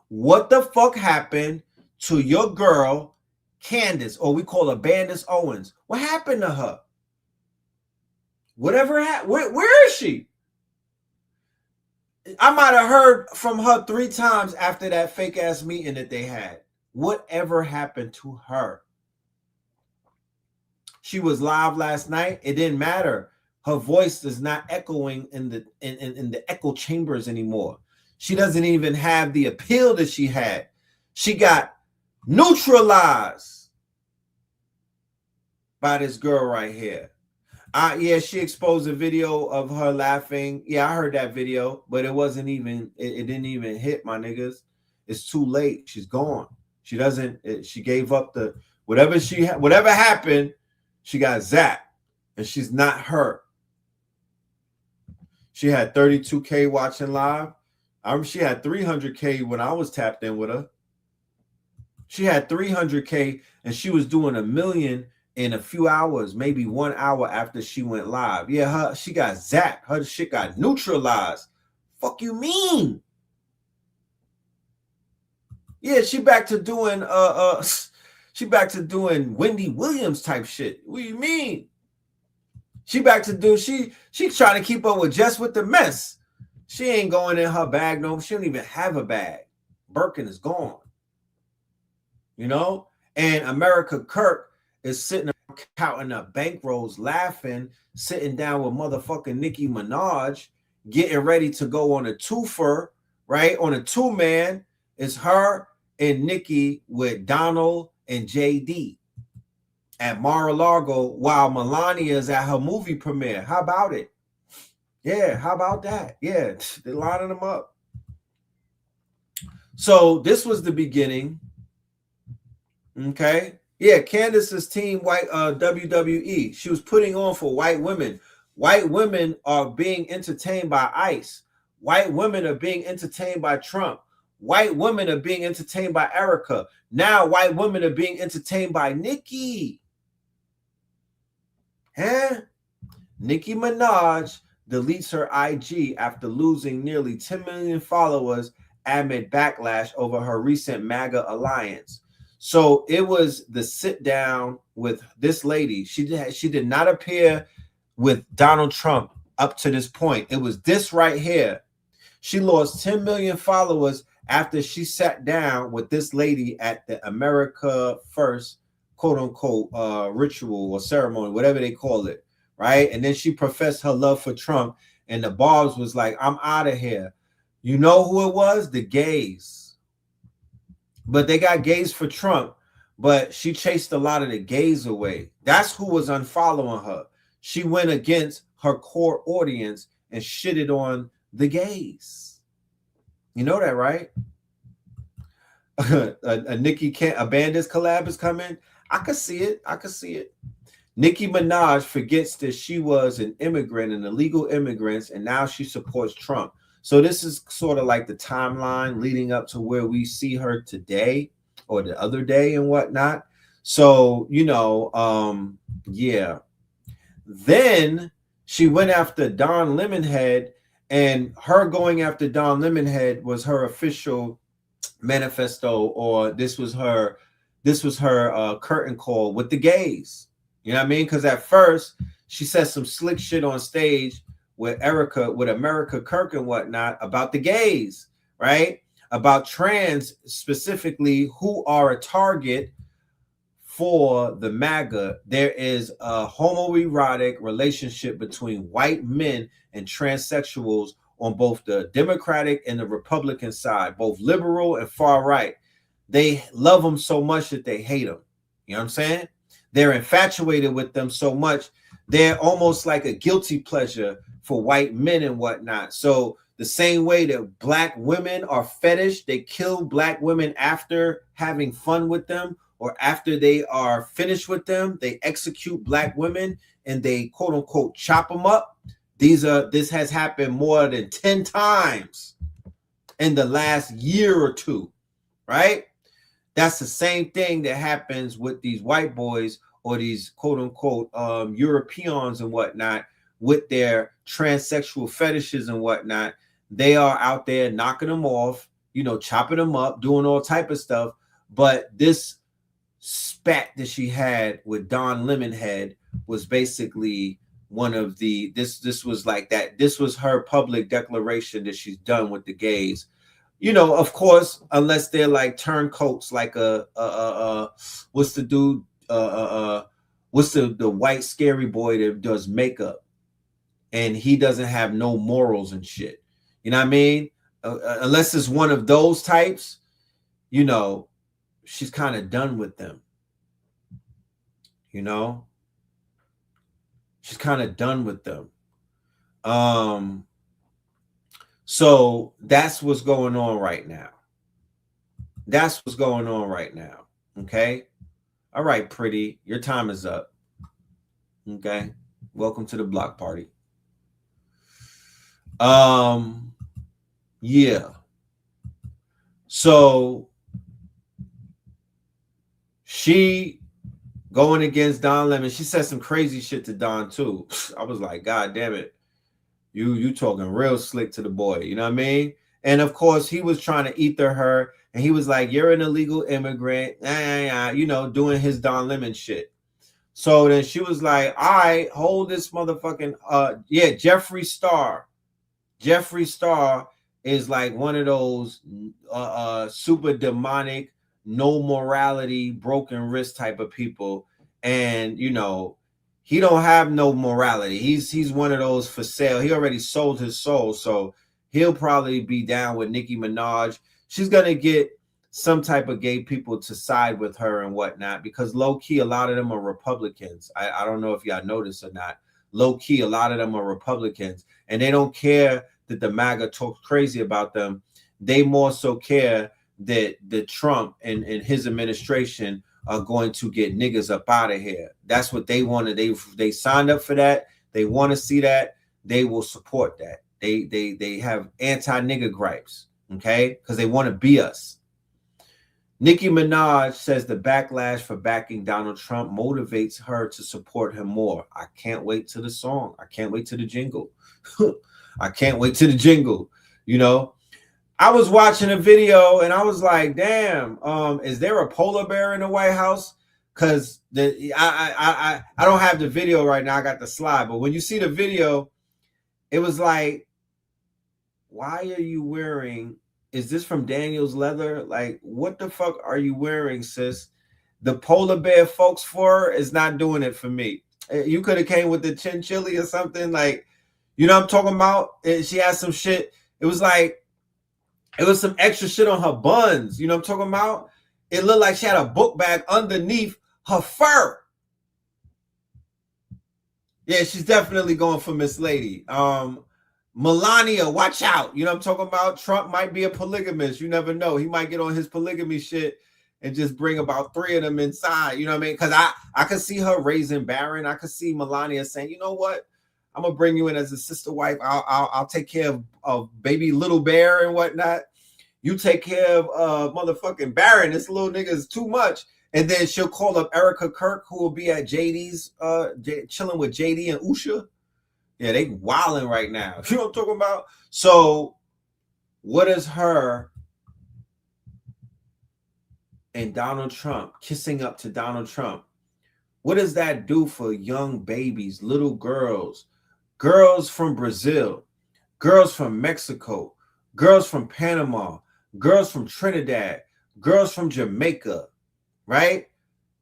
What the fuck happened to your girl, Candace, or we call her Bandis Owens? What happened to her? Whatever happened, where is she? I might have heard from her 3 times after that fake ass meeting that they had. Whatever happened to her? She was live last night. It didn't matter. Her voice is not echoing in the echo chambers anymore. She doesn't even have the appeal that she had. She got neutralized by this girl right here. Yeah, she exposed a video of her laughing. Yeah, I heard that video, but it wasn't even, it didn't even hit, my niggas. It's too late. She's gone. She doesn't, she gave up the, whatever happened, she got zapped, and she's not her. She had 32K watching live. She had 300K when I was tapped in with her. She had 300K, and she was doing 1 million in a few hours, maybe 1 hour after she went live. Yeah, she got zapped. Her shit got neutralized. Fuck you mean? Yeah, she back to doing Wendy Williams type shit. What do you mean? She back to do, she's trying to keep up with Just with the Mess. She ain't going in her bag no, she don't even have a bag. Birkin is gone. You know? And America Kirk is sitting counting up bankrolls, laughing, sitting down with motherfucking Nicki Minaj, getting ready to go on a twofer, right? On a 2-man. It's her and Nicki with Donald and JD at Mar-a-Lago while Melania is at her movie premiere. How about it? Yeah, how about that? Yeah, they're lining them up. So this was the beginning. Okay. Yeah, Candace's team, white WWE. She was putting on for white women. White women are being entertained by ICE. White women are being entertained by Trump. White women are being entertained by Erica. Now white women are being entertained by Nicki. Huh? Nicki Minaj deletes her IG after losing nearly 10 million followers amid backlash over her recent MAGA alliance. So it was the sit down with this lady. She did not appear with Donald Trump up to this point. It was this right here. She lost 10 million followers after she sat down with this lady at the America First, quote unquote, ritual or ceremony, whatever they call it, right? And then she professed her love for Trump, and the Barbs was like, I'm out of here. You know who it was? The gays. But they got gays for Trump, but she chased a lot of the gays away. That's who was unfollowing her. She went against her core audience and shitted on the gays. You know that, right? a Nicki can't a Bandits collab is coming. I could see it. I could see it. Nicki Minaj forgets that she was an immigrant, an illegal immigrant, and now she supports Trump. So this is sort of like the timeline leading up to where we see her today or the other day and whatnot. So, you know, yeah. Then she went after Don Lemonhead, and her going after Don Lemonhead was her official manifesto, or this was her curtain call with the gays. You know what I mean? Because at first she said some slick shit on stage with America Kirk and whatnot about the gays, right? About trans specifically, who are a target for the MAGA. There is a homoerotic relationship between white men and transsexuals on both the Democratic and the Republican side, both liberal and far right. They love them so much that they hate them. You know what I'm saying? They're infatuated with them so much. They're almost like a guilty pleasure for white men and whatnot. So the same way that black women are fetish, they kill black women after having fun with them, or after they are finished with them, they execute black women and they quote unquote chop them up. This has happened more than 10 times in the last year or two, right? That's the same thing that happens with these white boys or these quote unquote Europeans and whatnot with their transsexual fetishes and whatnot. They are out there knocking them off, you know, chopping them up, doing all type of stuff. But this spat that she had with Don Lemonhead was basically one of the this was like that. This was her public declaration that she's done with the gays. You know, of course, unless they're like turncoats, like what's the dude? What's the white scary boy that does makeup, and he doesn't have no morals and shit. You know what I mean? Unless it's one of those types, you know, she's kind of done with them. You know, she's kind of done with them. So that's what's going on right now. That's what's going on right now. Okay. All right, pretty. Your time is up. Okay. Welcome to the block party. Yeah. So she going against Don Lemon. She said some crazy shit to Don too. I was like, God damn it. You talking real slick to the boy. You know what I mean? And of course, he was trying to ether her. And he was like, you're an illegal immigrant. You know, doing his Don Lemon shit. So then she was like, all right, hold this motherfucking, yeah, Jeffree Star. Jeffree Star is like one of those super demonic, no morality, broken wrist type of people. And, you know, he don't have no morality. He's one of those for sale. He already sold his soul. So he'll probably be down with Nicki Minaj. She's going to get some type of gay people to side with her and whatnot, because low key, a lot of them are Republicans. I don't know if y'all noticed or not. Low key, a lot of them are Republicans, and they don't care that the MAGA talks crazy about them. They more so care that the Trump and his administration are going to get niggas up out of here. That's what they wanted. They signed up for that. They want to see that. They will support that. They have anti-nigga gripes, okay? Because they want to be us. Nicki Minaj says the backlash for backing Donald Trump motivates her to support him more. I can't wait to the song. I can't wait to the jingle. I can't wait to the jingle. You know, I was watching a video and I was like, damn, is there a polar bear in the White House? Because I don't have the video right now. I got the slide. But when you see the video, it was like, why are you wearing... Is this from Daniel's Leather? Like, what the fuck are you wearing, sis? The polar bear folks fur is not doing it for me. You could have came with the chinchilla or something. Like, you know what I'm talking about? She had some shit. It was like, it was some extra shit on her buns. You know what I'm talking about? It looked like she had a book bag underneath her fur. Yeah, she's definitely going for Miss Lady. Melania, watch out. You know what I'm talking about? Trump might be a polygamist. You never know. He might get on his polygamy shit and just bring about 3 of them inside. You know what I mean? Because I could see her raising Barron. I could see Melania saying, you know what? I'm gonna bring you in as a sister wife. I'll take care of baby little bear and whatnot. You take care of motherfucking Barron. This little nigga is too much. And then she'll call up Erica Kirk, who will be at JD's chilling with JD and Usha. Yeah, they wilding right now. You know what I'm talking about? So what is her and Donald Trump kissing up to Donald Trump? What does that do for young babies, little girls, girls from Brazil, girls from Mexico, girls from Panama, girls from Trinidad, girls from Jamaica, right?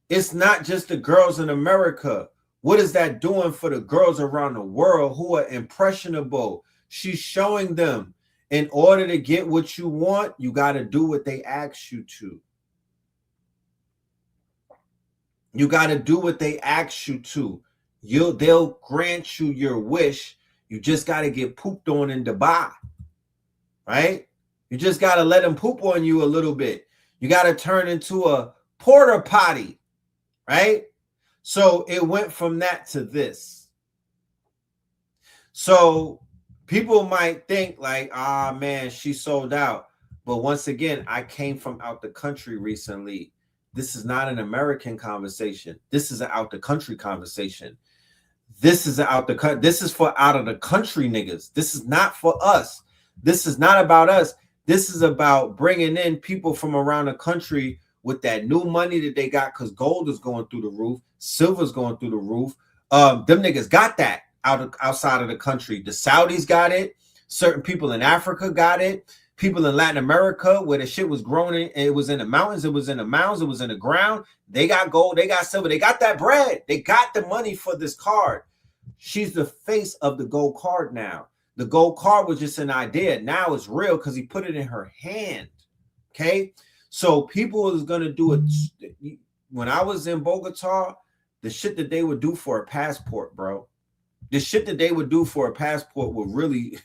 It's not just the girls in America. What is that doing for the girls around the world who are impressionable? She's showing them, in order to get what you want, you got to do what they ask you to. You got to do what they ask you to. They'll grant you your wish. You just got to get pooped on in Dubai, right? You just got to let them poop on you a little bit. You got to turn into a porta potty, right? So it went from that to this. So people might think like, ah, man, she sold out. But once again, I came from out the country recently. This is not an American conversation. This is an out the country conversation. This is this is for out of the country niggas. This is not for us. This is not about us. This is about bringing in people from around the country with that new money that they got, because gold is going through the roof, silver's going through the roof. Them niggas got that outside of the country. The Saudis got it. Certain people in Africa got it. People in Latin America, where the shit was growing, it was in the mountains, it was in the mounds, it was in the ground. They got gold, they got silver, they got that bread. They got the money for this card. She's the face of the gold card now. The gold card was just an idea. Now it's real because he put it in her hand. Okay? So people is going to do it. When I was in Bogota, the shit that they would do for a passport, bro. The shit that they would do for a passport would really,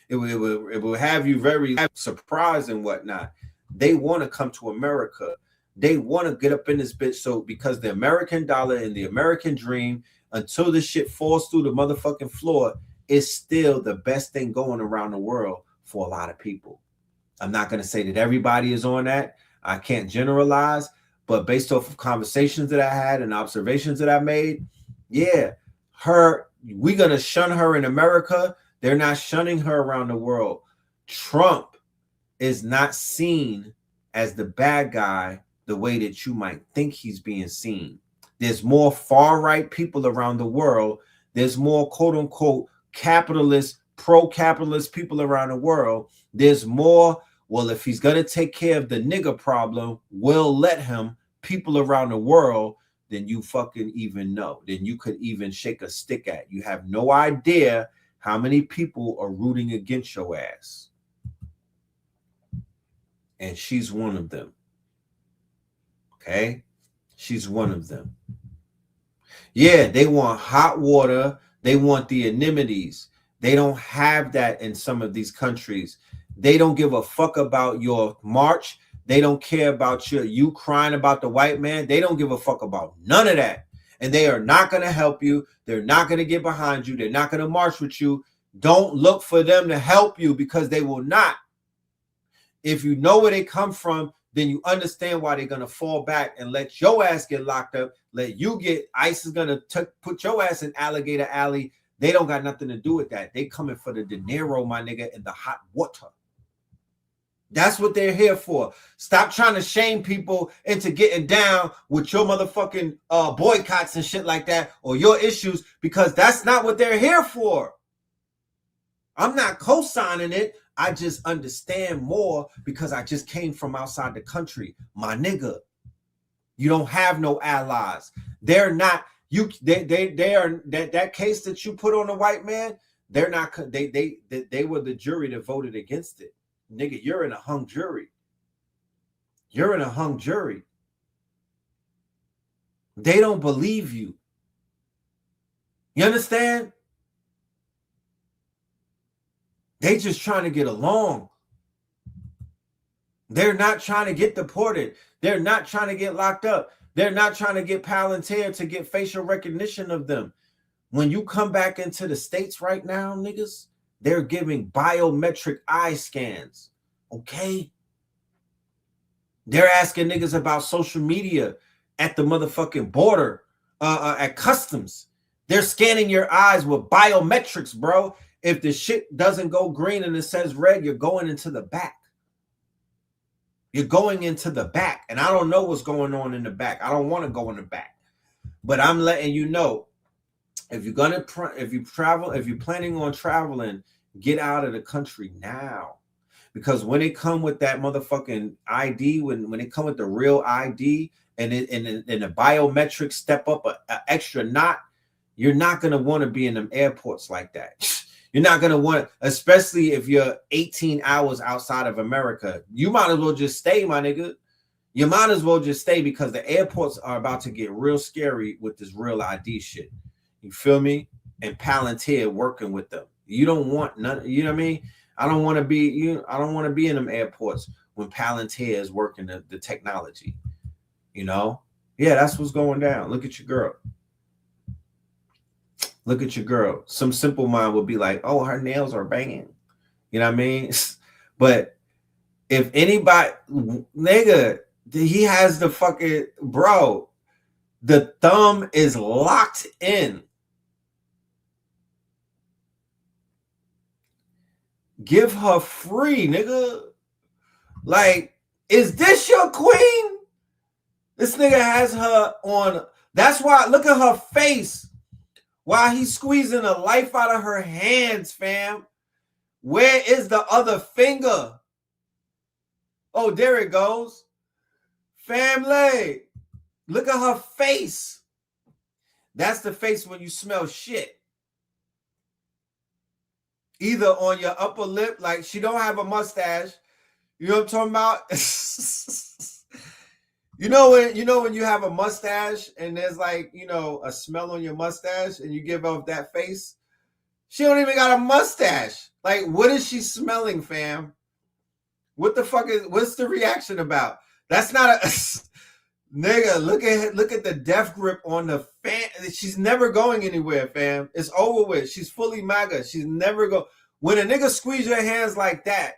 it would have you very surprised and whatnot. They want to come to America. They want to get up in this bitch. So because the American dollar and the American dream, until this shit falls through the motherfucking floor, is still the best thing going around the world for a lot of people. I'm not going to say that everybody is on that. I can't generalize, but based off of conversations that I had and observations that I made, yeah, we're going to shun her in America. They're not shunning her around the world. Trump is not seen as the bad guy the way that you might think he's being seen. There's more far-right people around the world. There's more quote-unquote capitalist, pro-capitalist people around the world. There's more, well, if he's going to take care of the nigger problem, we'll let him, people around the world, than you fucking even know, than you could even shake a stick at. You have no idea how many people are rooting against your ass. And she's one of them. Okay? She's one of them. Yeah, they want hot water. They want the amenities. They don't have that in some of these countries. They don't give a fuck about your march. They don't care about you crying about the white man. They don't give a fuck about none of that. And they are not going to help you. They're not going to get behind you. They're not going to march with you. Don't look for them to help you, because they will not. If you know where they come from, then you understand why they're going to fall back and let your ass get locked up. Let you get, ICE is going to put your ass in alligator alley. They don't got nothing to do with that. They coming for the dinero, my nigga, and the hot water. That's what they're here for. Stop trying to shame people into getting down with your motherfucking boycotts and shit like that, or your issues, because that's not what they're here for. I'm not co-signing it. I just understand more because I just came from outside the country. My nigga, you don't have no allies. They're not, they are that case that you put on the white man, they're not, they were the jury that voted against it. Nigga, you're in a hung jury. You're in a hung jury. They don't believe you. You understand? They just trying to get along. They're not trying to get deported. They're not trying to get locked up. They're not trying to get Palantir to get facial recognition of them. When you come back into the States right now, niggas, they're giving biometric eye scans. Okay? They're asking niggas about social media at the motherfucking border, at customs. They're scanning your eyes with biometrics, bro. If the shit doesn't go green and it says red, you're going into the back. You're going into the back. And I don't know what's going on in the back. I don't want to go in the back. But I'm letting you know, if you're planning on traveling, get out of the country now. Because when they come with that motherfucking ID, when they come with the real ID and the biometrics step up an extra knot, you're not going to want to be in them airports like that. You're not going to want, especially if you're 18 hours outside of America. You might as well just stay, my nigga. You might as well just stay because the airports are about to get real scary with this real ID shit. You feel me? And Palantir working with them. You don't want none, you know what I mean? I don't want to be in them airports when Palantir is working the technology. You know? Yeah, that's what's going down. Look at your girl. Look at your girl. Some simple mind would be like, oh, her nails are banging. You know what I mean? But if anybody, nigga, he has the fucking, bro, the thumb is locked in. Give her free, nigga. Like, is this your queen? This nigga has her on. That's why, look at her face. While he's squeezing the life out of her hands, fam. Where is the other finger? Oh, there it goes. Family. Look at her face. That's the face when you smell shit. Either on your upper lip, like she don't have a mustache. You know what I'm talking about? You know when you have a mustache and there's like, you know, a smell on your mustache and you give off that face? She don't even got a mustache. Like, what is she smelling, fam? What the fuck what's the reaction about? That's not a nigga, look at the death grip on the fan. She's never going anywhere, fam. It's over with. She's fully MAGA. She's never go. When a nigga squeeze your hands like that,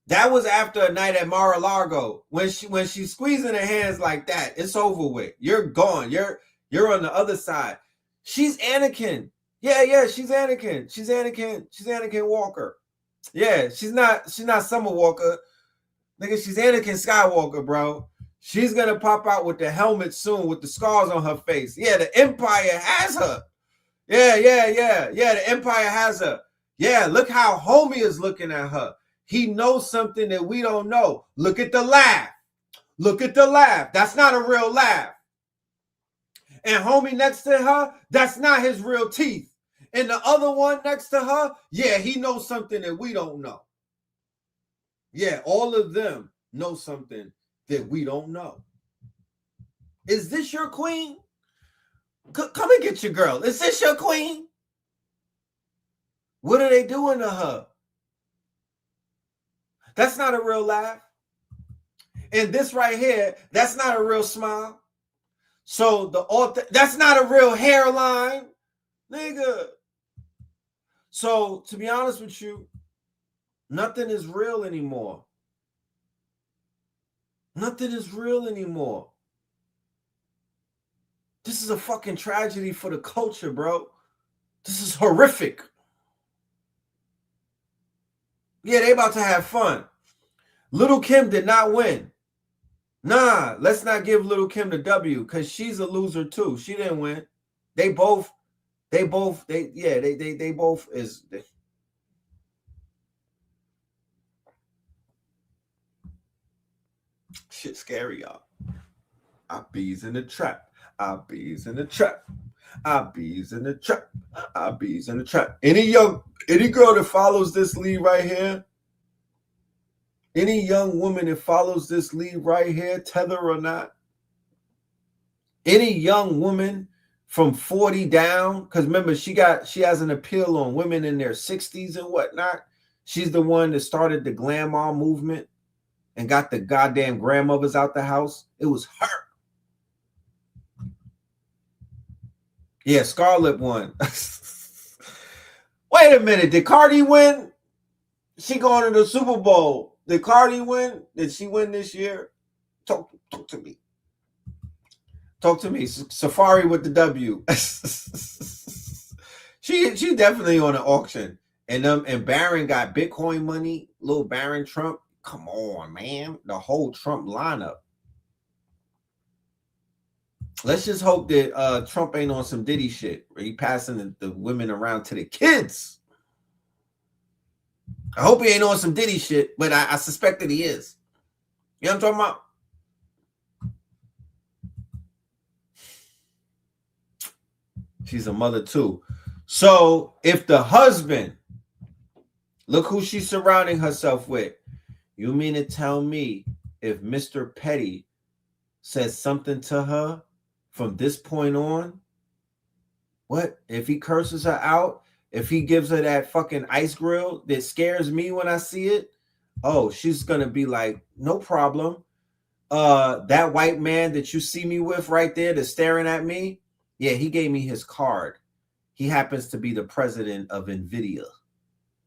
that was after a night at Mar-a-Lago. When she's squeezing her hands like that, it's over with. You're gone. You're on the other side. She's Anakin. Yeah, she's Anakin. She's Anakin Walker. Yeah, she's not Summer Walker. Nigga, she's Anakin Skywalker, bro. She's gonna pop out with the helmet soon with the scars on her face. Yeah, the Empire has her. Yeah, the Empire has her. Yeah, look how homie is looking at her. He knows something that we don't know. Look at the laugh. Look at the laugh. That's not a real laugh. And homie next to her, that's not his real teeth. And the other one next to her, yeah, he knows something that we don't know. Yeah, all of them know something that we don't know. Is this your queen? Come and get your girl. Is this your queen? What are they doing to her? That's not a real laugh. And this right here, that's not a real smile. So that's not a real hairline, nigga. So to be honest with you, nothing is real anymore. Nothing is real anymore. This is a fucking tragedy for the culture, bro. This is horrific. Yeah, they about to have fun. Little Kim did not win. Nah, let's not give Little Kim the W because she's a loser too. She didn't win. They both is. Shit scary, y'all. I bees in the trap. I bees in the trap. I bees in the trap. I bees in the trap. Any girl that follows this lead right here, any young woman that follows this lead right here, tether or not, any young woman from 40 down, because remember, she has an appeal on women in their 60s and whatnot. She's the one that started the glamour movement and got the goddamn grandmothers out the house. It was her. Yeah, Scarlett won. Wait a minute. Did Cardi win? She going to the Super Bowl. Did Cardi win? Did she win this year? Talk to me. Talk to me. Safari with the W. she definitely on an auction. And Barron got Bitcoin money. Little Barron Trump. Come on, man. The whole Trump lineup. Let's just hope that Trump ain't on some Diddy shit where he passing the women around to the kids. I hope he ain't on some Diddy shit, but I suspect that he is. You know what I'm talking about? She's a mother too. So if the husband, look who she's surrounding herself with. You mean to tell me if Mr. Petty says something to her from this point on, what? If he curses her out, if he gives her that fucking ice grill that scares me when I see it, oh, she's gonna be like, no problem. That white man that you see me with right there that's staring at me, yeah, he gave me his card. He happens to be the president of NVIDIA.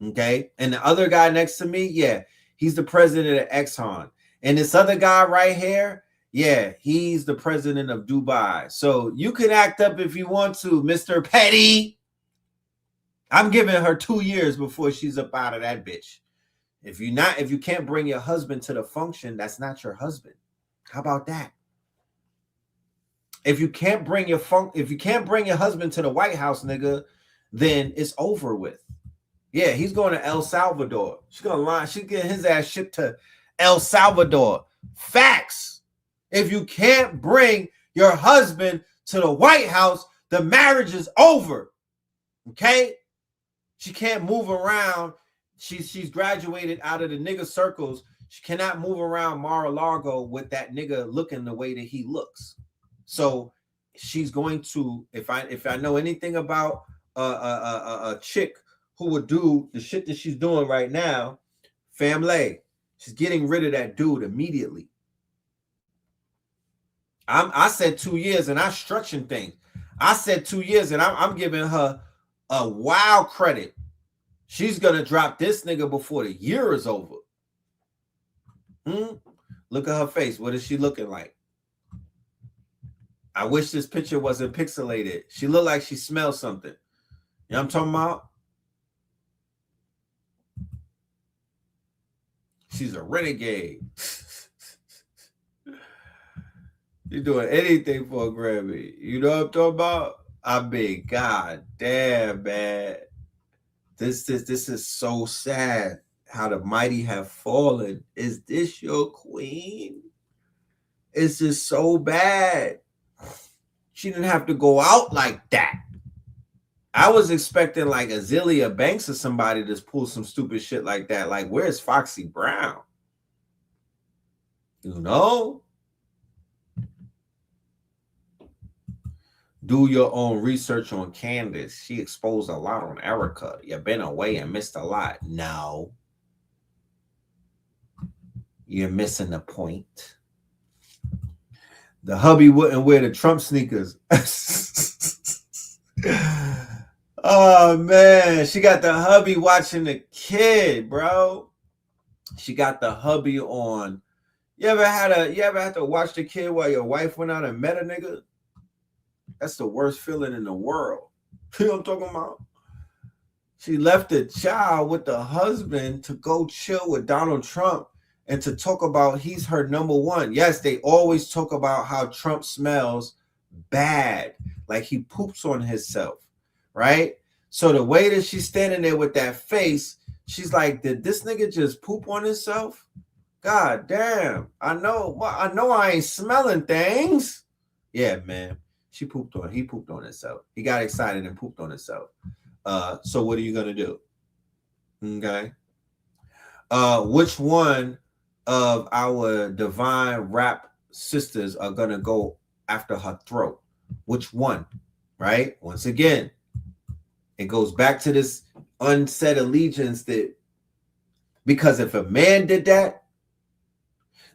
Okay. And the other guy next to me, yeah, he's the president of Exxon. And this other guy right here, yeah, he's the president of Dubai. So you can act up if you want to, Mr. Petty. I'm giving her 2 years before she's up out of that bitch. If you can't bring your husband to the function, that's not your husband. How about that? If you can't bring your husband to the White House, nigga, then it's over with. Yeah, he's going to El Salvador. She's getting his ass shipped to El Salvador. Facts. If you can't bring your husband to the White House, the marriage is over. Okay? She can't move around. She's graduated out of the nigga circles. She cannot move around Mar-a-Lago with that nigga looking the way that he looks. So she's going to, if I know anything about a chick who would do the shit that she's doing right now, family, she's getting rid of that dude immediately. I said 2 years and I'm stretching things. I said 2 years and I'm giving her a wild credit. She's gonna drop this nigga before the year is over. Look at her face. What is she looking like? I wish this picture wasn't pixelated. She looked like she smells something. You know what I'm talking about? She's a renegade. You're doing anything for a Grammy. You know what I'm talking about? I mean, god damn, man. This is so sad. How the mighty have fallen. Is this your queen? It's just so bad. She didn't have to go out like that. I was expecting like Azealia Banks or somebody to pull some stupid shit like that. Like, where's Foxy Brown? You know? Do your own research on Candace. She exposed a lot on Erica. You've been away and missed a lot. No. You're missing the point. The hubby wouldn't wear the Trump sneakers. Oh, man. She got the hubby watching the kid, bro. She got the hubby on. You ever had to watch the kid while your wife went out and met a nigga? That's the worst feeling in the world. You know what I'm talking about? She left the child with the husband to go chill with Donald Trump and to talk about he's her number one. Yes, they always talk about how Trump smells bad, like he poops on himself, right? So the way that she's standing there with that face, she's like, did this nigga just poop on himself? God damn. I know I ain't smelling things. Yeah, man. He pooped on himself. He got excited and pooped on himself. So what are you gonna do? Okay. Which one of our divine rap sisters are gonna go after her throat? Which one? right? Once again, it goes back to this unsaid allegiance that, because if a man did that,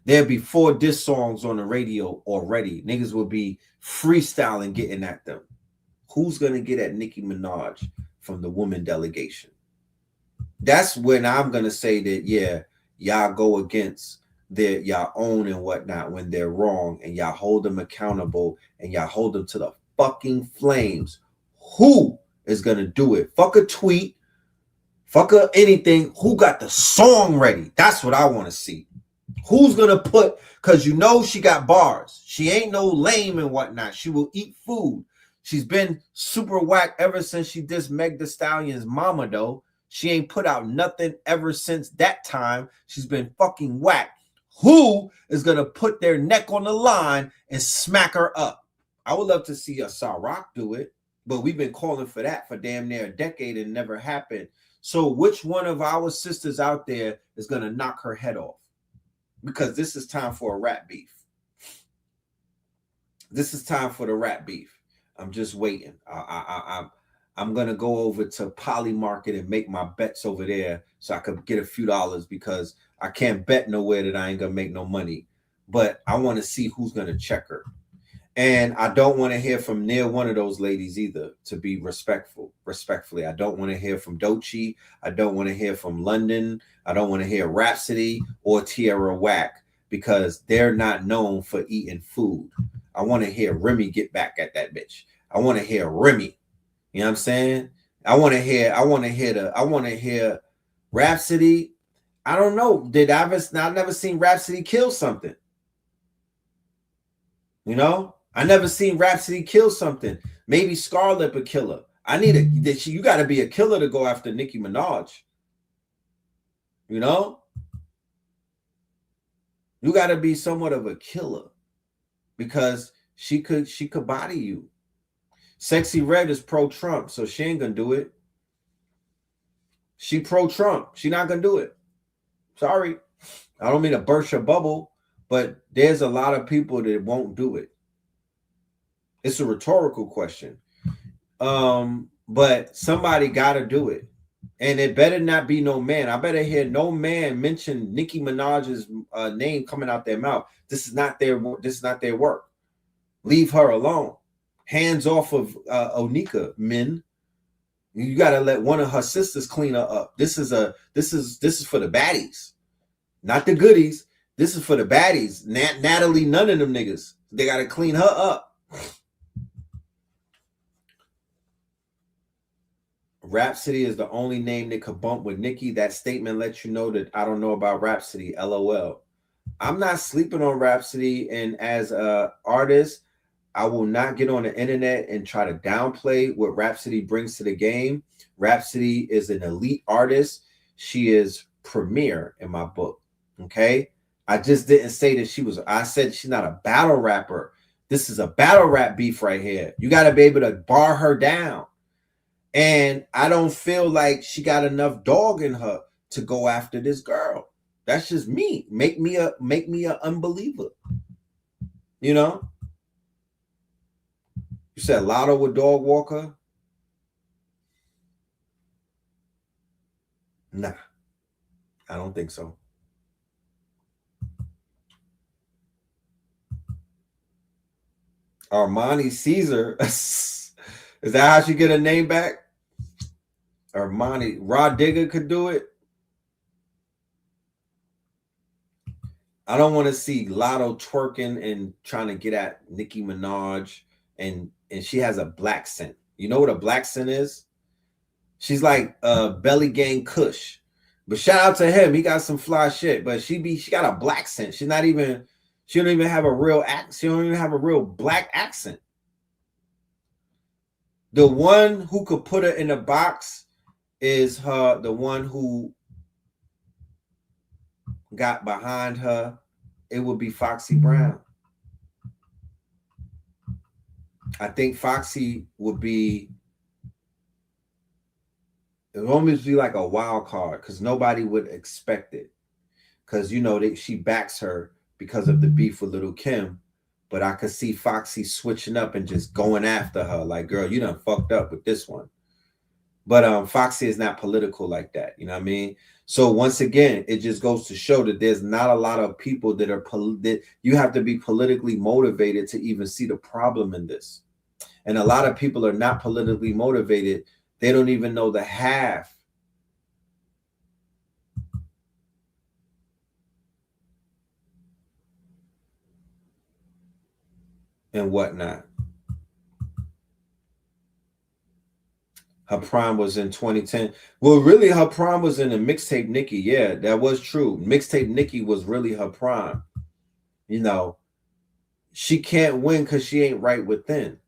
there'd be 4 diss songs on the radio already. Niggas would be freestyling, getting at them. Who's gonna get at Nicki Minaj from the woman delegation? That's when I'm gonna say that, yeah, y'all go against their y'all own and whatnot when they're wrong, and y'all hold them accountable, and y'all hold them to the fucking flames. Who is gonna do it? Fuck a tweet, fuck a anything. Who got the song ready? That's what I want to see. Who's gonna put, because you know she got bars. She ain't no lame and whatnot. She will eat food. She's been super whack ever since she dissed Meg Thee Stallion's mama, though. She ain't put out nothing ever since that time. She's been fucking whack. Who is gonna put their neck on the line and smack her up? I would love to see a Ciroc do it, but we've been calling for that for damn near a decade and never happened. So which one of our sisters out there is gonna knock her head off? Because this is time for a rap beef. This is time for the rap beef. I'm just waiting. I'm gonna go over to Poly Market and make my bets over there so I could get a few dollars, because I can't bet nowhere that I ain't gonna make no money. But I want to see who's gonna check her. And I don't want to hear from near one of those ladies either, to be respectfully. I don't want to hear from Doechii. I don't want to hear from London. I don't want to hear Rhapsody or Tierra Whack, because they're not known for eating food. I want to hear Remy get back at that bitch. I want to hear Remy. You know what I'm saying? I want to hear Rhapsody. I don't know. I've never seen Rhapsody kill something. You know? I never seen Rhapsody kill something. Maybe Scarlett a killer. You got to be a killer to go after Nicki Minaj. You know? You got to be somewhat of a killer, because she could body you. Sexy Red is pro-Trump, so she ain't gonna do it. She pro-Trump. She not gonna do it. Sorry. I don't mean to burst your bubble, but there's a lot of people that won't do it. It's a rhetorical question. But somebody gotta do it. And it better not be no man. I better hear no man mention Nicki Minaj's name coming out their mouth. This is not their work. Leave her alone. Hands off of Onika, men. You gotta let one of her sisters clean her up. This is for the baddies, not the goodies. This is for the baddies. Natalie, none of them niggas. They gotta clean her up. Rhapsody is the only name that could bump with Nicki. That statement lets you know that I don't know about Rhapsody. LOL. I'm not sleeping on Rhapsody, and as a artist, I will not get on the internet and try to downplay what Rhapsody brings to the game. Rhapsody is an elite artist. She is premier in my book. Okay. I just didn't say that I said she's not a battle rapper. This is a battle rap beef right here. You got to be able to bar her down. And I don't feel like she got enough dog in her to go after this girl. That's just me. Make me a unbeliever. You know? You said Lotto with Dog Walker? Nah, I don't think so. Armani Caesar. Is that how she get her name back? Armani. Rod Digger could do it. I don't want to see Lotto twerking and trying to get at Nicki Minaj, and she has a black scent. You know what a black scent is? She's like Belly Gang Kush. But shout out to him. He got some fly shit. But she got a black scent. She don't even have a real accent. She don't even have a real black accent. The one who could put her in a box is the one who got behind her. It would be Foxy Brown. I think Foxy would be, it would almost be like a wild card, because nobody would expect it. Because, you know, she backs her because of the beef with Little Kim. but I could see Foxy switching up and just going after her. Like, girl, you done fucked up with this one. But Foxy is not political like that. You know what I mean? So once again, it just goes to show that there's not a lot of people that are that you have to be politically motivated to even see the problem in this. And a lot of people are not politically motivated. They don't even know the half. And whatnot. Her prime was in 2010. Well, really, her prime was in the mixtape NICKI. Yeah, that was true. Mixtape NICKI was really her prime. You know, she can't win because she ain't right within.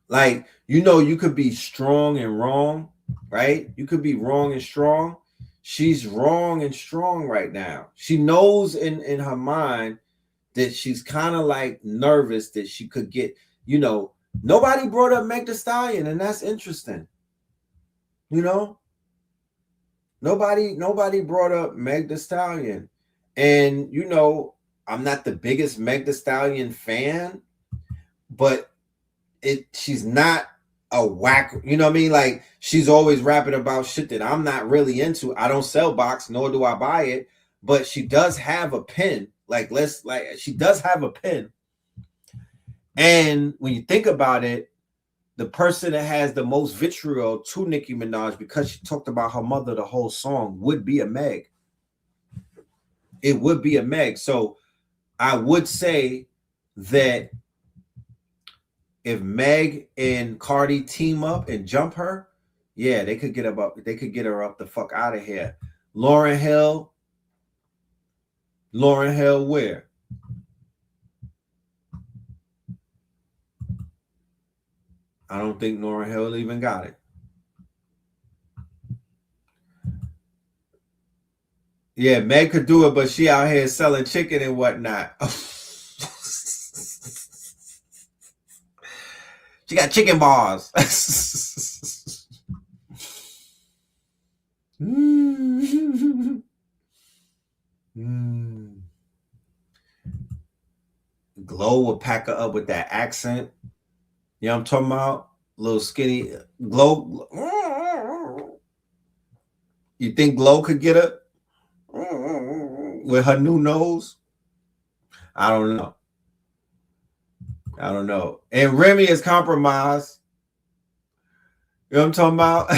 Like, you know, you could be strong and wrong, right? You could be wrong and strong. She's wrong and strong right now. She knows in her mind that she's kind of like nervous that she could get, you know, nobody brought up Meg Thee Stallion, and that's interesting. You know, nobody brought up Meg Thee Stallion. And, you know, I'm not the biggest Meg Thee Stallion fan, but she's not a whack, you know what I mean? Like, she's always rapping about shit that I'm not really into. I don't sell box, nor do I buy it, but she does have a pen. She does have a pen. And when you think about it, the person that has the most vitriol to Nicki Minaj because she talked about her mother the whole song would be a Meg. It would be a Meg. So I would say that if Meg and Cardi team up and jump her, yeah, they could get her up the fuck out of here. Lauryn Hill where? I don't think Lauryn Hill even got it. Yeah, Meg could do it, but she out here selling chicken and whatnot. She got chicken bars. Glow will pack her up with that accent. You know what I'm talking about? Little skinny Glow. You think Glow could get her with her new nose? I don't know. And Remy is compromised. You know what I'm talking about?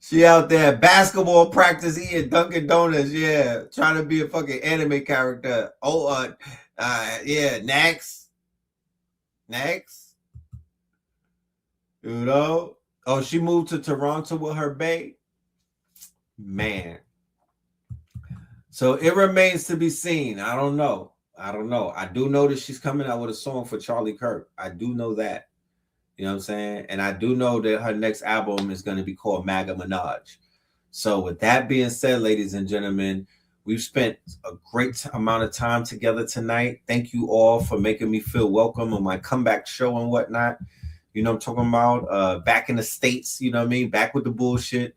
She out there at basketball practice eating Dunkin' Donuts, yeah, trying to be a fucking anime character. Oh, yeah, next. You know? Oh, she moved to Toronto with her bae. Man. So it remains to be seen. I don't know. I do know that she's coming out with a song for Charlie Kirk. I do know that. You know what I'm saying? And I do know that her next album is going to be called MAGA Minaj. So with that being said, ladies and gentlemen, we've spent a great amount of time together tonight. Thank you all for making me feel welcome on my comeback show and whatnot. You know what I'm talking about? Back in the States, you know what I mean? Back with the bullshit.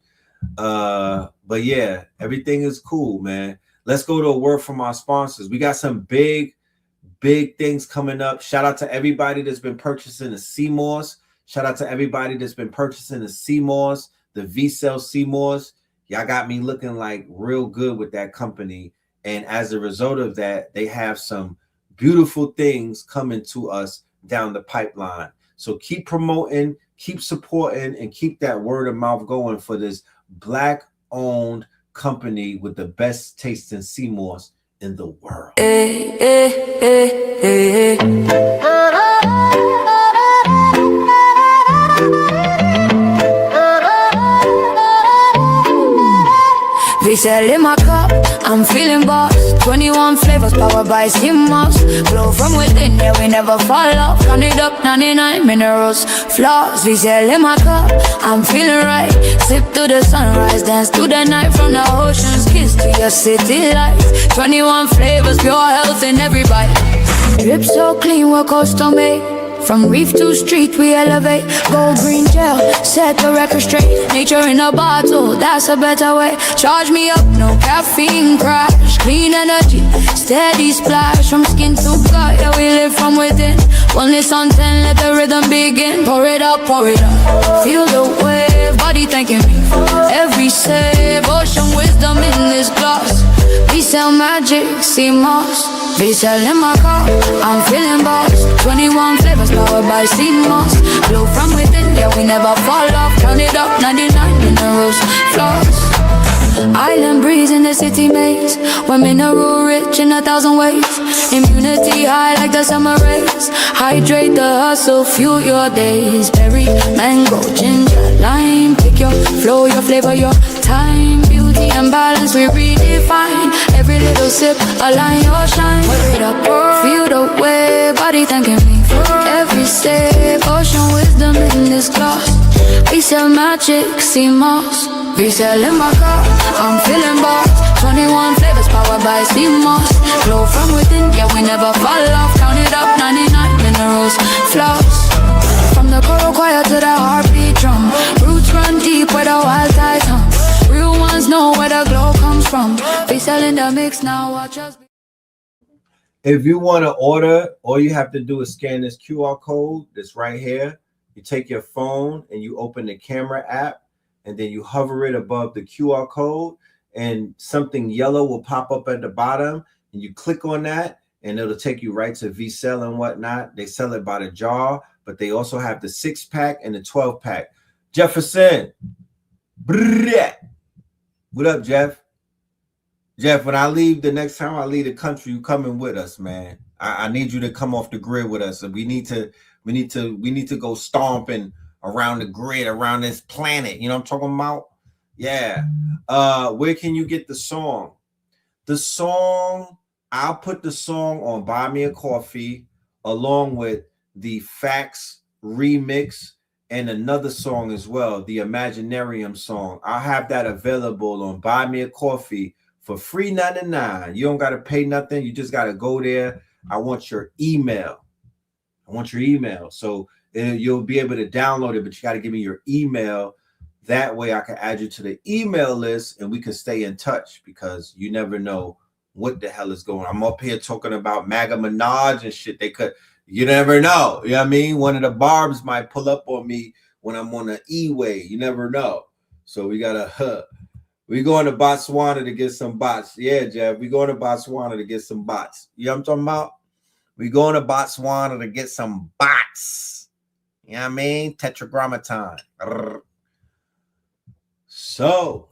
But yeah, everything is cool, man. Let's go to a word from our sponsors. We got some big things coming up. Shout out to everybody that's been purchasing the CMOS. Shout out to everybody that's been purchasing the CMOS, the V-Cell CMOS. Y'all got me looking like real good with that company. And as a result of that, they have some beautiful things coming to us down the pipeline. So keep promoting, keep supporting, and keep that word of mouth going for this Black-owned company with the best tasting CMOS in the world. V-Cell in my cup, I'm feeling boss. 21 flavors powered by CMOS. Flow from within, yeah, we never fall off. Run it up, 99 minerals, flaws. V-Cell in my cup, I'm feeling right. Sip to the sunrise, dance to the night. From the ocean's kiss to your city lights. 21 flavors, pure health in every bite. Drip so clean, we're custom made. From reef to street, we elevate. Gold green gel, set the record straight. Nature in a bottle, that's a better way. Charge me up, no caffeine crash. Clean energy, steady splash. From skin to gut, yeah, we live from within. Oneness on 10, let the rhythm begin. Pour it up, pour it up. Feel the wave, body thanking me. Every save, ocean wisdom in this glass. We sell magic, see moss. We sell in my car, I'm feeling boss. 21 flavors powered by sea moss. Glow from within, yeah, we never fall off. Count it up, 99 minerals, floss. Island breeze in the city maze. We're mineral rich in 1,000 ways. Immunity high like the summer rays. Hydrate the hustle, fuel your days. Berry, mango, ginger, lime. Pick your flow, your flavor, your time. Beauty and balance we redefine. Every little sip, align your shine. Wear it up, feel the way. Body thanking me for every sip. Ocean wisdom in this glass. We sell magic, see moss. We sell in my car, I'm feeling boss. 21 flavors powered by sea moss. Glow from within, yeah, we never fall off. Count it up, 99 minerals, floss. From the coral choir to the heartbeat drum. Roots run deep where the wild tides hum. Real ones know where the glow comes from. We sell in the mix now, watch us. If you want to order, all you have to do is scan this QR code that's right here. You take your phone and you open the camera app, and then you hover it above the QR code, and something yellow will pop up at the bottom, and you click on that, and it'll take you right to VSell and whatnot. They sell it by the jar, but they also have the 6-pack and the 12-pack. Jefferson, what up, Jeff? Jeff, when I leave, the next time I leave the country, you coming with us, man. I need you to come off the grid with us. We need to go stomping around the grid, around this planet. You know what I'm talking about? Yeah. Where can you get the song? The song, I'll put the song on Buy Me a Coffee along with the Facts remix and another song as well, the Imaginarium song. I'll have that available on Buy Me a Coffee for free $99. You don't got to pay nothing. You just got to go there. I want your email. So you'll be able to download it, but you got to give me your email. That way I can add you to the email list and we can stay in touch, because you never know what the hell is going on. I'm up here talking about MAGA MINAJ and shit. You never know. You know what I mean? One of the barbs might pull up on me when I'm on the E-way. You never know. So we going to Botswana to get some bots. Yeah, Jeff, we going to Botswana to get some bots. You know what I'm talking about? We going to Botswana to get some bots. You know what I mean? Tetragrammaton. So,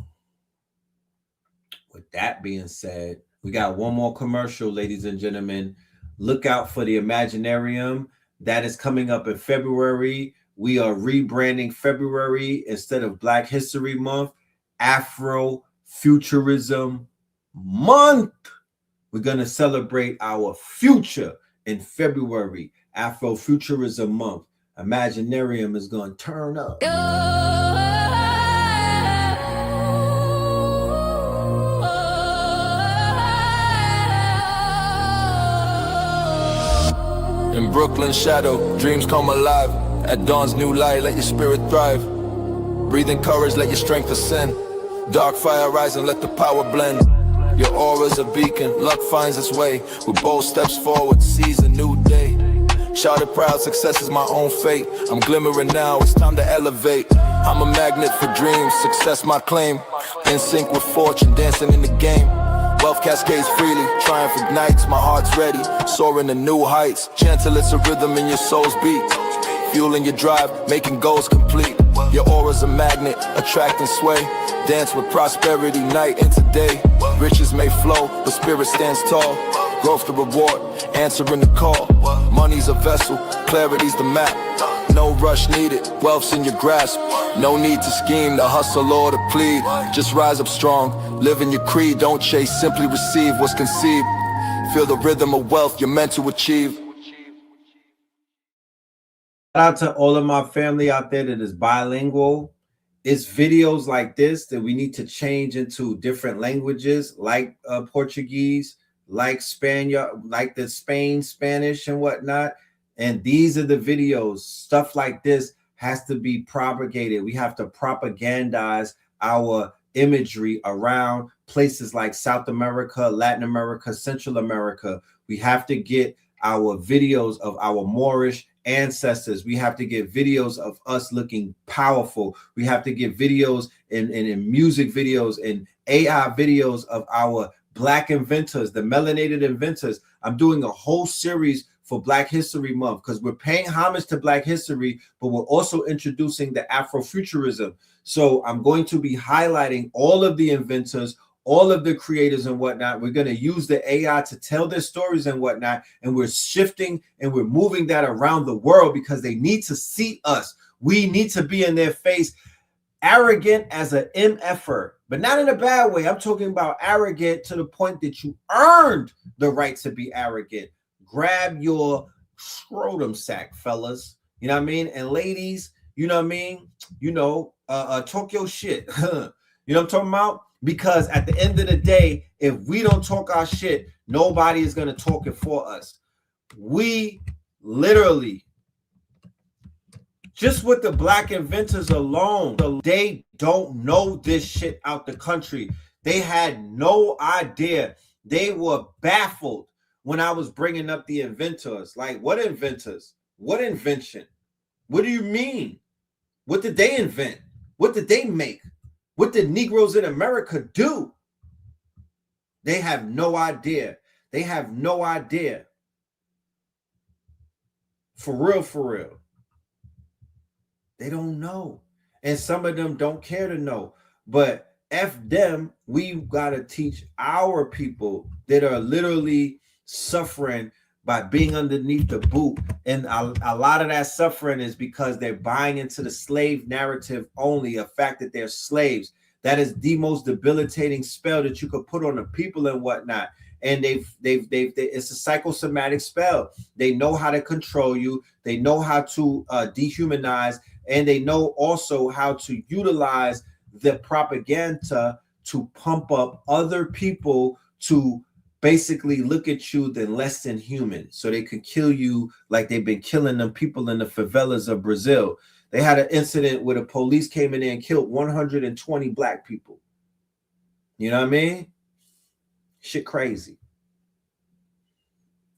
with that being said, we got one more commercial, ladies and gentlemen. Look out for the Imaginarium. That is coming up in February. We are rebranding February instead of Black History Month, Afro Futurism Month. We're going to celebrate our future in February, Afro Futurism Month. Imaginarium is going to turn up. In Brooklyn shadow, dreams come alive. At dawn's new light, let your spirit thrive. Breathe in courage, let your strength ascend. Dark fire rise and let the power blend. Your aura's a beacon, luck finds its way. With bold steps forward, seize a new day. Shout it proud, success is my own fate. I'm glimmering now, it's time to elevate. I'm a magnet for dreams, success my claim. In sync with fortune, dancing in the game. Wealth cascades freely, triumph ignites, my heart's ready. Soaring to new heights, gentle it's a rhythm in your soul's beat. Fueling your drive, making goals complete. Your aura's a magnet, attracting sway. Dance with prosperity night into day. Riches may flow, but spirit stands tall. Growth the reward, answering the call. Money's a vessel, clarity's the map. No rush needed, wealth's in your grasp. No need to scheme, to hustle or to plead. Just rise up strong, live in your creed. Don't chase, simply receive what's conceived. Feel the rhythm of wealth you're meant to achieve. Shout out to all of my family out there that is bilingual. It's videos like this that we need to change into different languages, like Portuguese, like Spanish, like the Spanish and whatnot. And these are the videos. Stuff like this has to be propagated. We have to propagandize our imagery around places like South America, Latin America, Central America. We have to get our videos of our Moorish ancestors. We have to get videos of us looking powerful. We have to get videos in music videos and AI videos of our Black inventors, the melanated inventors. I'm doing a whole series for Black History Month because we're paying homage to Black history, but we're also introducing the Afrofuturism. So I'm going to be highlighting all of the inventors, all of the creators and whatnot. We're going to use the AI to tell their stories and whatnot. And we're shifting and we're moving that around the world because they need to see us. We need to be in their face, arrogant as an MFer, but not in a bad way. I'm talking about arrogant to the point that you earned the right to be arrogant. Grab your scrotum sack, fellas. You know what I mean? And ladies, you know what I mean? You know, talk your shit. You know what I'm talking about? Because at the end of the day, if we don't talk our shit, nobody is going to talk it for us. We literally, just with the Black inventors alone, they don't know this shit out the country. They had no idea. They were baffled when I was bringing up the inventors. Like, what inventors? What invention? What do you mean? What did they invent? What did they make? What did Negroes in America do? They have no idea. They have no idea. For real, for real. They don't know. And some of them don't care to know. But F them, we got to teach our people that are literally suffering by being underneath the boot. And a lot of that suffering is because they're buying into the slave narrative only, a fact that they're slaves. That is the most debilitating spell that you could put on the people and whatnot. And it's a psychosomatic spell. They know how to control you. They know how to dehumanize, and they know also how to utilize the propaganda to pump up other people to basically look at you than less than human, so they could kill you like they've been killing them people in the favelas of Brazil. They had an incident where the police came in there and killed 120 Black people. You know what I mean? Shit crazy.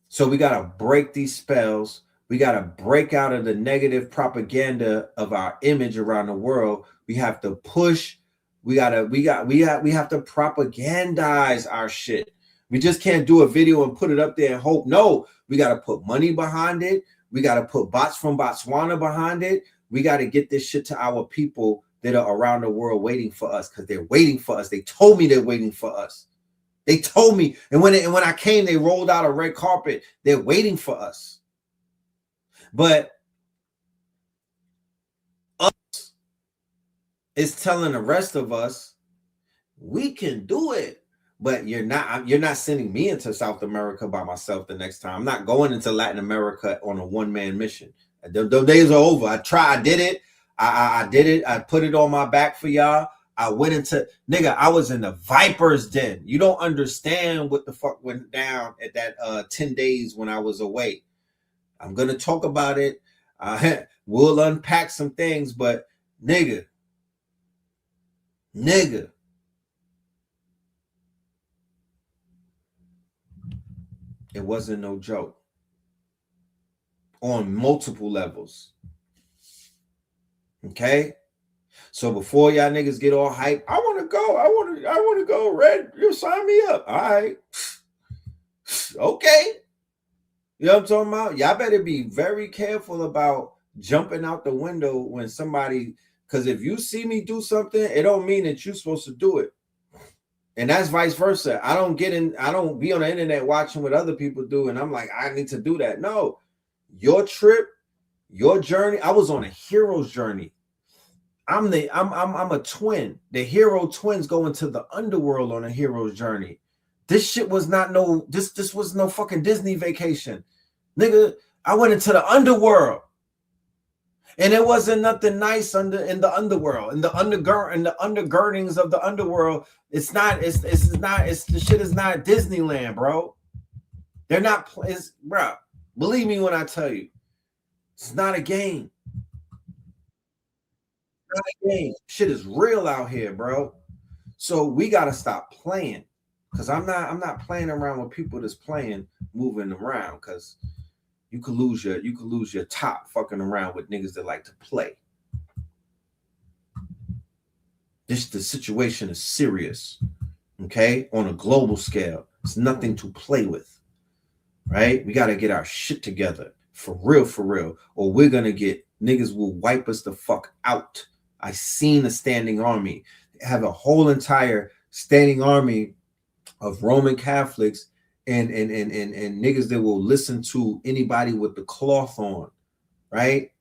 So we got to break these spells. We got to break out of the negative propaganda of our image around the world. We have to push. We have to propagandize our shit. We just can't do a video and put it up there and hope. No, we got to put money behind it. We got to put bots from Botswana behind it. We got to get this shit to our people that are around the world waiting for us, because they're waiting for us. They told me they're waiting for us. They told me. And when I came, they rolled out a red carpet. They're waiting for us. But us is telling the rest of us, we can do it. But you're not sending me into South America by myself the next time. I'm not going into Latin America on a one-man mission. Those days are over. I did it. I did it. I put it on my back for y'all. I went into, nigga, I was in the Viper's Den. You don't understand what the fuck went down at that 10 days when I was away. I'm going to talk about it. We'll unpack some things, but nigga, it wasn't no joke on multiple levels. Okay? So before y'all niggas get all hyped, I want to go. I want to go. Red, you sign me up. All right. Okay. You know what I'm talking about? Y'all better be very careful about jumping out the window when somebody, because if you see me do something, it don't mean that you're supposed to do it. And that's vice versa. I don't be on the internet watching what other people do, and I'm like, I need to do that. No, your trip, your journey. I was on a hero's journey. I'm a twin. The hero twins go into the underworld on a hero's journey. This shit was not this was no fucking Disney vacation. Nigga, I went into the underworld. And it wasn't nothing nice in the underworld, in the undergirdings of the underworld. The shit is not Disneyland, bro. They're not, bro. Believe me when I tell you, It's not a game. Not a game. Shit is real out here, bro. So we gotta stop playing. Cause I'm not playing around with people that's playing, moving around. Cause you could lose your top fucking around with niggas that like to play. The situation is serious. Okay, on a global scale, it's nothing to play with, right? We got to get our shit together for real, or we're gonna get niggas will wipe us the fuck out. I seen a standing army. They have a whole entire standing army of Roman Catholics and niggas that will listen to anybody with the cloth on, right?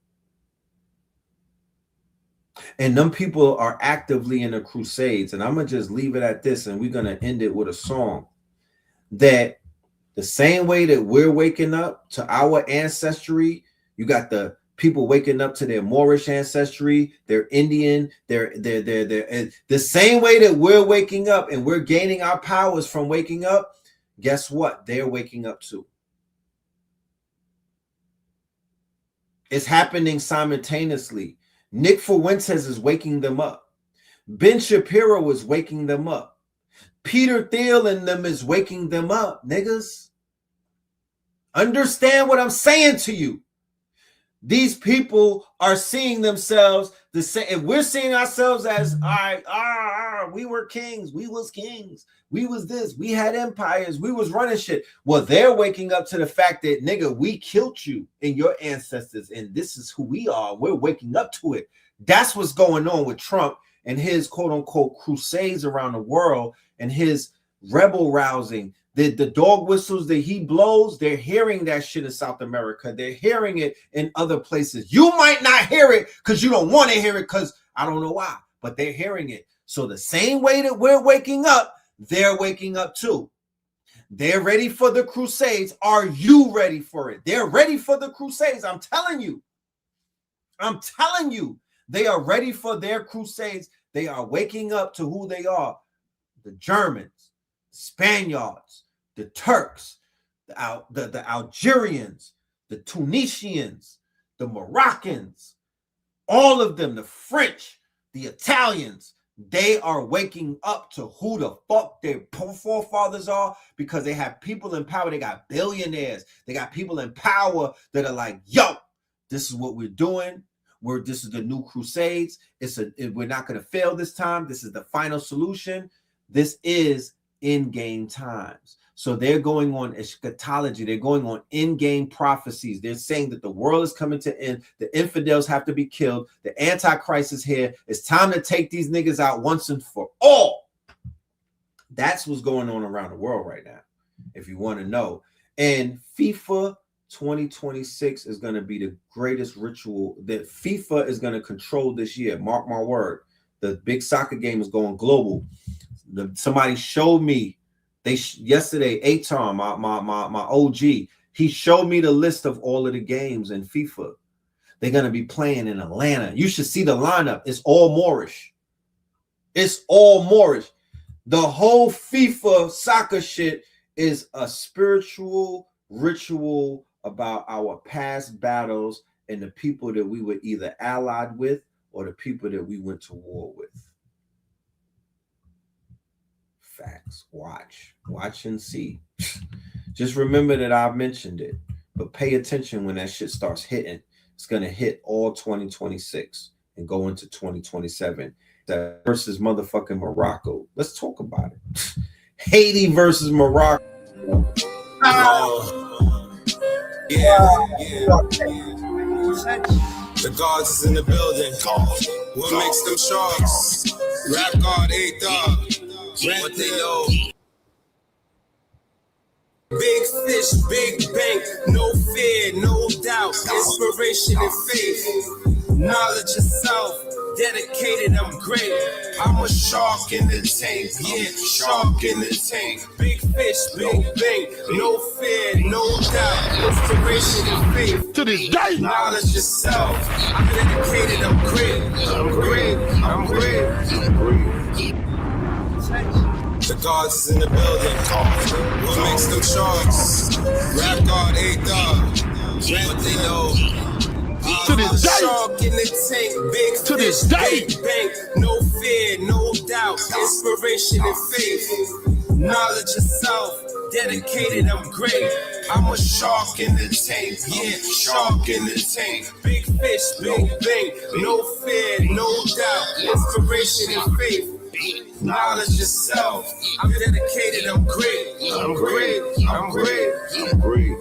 And them people are actively in the crusades. And I'm going to just leave it at this, and we're going to end it with a song. That the same way that we're waking up to our ancestry, you got the people waking up to their Moorish ancestry, their Indian, their the same way that we're waking up and we're gaining our powers from waking up, guess what? They're waking up too. It's happening simultaneously. Nick Fuentes is waking them up. Ben Shapiro is waking them up. Peter Thiel and them is waking them up, niggas. Understand what I'm saying to you. These people are seeing themselves the same. If we're seeing ourselves as, we were kings, we was kings, we was this, we had empires, we was running shit. Well, they're waking up to the fact that, nigga, we killed you and your ancestors, and this is who we are. We're waking up to it. That's what's going on with Trump and his quote unquote crusades around the world and his rebel rousing. The dog whistles that he blows, they're hearing that shit in South America. They're hearing it in other places. You might not hear it because you don't want to hear it because I don't know why, but they're hearing it. So the same way that we're waking up, they're waking up too. They're ready for the crusades. Are you ready for it? They're ready for the crusades. I'm telling you. I'm telling you. They are ready for their crusades. They are waking up to who they are. The Germans, Spaniards, the Turks, the Algerians, the Tunisians, the Moroccans, all of them, the French, the Italians, they are waking up to who the fuck their forefathers are because they have people in power. They got billionaires. They got people in power that are like, yo, this is what we're doing. This is the new crusades. We're not going to fail this time. This is the final solution. This is in-game times. So they're going on eschatology. They're going on in-game prophecies. They're saying that the world is coming to end. The infidels have to be killed. The Antichrist is here. It's time to take these niggas out once and for all. That's what's going on around the world right now, if you want to know. And FIFA 2026 is going to be the greatest ritual that FIFA is going to control this year. Mark my word. The big soccer game is going global. Somebody showed me yesterday, Aton, my OG, he showed me the list of all of the games in FIFA. They're going to be playing in Atlanta. You should see the lineup. It's all Moorish. It's all Moorish. The whole FIFA soccer shit is a spiritual ritual about our past battles and the people that we were either allied with or the people that we went to war with. Facts. Watch and see. Just remember that I've mentioned it, but pay attention when that shit starts hitting. It's going to hit all 2026 and go into 2027. That versus motherfucking Morocco. Let's talk about it. Haiti versus Morocco. The guards is in the building. What makes them sharks? Rap guard, 8 dog. What they know? Big fish, big bank, no fear, no doubt. Inspiration and faith. Knowledge of self, dedicated, I'm great. I'm a shark in the tank, yeah, shark in the tank. Big fish, big bank, no fear, no doubt. Inspiration and faith. To this day. Knowledge of self, I'm dedicated, I'm great. I'm great, I'm great. The guards is in the building. What makes them sharks? Rap guard, 8 dog. What they know? To this day. Shark in the tank, big To this fish, day. big bank. No fear, no doubt. Inspiration and faith. Knowledge of self. Dedicated, I'm great. I'm a shark in the tank. Yeah, shark in the tank. Big fish, big bank. No fear, no doubt. Inspiration and faith. Knowledge yourself. I'm dedicated, I'm great. I'm great. I'm great. I'm great.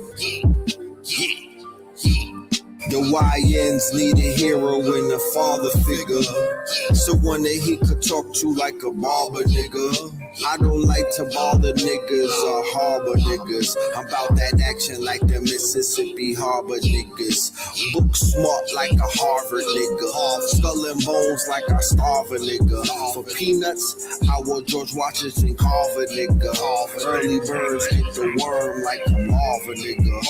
The YNs need a hero and a father figure. Someone that he could talk to like a barber nigga. I don't like to bother niggas or harbor niggas. I'm about that action like the Mississippi Harbor niggas. Book smart like a Harvard nigga. Skull and bones like I starve a nigga. For peanuts, I wore George Washington Carver nigga. Early birds get the worm like a Marva nigga.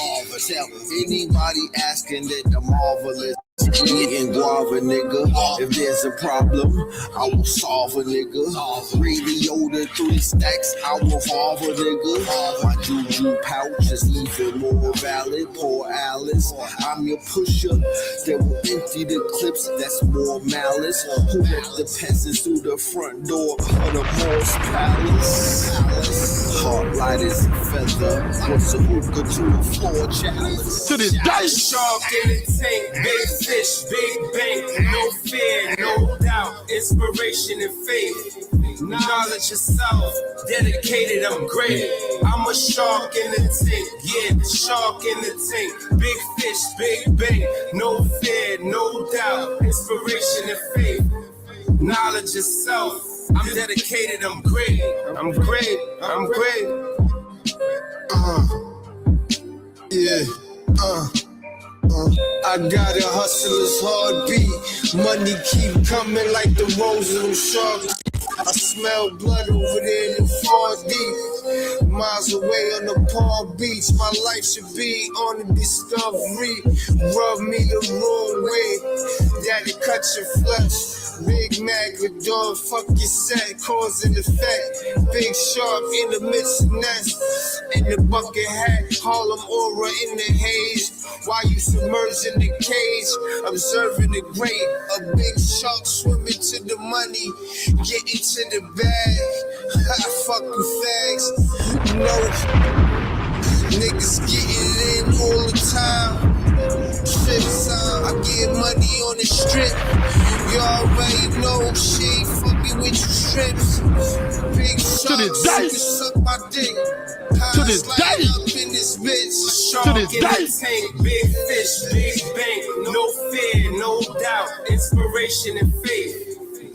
Tell anybody asking that the marvelous eating guava nigga. If there's a problem, I will solve a nigga. Radio to 3 stacks, I will solve a nigga. My juju pouch is even more valid. Poor Alice, I'm your pusher that will empty the clips. That's more malice. Who let the peasants through the front door of the Morse Palace? Heart light as a feather. What's a hookah to a floor chalice? To this day. Shark in the tank, big fish, big bank. No fear, no doubt. Inspiration and faith. Knowledge yourself. Dedicated, I'm great. I'm a shark in the tank. Yeah, shark in the tank. Big fish, big bank. No fear, no doubt. Inspiration and faith. Knowledge yourself. I'm dedicated, I'm great. I'm great. I'm great. Yeah. I got a hustler's heartbeat. Money keep coming like the rose of them sharks. I smell blood over there in the 4D. Miles away on the Palm Beach. My life should be on the Discovery. Rub me the wrong way. Daddy, cut your flesh. Big Mac with dog, fuck your set, cause and effect. Big shark in the midst of nest. In the bucket hat, Harlem aura in the haze. While you submerged in the cage, observing the great. A big shark swimming to the money, getting to the bag. I fuck with fags. No, niggas getting in all the time. Strip time, I get money on the strip. You already know she ain't fucking with you strips. Big sharks, you can suck my dick. To this day. Up in this bitch. To this day. Tank, big fish, big bank. No fear, no doubt. Inspiration and faith.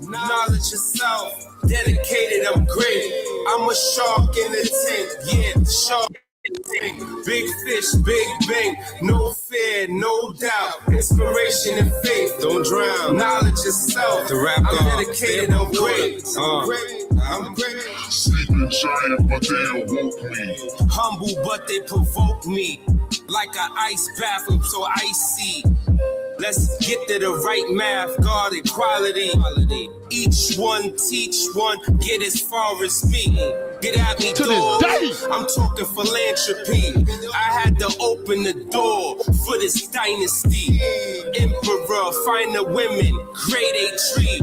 Knowledge yourself. Dedicated, I'm great. I'm a shark in the tank. Yeah, shark. Big fish, big bank, no fear, no doubt. Inspiration and faith, don't drown. Knowledge yourself. To wrap I'm dedicated, I'm great. I'm great. I'm great. Sleeping giant, but they awoke me. Humble, but they provoke me. Like an ice bath, I'm so icy. Let's get to the right math, God equality. Each one teach one, get as far as me. Get at me, dog. I'm talking philanthropy. I had to open the door for this dynasty. Emperor, find the women, grade A tree.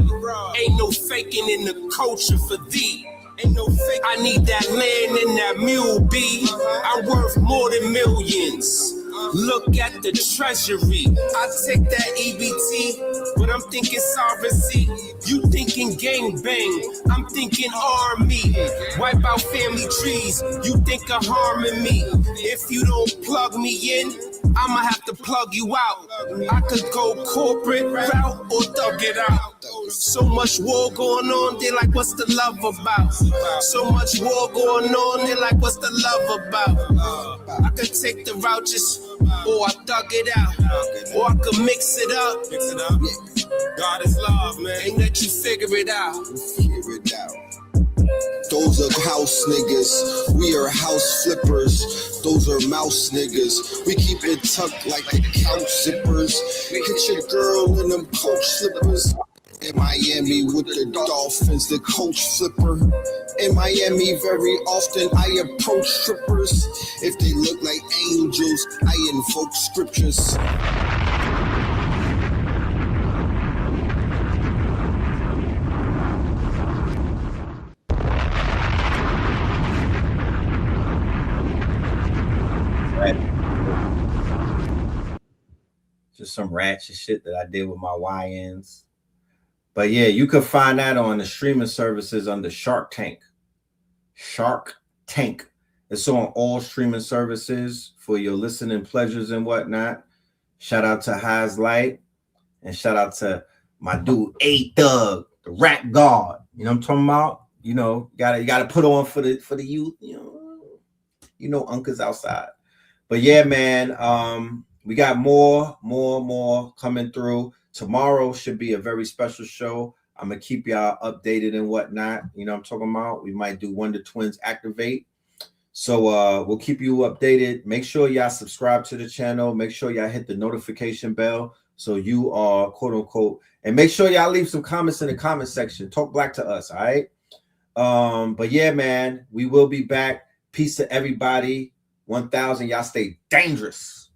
Ain't no faking in the culture for thee. Ain't no fake. I need that land and that mule, B. I'm worth more than millions. Look at the treasury. I take that EBT, but I'm thinking sovereignty. You thinking gang bang, I'm thinking army. Wipe out family trees, you think of harming me. If you don't plug me in, I'ma have to plug you out. I could go corporate route or thug it out. So much war going on, they like, what's the love about? So much war going on, they like, what's the love about? I could take the route just, or I thug it out, or I could mix it up. God is love, man. Ain't let you figure it out. Figure it out. Those are house niggas, we are house flippers. Those are mouse niggas, we keep it tucked like the couch zippers. Hit your girl in them coach slippers. In Miami with the Dolphins, the coach flipper. In Miami very often I approach strippers. If they look like angels, I invoke scriptures. Just some ratchet shit that I did with my YNs. But yeah, you can find that on the streaming services under Shark Tank. Shark Tank. It's on all streaming services for your listening pleasures and whatnot. Shout out to Highs Light and shout out to my dude A-Thug, the rap god. You know what I'm talking about? You know, you gotta put on for the youth. You know, uncles outside. But yeah, man, we got more coming through. Tomorrow should be a very special show. I'm gonna keep y'all updated and whatnot. You know what I'm talking about? We might do Wonder Twins Activate. So we'll keep you updated. Make sure y'all subscribe to the channel. Make sure y'all hit the notification bell so you are quote unquote, and make sure y'all leave some comments in the comment section. Talk black to us, all right? But yeah, man, we will be back. Peace to everybody. 1000. Y'all stay dangerous.